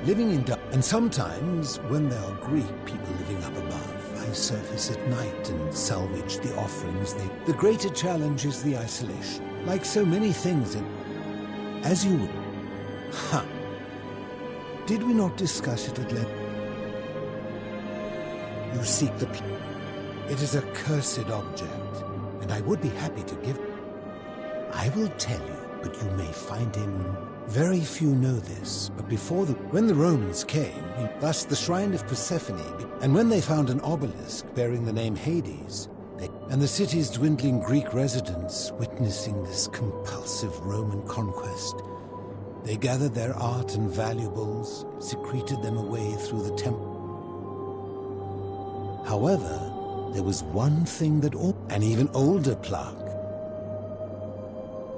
living in and sometimes, when there are Greek people living up above, I surface at night and salvage the offerings The greater challenge is the isolation. Like so many things as you would... Ha! Did we not discuss it at length? You seek the... It is a cursed object, and I would be happy to give... I will tell you, but you may find him... Very few know this, but when the Romans came, thus the shrine of Persephone, and when they found an obelisk bearing the name Hades, and the city's dwindling Greek residents witnessing this compulsive Roman conquest, they gathered their art and valuables, secreted them away through the temple. However, there was one thing that an even older plaque.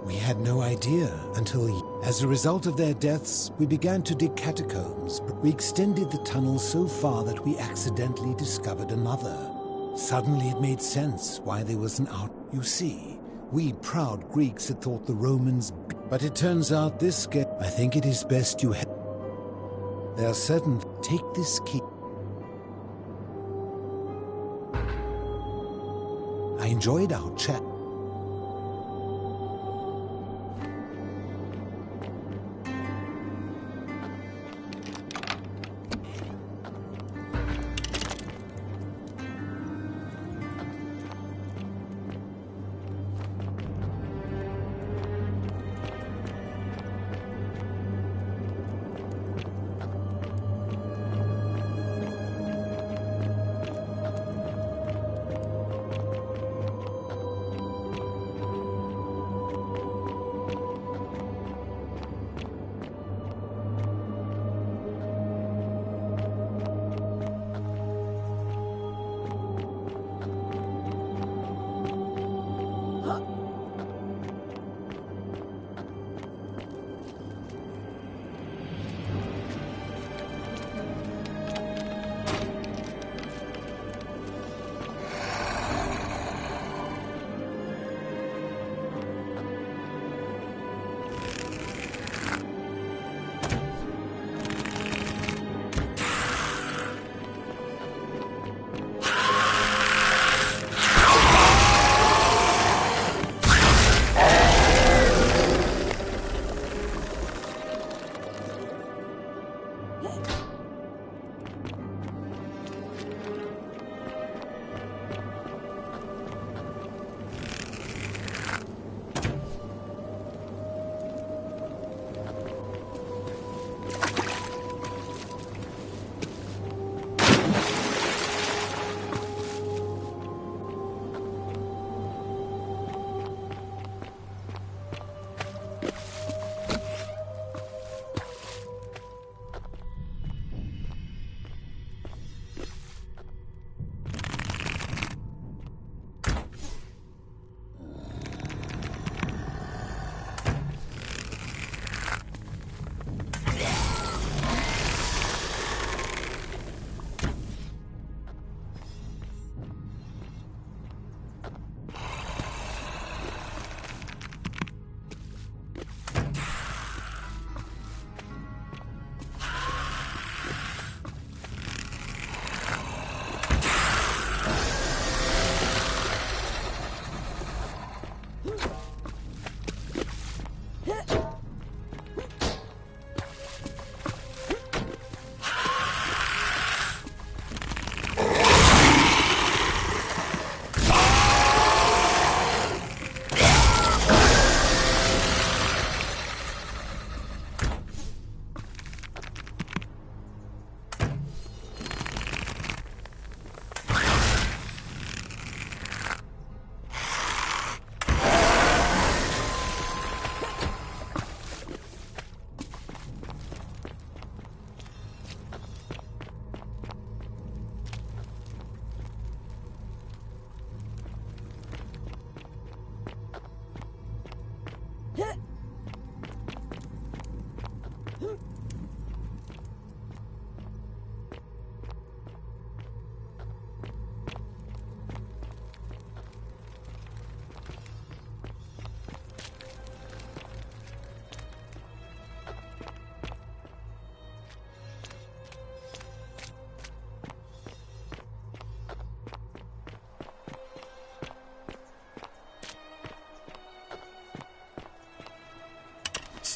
We had no idea until, as a result of their deaths, we began to dig catacombs. We extended the tunnel so far that we accidentally discovered another. Suddenly it made sense why there was an out. You see, we proud Greeks had thought the Romans... But it turns out this guy... I think it is best you... There are certain... Take this key. I enjoyed our chat.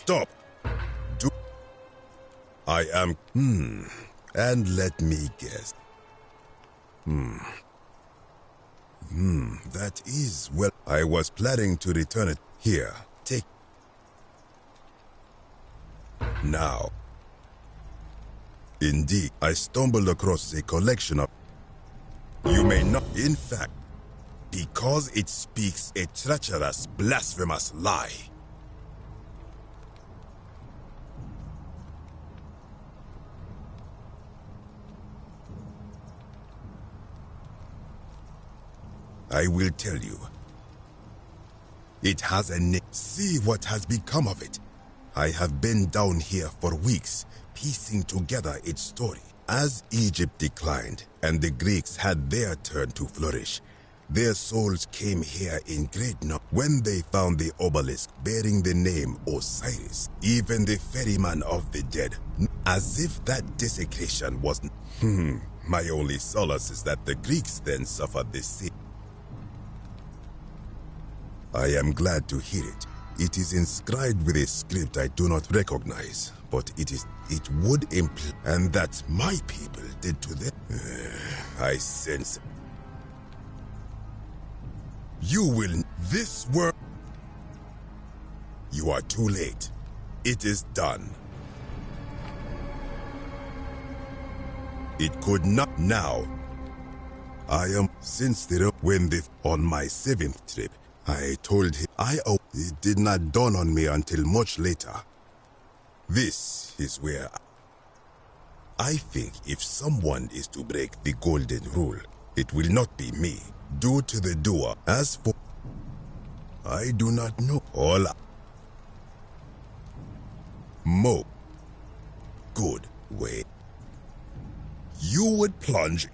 Stop. I am... And let me guess. That is... Well, I was planning to return it. Here, take... Now. Indeed, I stumbled across a collection of... You may not... In fact, because it speaks a treacherous, blasphemous lie. I will tell you. It has a name. See what has become of it. I have been down here for weeks, piecing together its story. As Egypt declined, and the Greeks had their turn to flourish, their souls came here in great number. When they found the obelisk bearing the name Osiris, even the ferryman of the dead, as if that desecration wasn't... My only solace is that the Greeks then suffered the same. I am glad to hear it. It is inscribed with a script I do not recognize, but it would imply, and that my people did to them. I sense. You will. This world. You are too late. It is done. It could not now. I am since on my 7th trip. I told him it did not dawn on me until much later. This is where I think if someone is to break the golden rule, it will not be me. Due to the doer. As for I do not know. All Mo. Good way. You would plunge.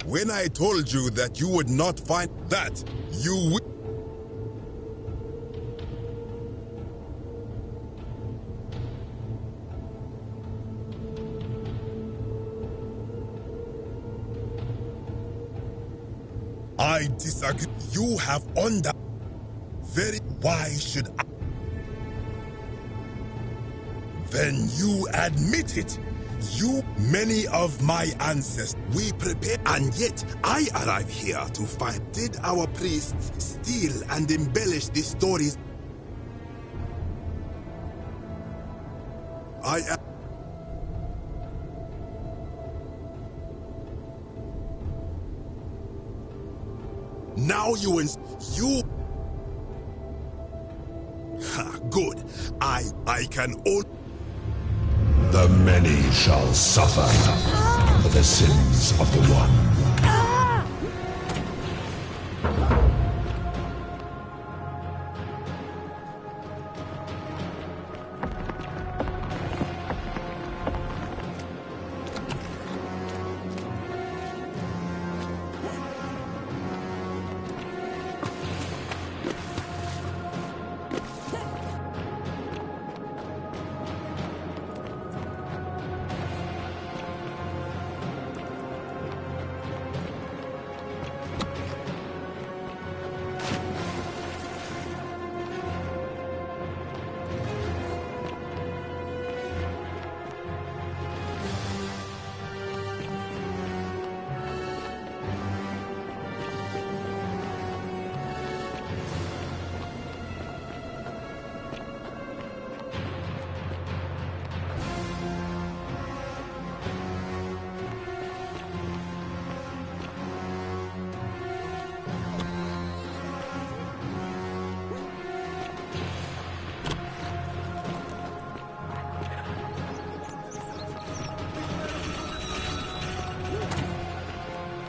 When I told you that you would not find that, you would. I disagree. You have under. Very. Why should I? Then you admit it. You, many of my ancestors, we prepare, and yet I arrive here to find. Did our priests steal and embellish the stories? Now you. Ha, good. I can all. The many shall suffer for the sins of the one.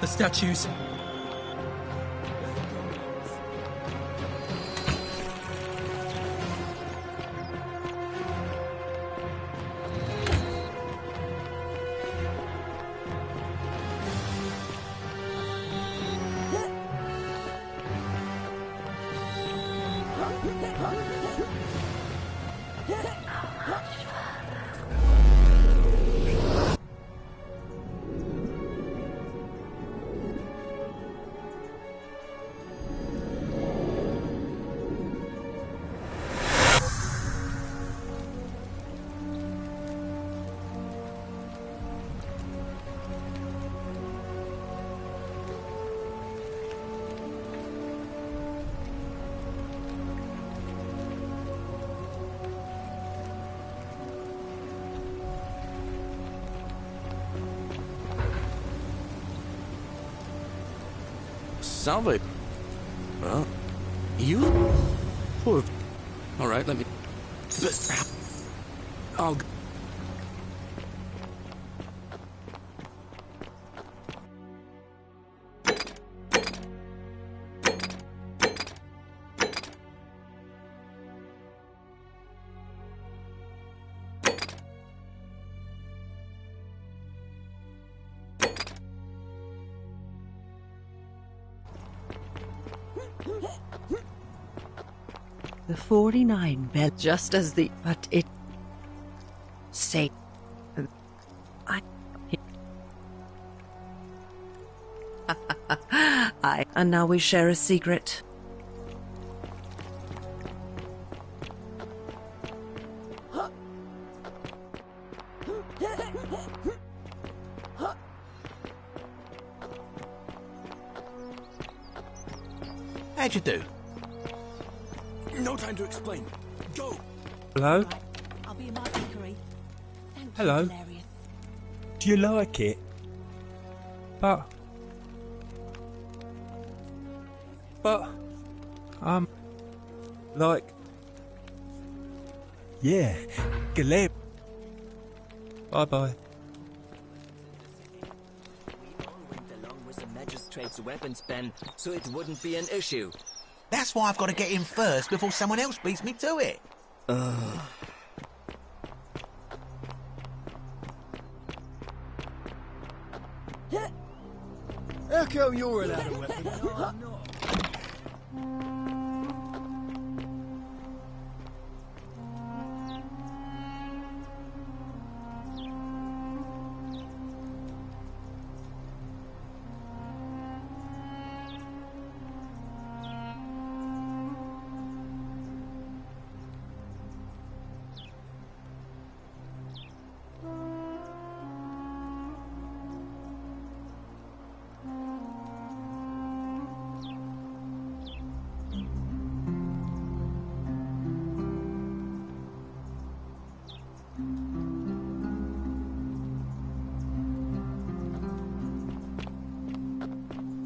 The statues. Salve. Well, you? Poor. All right, let me. I'll. The 49 bell, just as the... But it... Say... And now we share a secret. How'd you do? No time to explain. Go. Hello? I'll be in my bakery. Thank Hello? you, Valerius. Do you like it? But, like, yeah, Galeb. Bye-bye. With the magistrate's weapons pen, so it wouldn't be an issue. That's why I've got to get in first before someone else beats me to it. How come you're allowed a weapon and I'm not?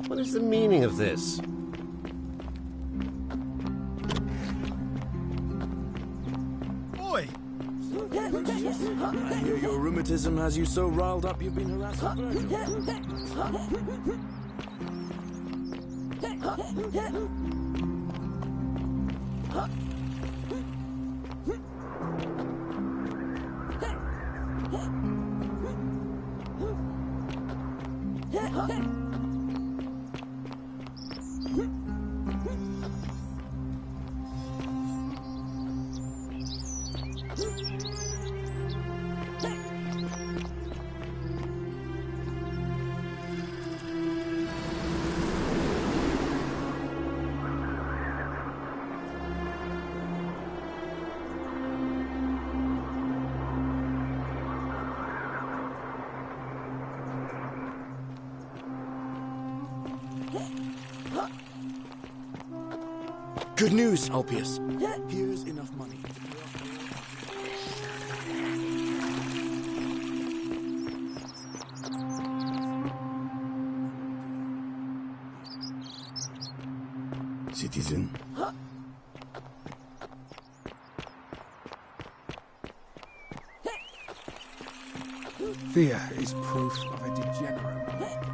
What is the meaning of this? rheumatism has you so riled up you've been harassing Virgil. Good news, Alpius. Here's enough money. Citizen. Fear is proof of a degenerate mind.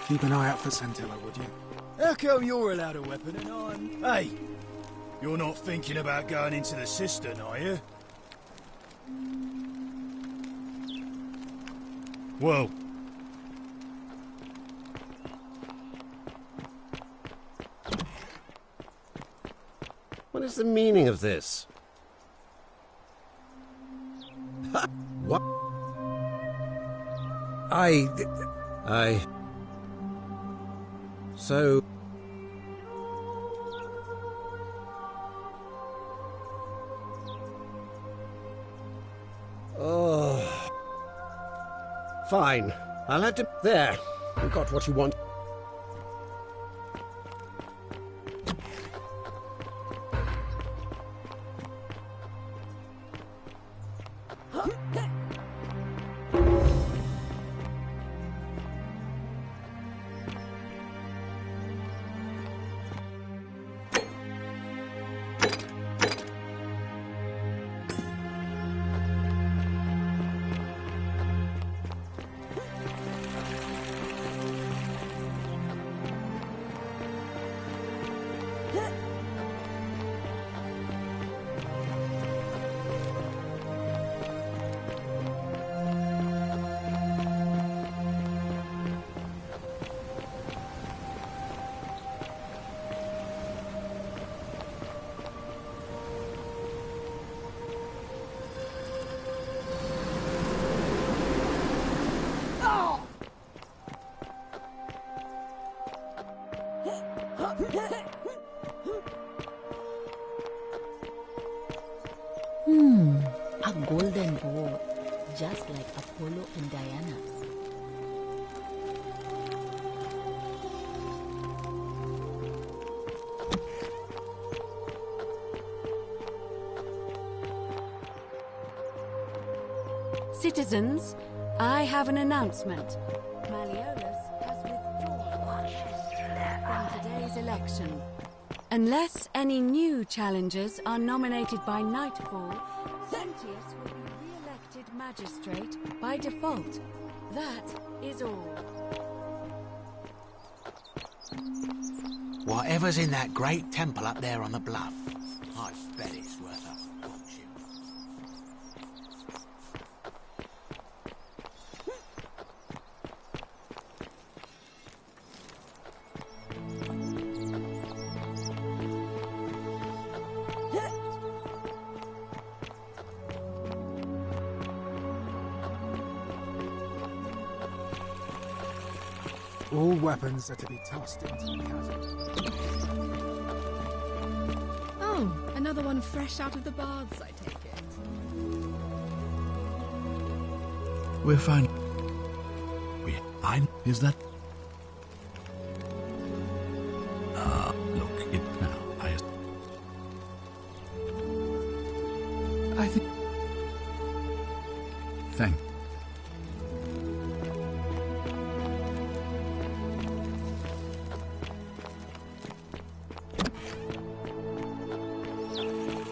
Keep an eye out for Santilla, would you? How come you're allowed a weapon and I'm... Hey! You're not thinking about going into the cistern, are you? Well... What is the meaning of this? What? So... Oh... Fine. I'll have to... There. You got what you want. A golden boar, just like Apollo and Diana's. Citizens, I have an announcement. Malleolus has withdrawn from today's election. Unless any new challengers are nominated by nightfall, Sentius will be re-elected magistrate by default. That is all. Whatever's in that great temple up there on the bluff, I bet it's worth a fortune. All weapons are to be tossed into the chasm. Oh, another one fresh out of the baths, I take it. We're fine. Is that? Look, it now. I think. Thank.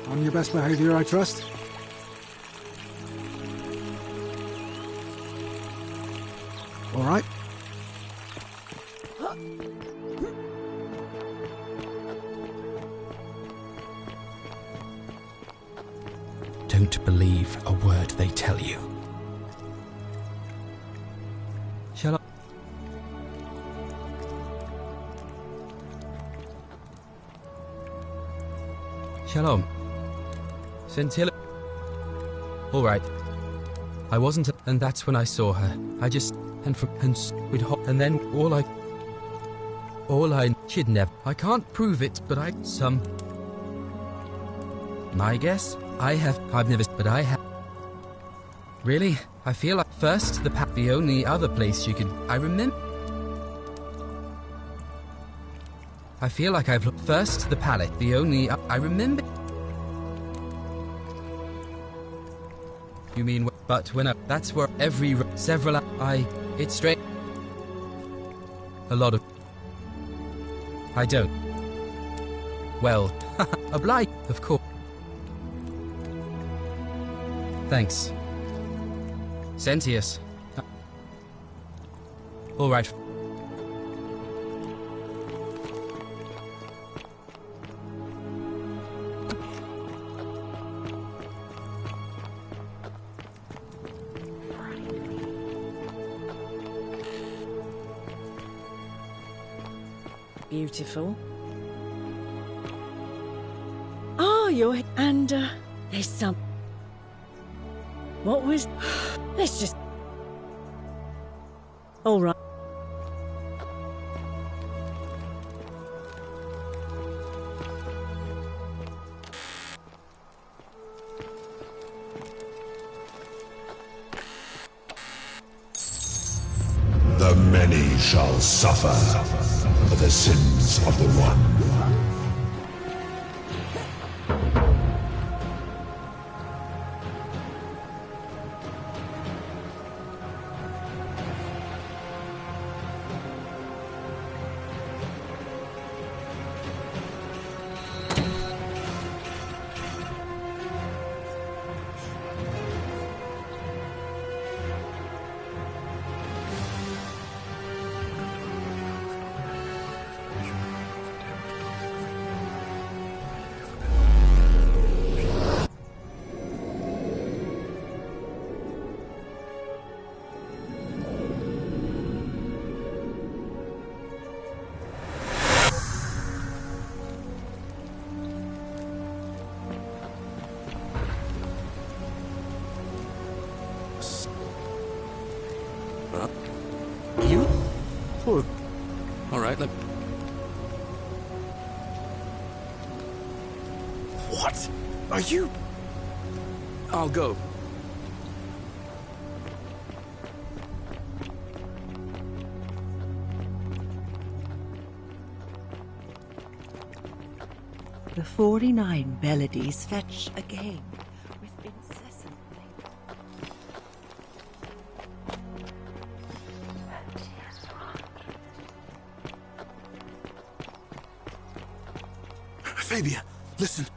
On your best behavior, I trust? All right. Don't believe a word they tell you. Shall I? Shalom. Scintilla. All right. I wasn't, and that's when I saw her. I just, and we'd hop, and then she'd never. I can't prove it, but my guess? I've never, but I have. Really? I feel like first the only other place you could, I remember. I feel like I've looked first the pallet, the only, I remember. You mean, but when that's where it's straight. A lot of, I don't. Well, oblige, of course. Thanks. Sentius. All right. Beautiful. Oh, you're... And, there's some... What was... Let's just... All right. The many shall suffer for the sins of the one. You? Poor... All right, What? Are you... I'll go. The 49 melodies fetch again with incessant Fabia, listen.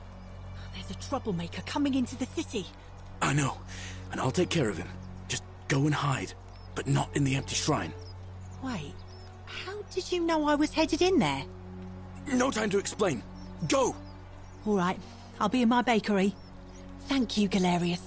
There's a troublemaker coming into the city. I know, and I'll take care of him. Just go and hide, but not in the empty shrine. Wait, how did you know I was headed in there? No time to explain. Go! All right, I'll be in my bakery. Thank you, Galerius.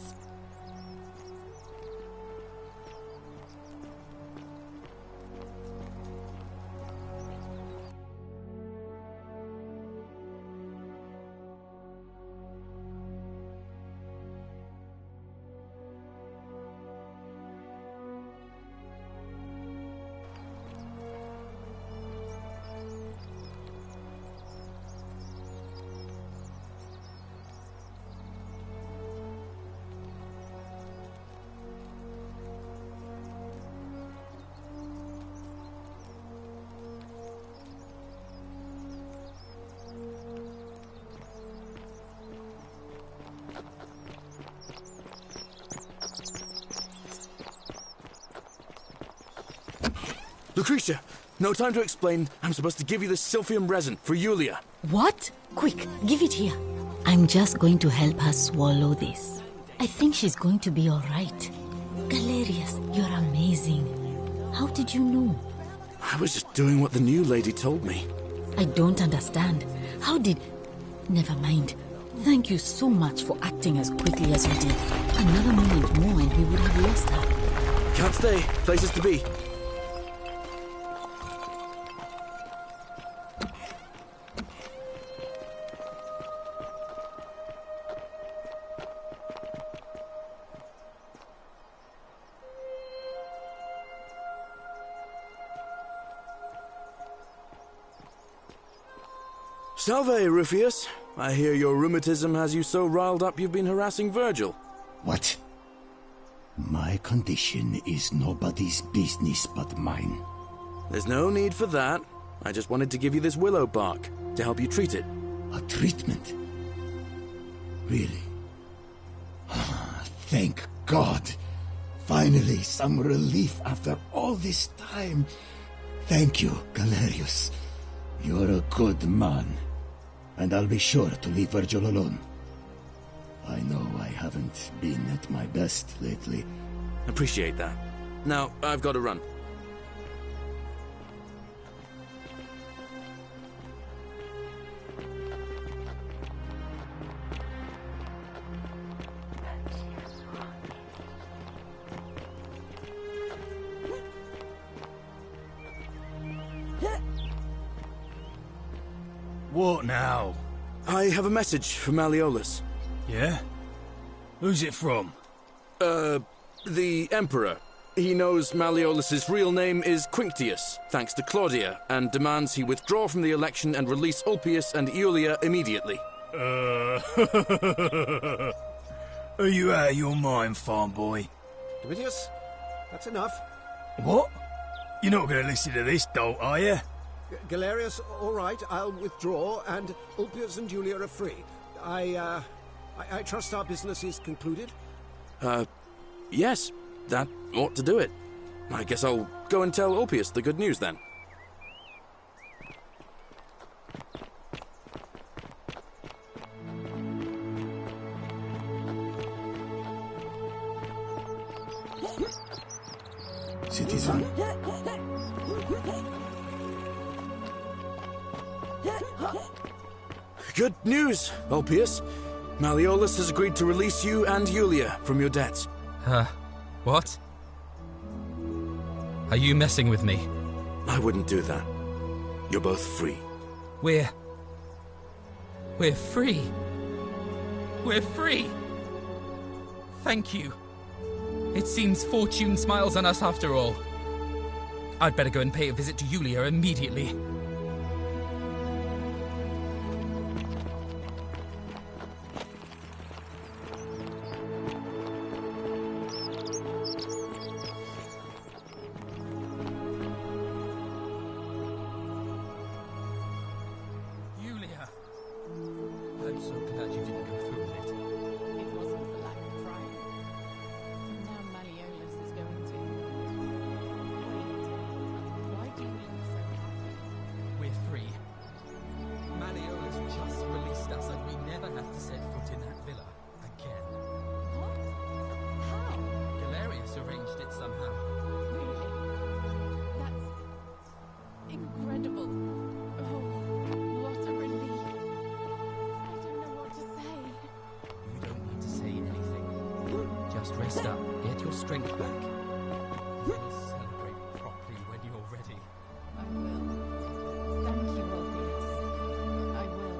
Lucretia, no time to explain. I'm supposed to give you this Sylphium resin for Yulia. What? Quick, give it here. I'm just going to help her swallow this. I think she's going to be all right. Galerius, you're amazing. How did you know? I was just doing what the new lady told me. I don't understand. How did... Never mind. Thank you so much for acting as quickly as you did. Another moment more and we would have lost her. Can't stay. Places to be. Salve, Rufius. I hear your rheumatism has you so riled up you've been harassing Virgil. What? My condition is nobody's business but mine. There's no need for that. I just wanted to give you this willow bark to help you treat it. A treatment? Really? Thank God. Finally, some relief after all this time. Thank you, Galerius. You're a good man. And I'll be sure to leave Virgil alone. I know I haven't been at my best lately. Appreciate that. Now, I've got to run. What now? I have a message from Malleolus. Yeah? Who's it from? The Emperor. He knows Malleolus's real name is Quinctius, thanks to Claudia, and demands he withdraw from the election and release Ulpius and Iulia immediately. Are you out of your mind, farm boy? Domitius, that's enough. What? You're not going to listen to this, dolt, are you? Galerius, all right, I'll withdraw, and Ulpius and Julia are free. I trust our business is concluded? Yes, that ought to do it. I guess I'll go and tell Ulpius the good news then. Citizen. Good news, Ulpius. Malleolus has agreed to release you and Yulia from your debts. What? Are you messing with me? I wouldn't do that. You're both free. We're free. We're free. Thank you. It seems fortune smiles on us after all. I'd better go and pay a visit to Yulia immediately. Just rest up. Get your strength back. We'll celebrate properly when you're ready. I will. Thank you, Orpheus. I will.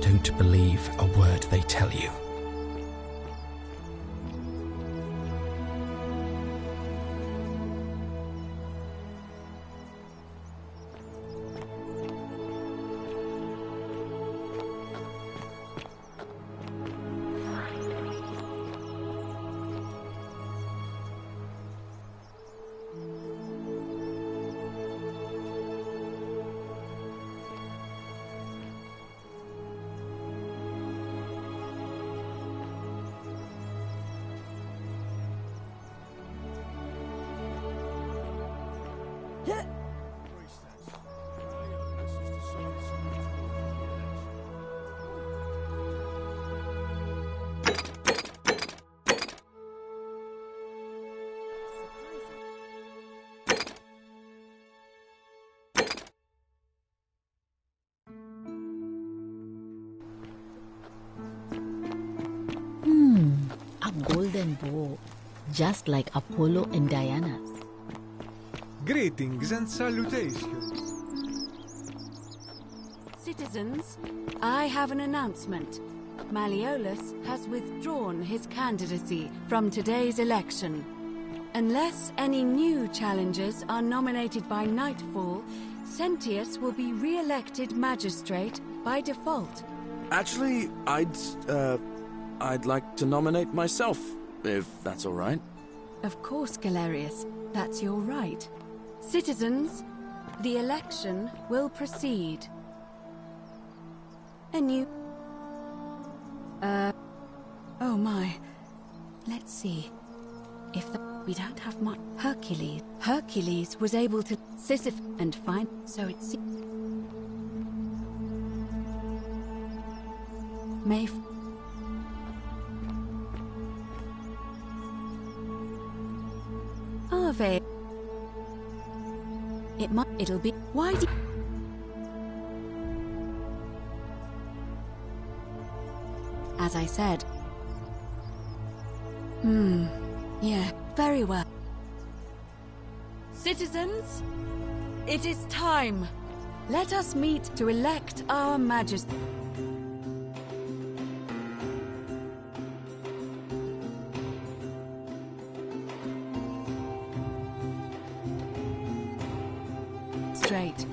Don't believe a word they tell you. A golden bow, just like Apollo and Diana's. Greetings and salutations. Citizens, I have an announcement. Malleolus has withdrawn his candidacy from today's election. Unless any new challengers are nominated by nightfall, Sentius will be re-elected magistrate by default. Actually, I'd like to nominate myself, if that's all right. Of course, Galerius. That's your right. Citizens, the election will proceed. A new... Oh my. Let's see. We don't have much... Hercules was able to... Sisyph and find... So it's... Ave. It'll be... Why do... As I said. Yeah, very well. Citizens, it is time. Let us meet to elect our majesty. Straight.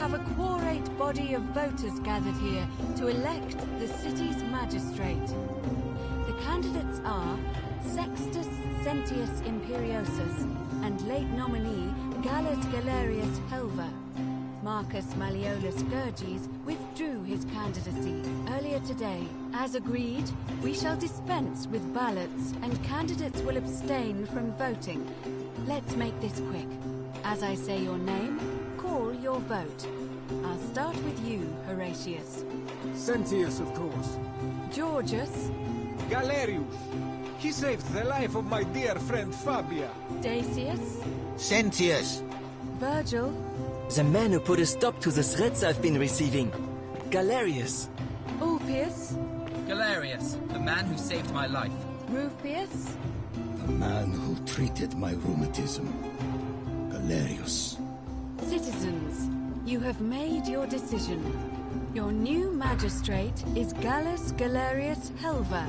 have a quorate body of voters gathered here to elect the city's magistrate. The candidates are Sextus Sentius Imperiosus and late nominee Gallus Galerius Helva. Marcus Malleolus Gurges withdrew his candidacy earlier today. As agreed, we shall dispense with ballots and candidates will abstain from voting. Let's make this quick. As I say your name, call your vote. I'll start with you, Horatius. Sentius, of course. Georgius. Galerius. He saved the life of my dear friend Fabia. Dacius. Sentius. Virgil. The man who put a stop to the threats I've been receiving. Galerius. Ulpius. Galerius, the man who saved my life. Rufius. The man who treated my rheumatism. Galerius. Citizens, you have made your decision. Your new magistrate is Gallus Galerius Helver.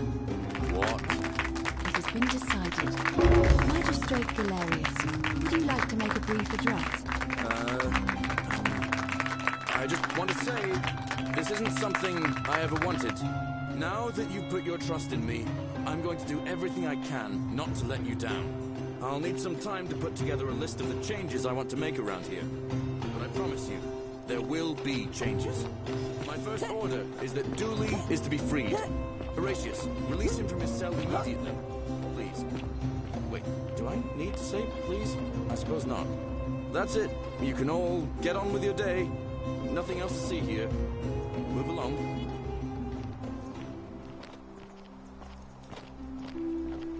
What? It has been decided. Magistrate Galerius, would you like to make a brief address? I just want to say, this isn't something I ever wanted. Now that you've put your trust in me, I'm going to do everything I can not to let you down. I'll need some time to put together a list of the changes I want to make around here. But I promise you, there will be changes. My first order is that Dooley is to be freed. Horatius, release him from his cell immediately. Please. Wait, do I need to say please? I suppose not. That's it. You can all get on with your day. Nothing else to see here. Move along.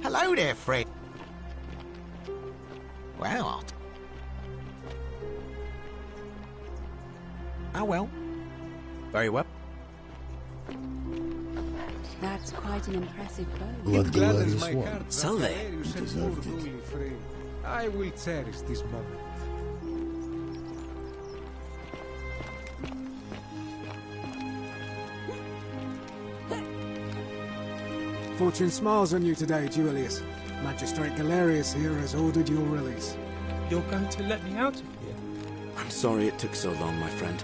Hello there, Fred. Well, oh well. Very well. That's quite an impressive bow. What It gladdens Galerius my won. heart that Salve. Galerius He and deserved poor it. Dooley free. I will cherish this moment. Fortune smiles on you today, Julius. Magistrate Galerius here has ordered your release. You're going to let me out of here? I'm sorry it took so long, my friend.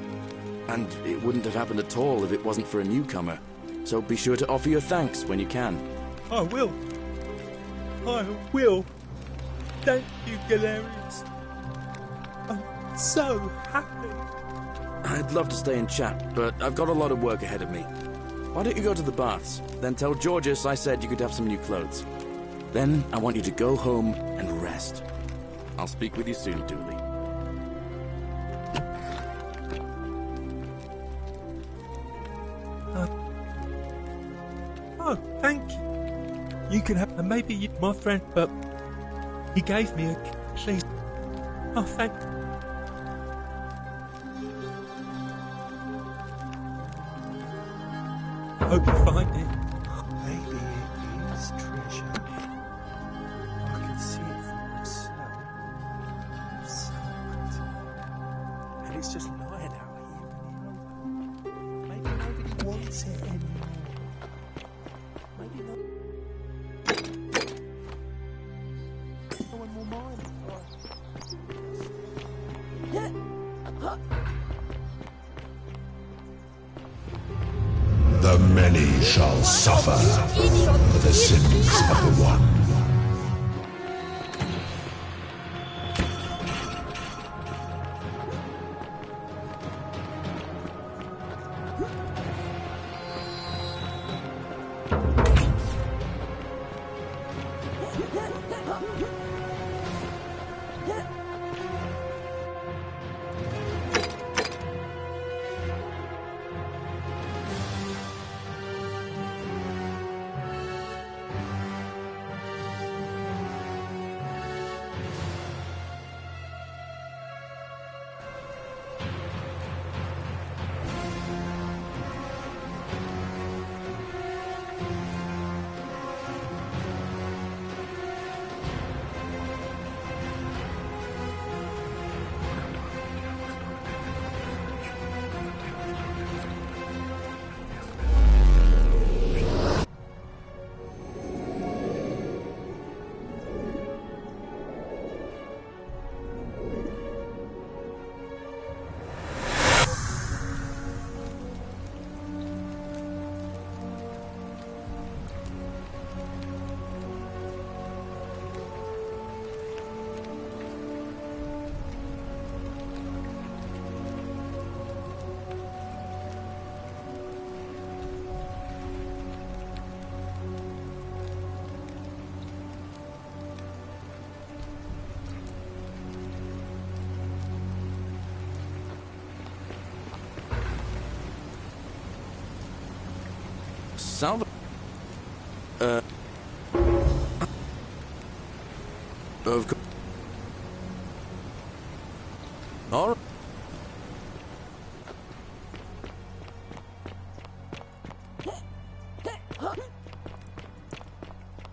And it wouldn't have happened at all if it wasn't for a newcomer. So be sure to offer your thanks when you can. I will. I will. Thank you, Galerius. I'm so happy. I'd love to stay and chat, but I've got a lot of work ahead of me. Why don't you go to the baths? Then tell Georgius I said you could have some new clothes. Then I want you to go home and rest. I'll speak with you soon, Dooley. Oh, thank you. You can have, and maybe you, my friend, but he gave me a please. Oh, thank you. Hope you find it. Maybe it is treasure. I can see it from myself. So pretty. And it's just lying out here in the open. Maybe nobody wants it anymore. Maybe no one will mind The many shall suffer for the sins of the one. Salva... Of course. All right.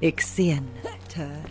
Ixion turns.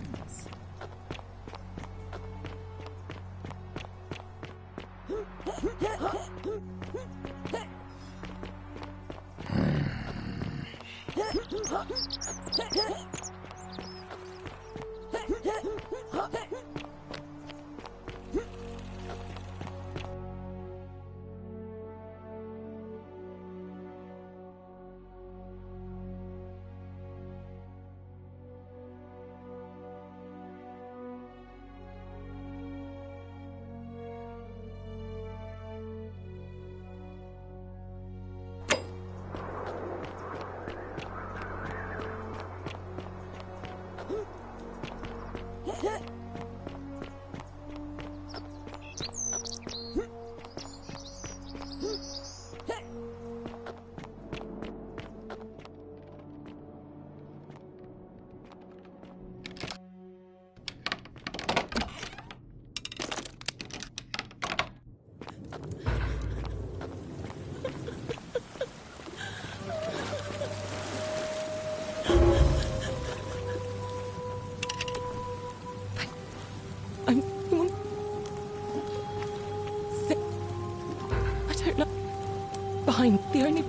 Fine. The only...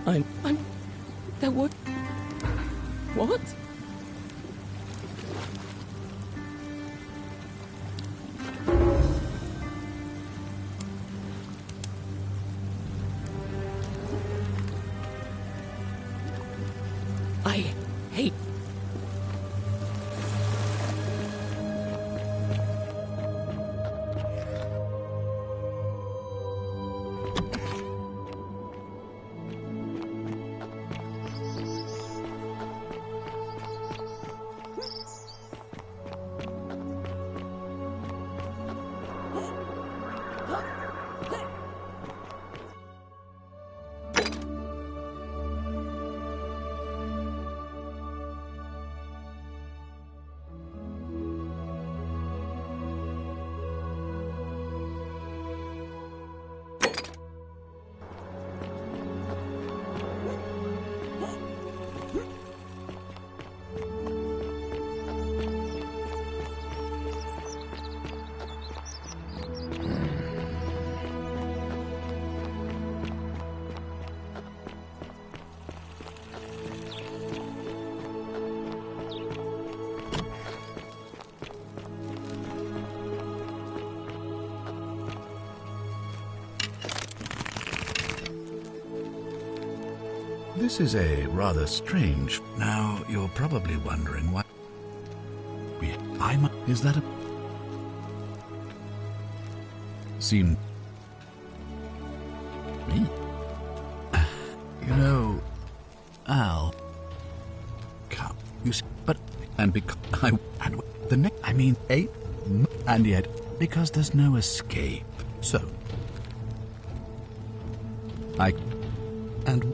I'm... There would... What? I hate... This is a rather strange... Now, you're probably wondering why... Is that a... Seem... Me? You know... Al... Come, you see... But... And because I... And the next... I mean, 8... And yet... Because there's no escape. So... And...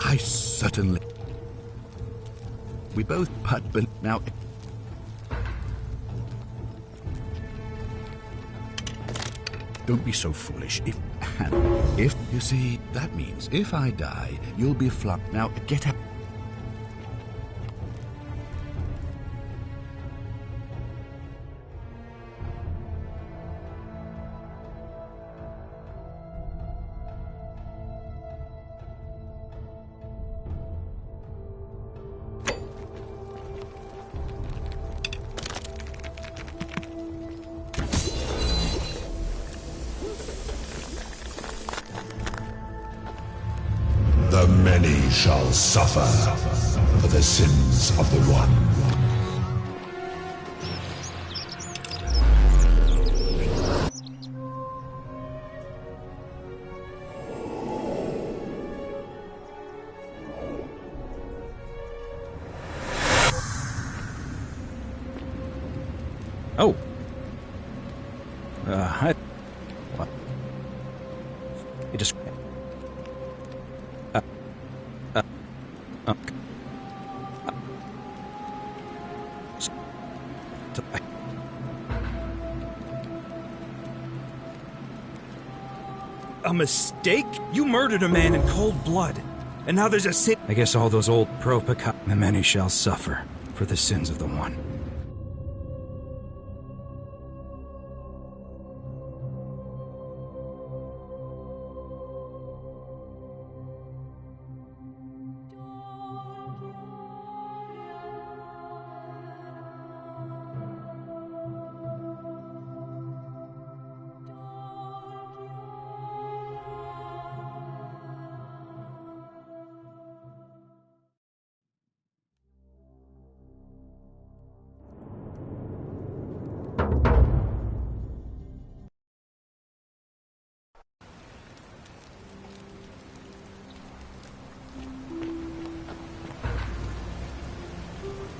I certainly... We both but now... Don't be so foolish. If you see, that means if I die, you'll be flopped. Now get up. The many shall suffer for the sins of the one. Oh. What? It just... A mistake? You murdered a man in cold blood. And now there's a sin. I guess all those old propica. The many shall suffer for the sins of the one.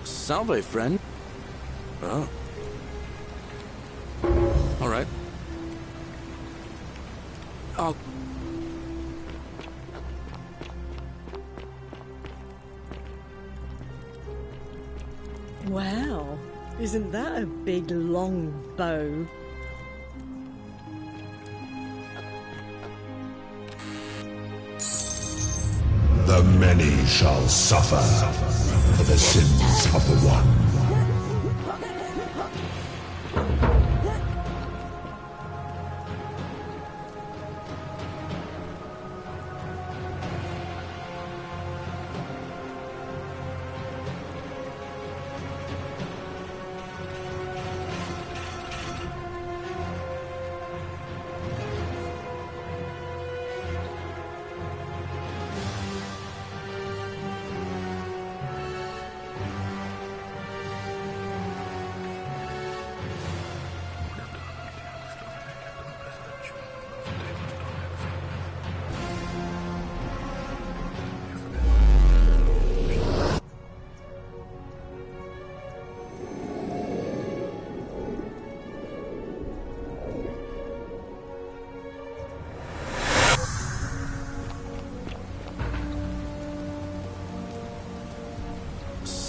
Salve, friend. Oh. All right. I'll... Wow, isn't that a big long bow? The many shall suffer for the sins of the one.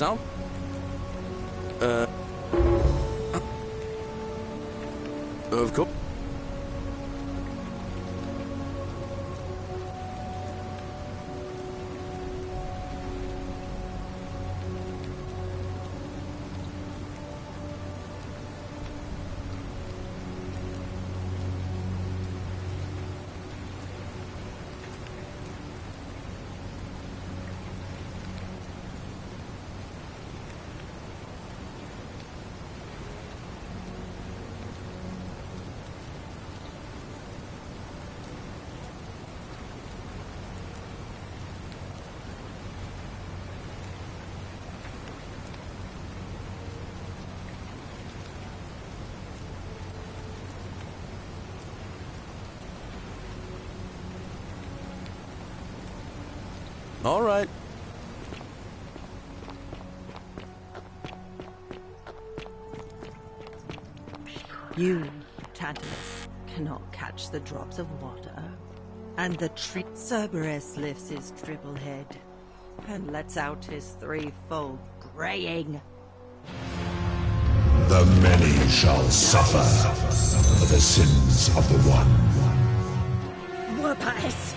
Sal? Of course. All right. You, Tantalus, cannot catch the drops of water. And the tree Cerberus lifts his triple head and lets out his threefold braying. The many shall suffer for the sins of the one. Warpass!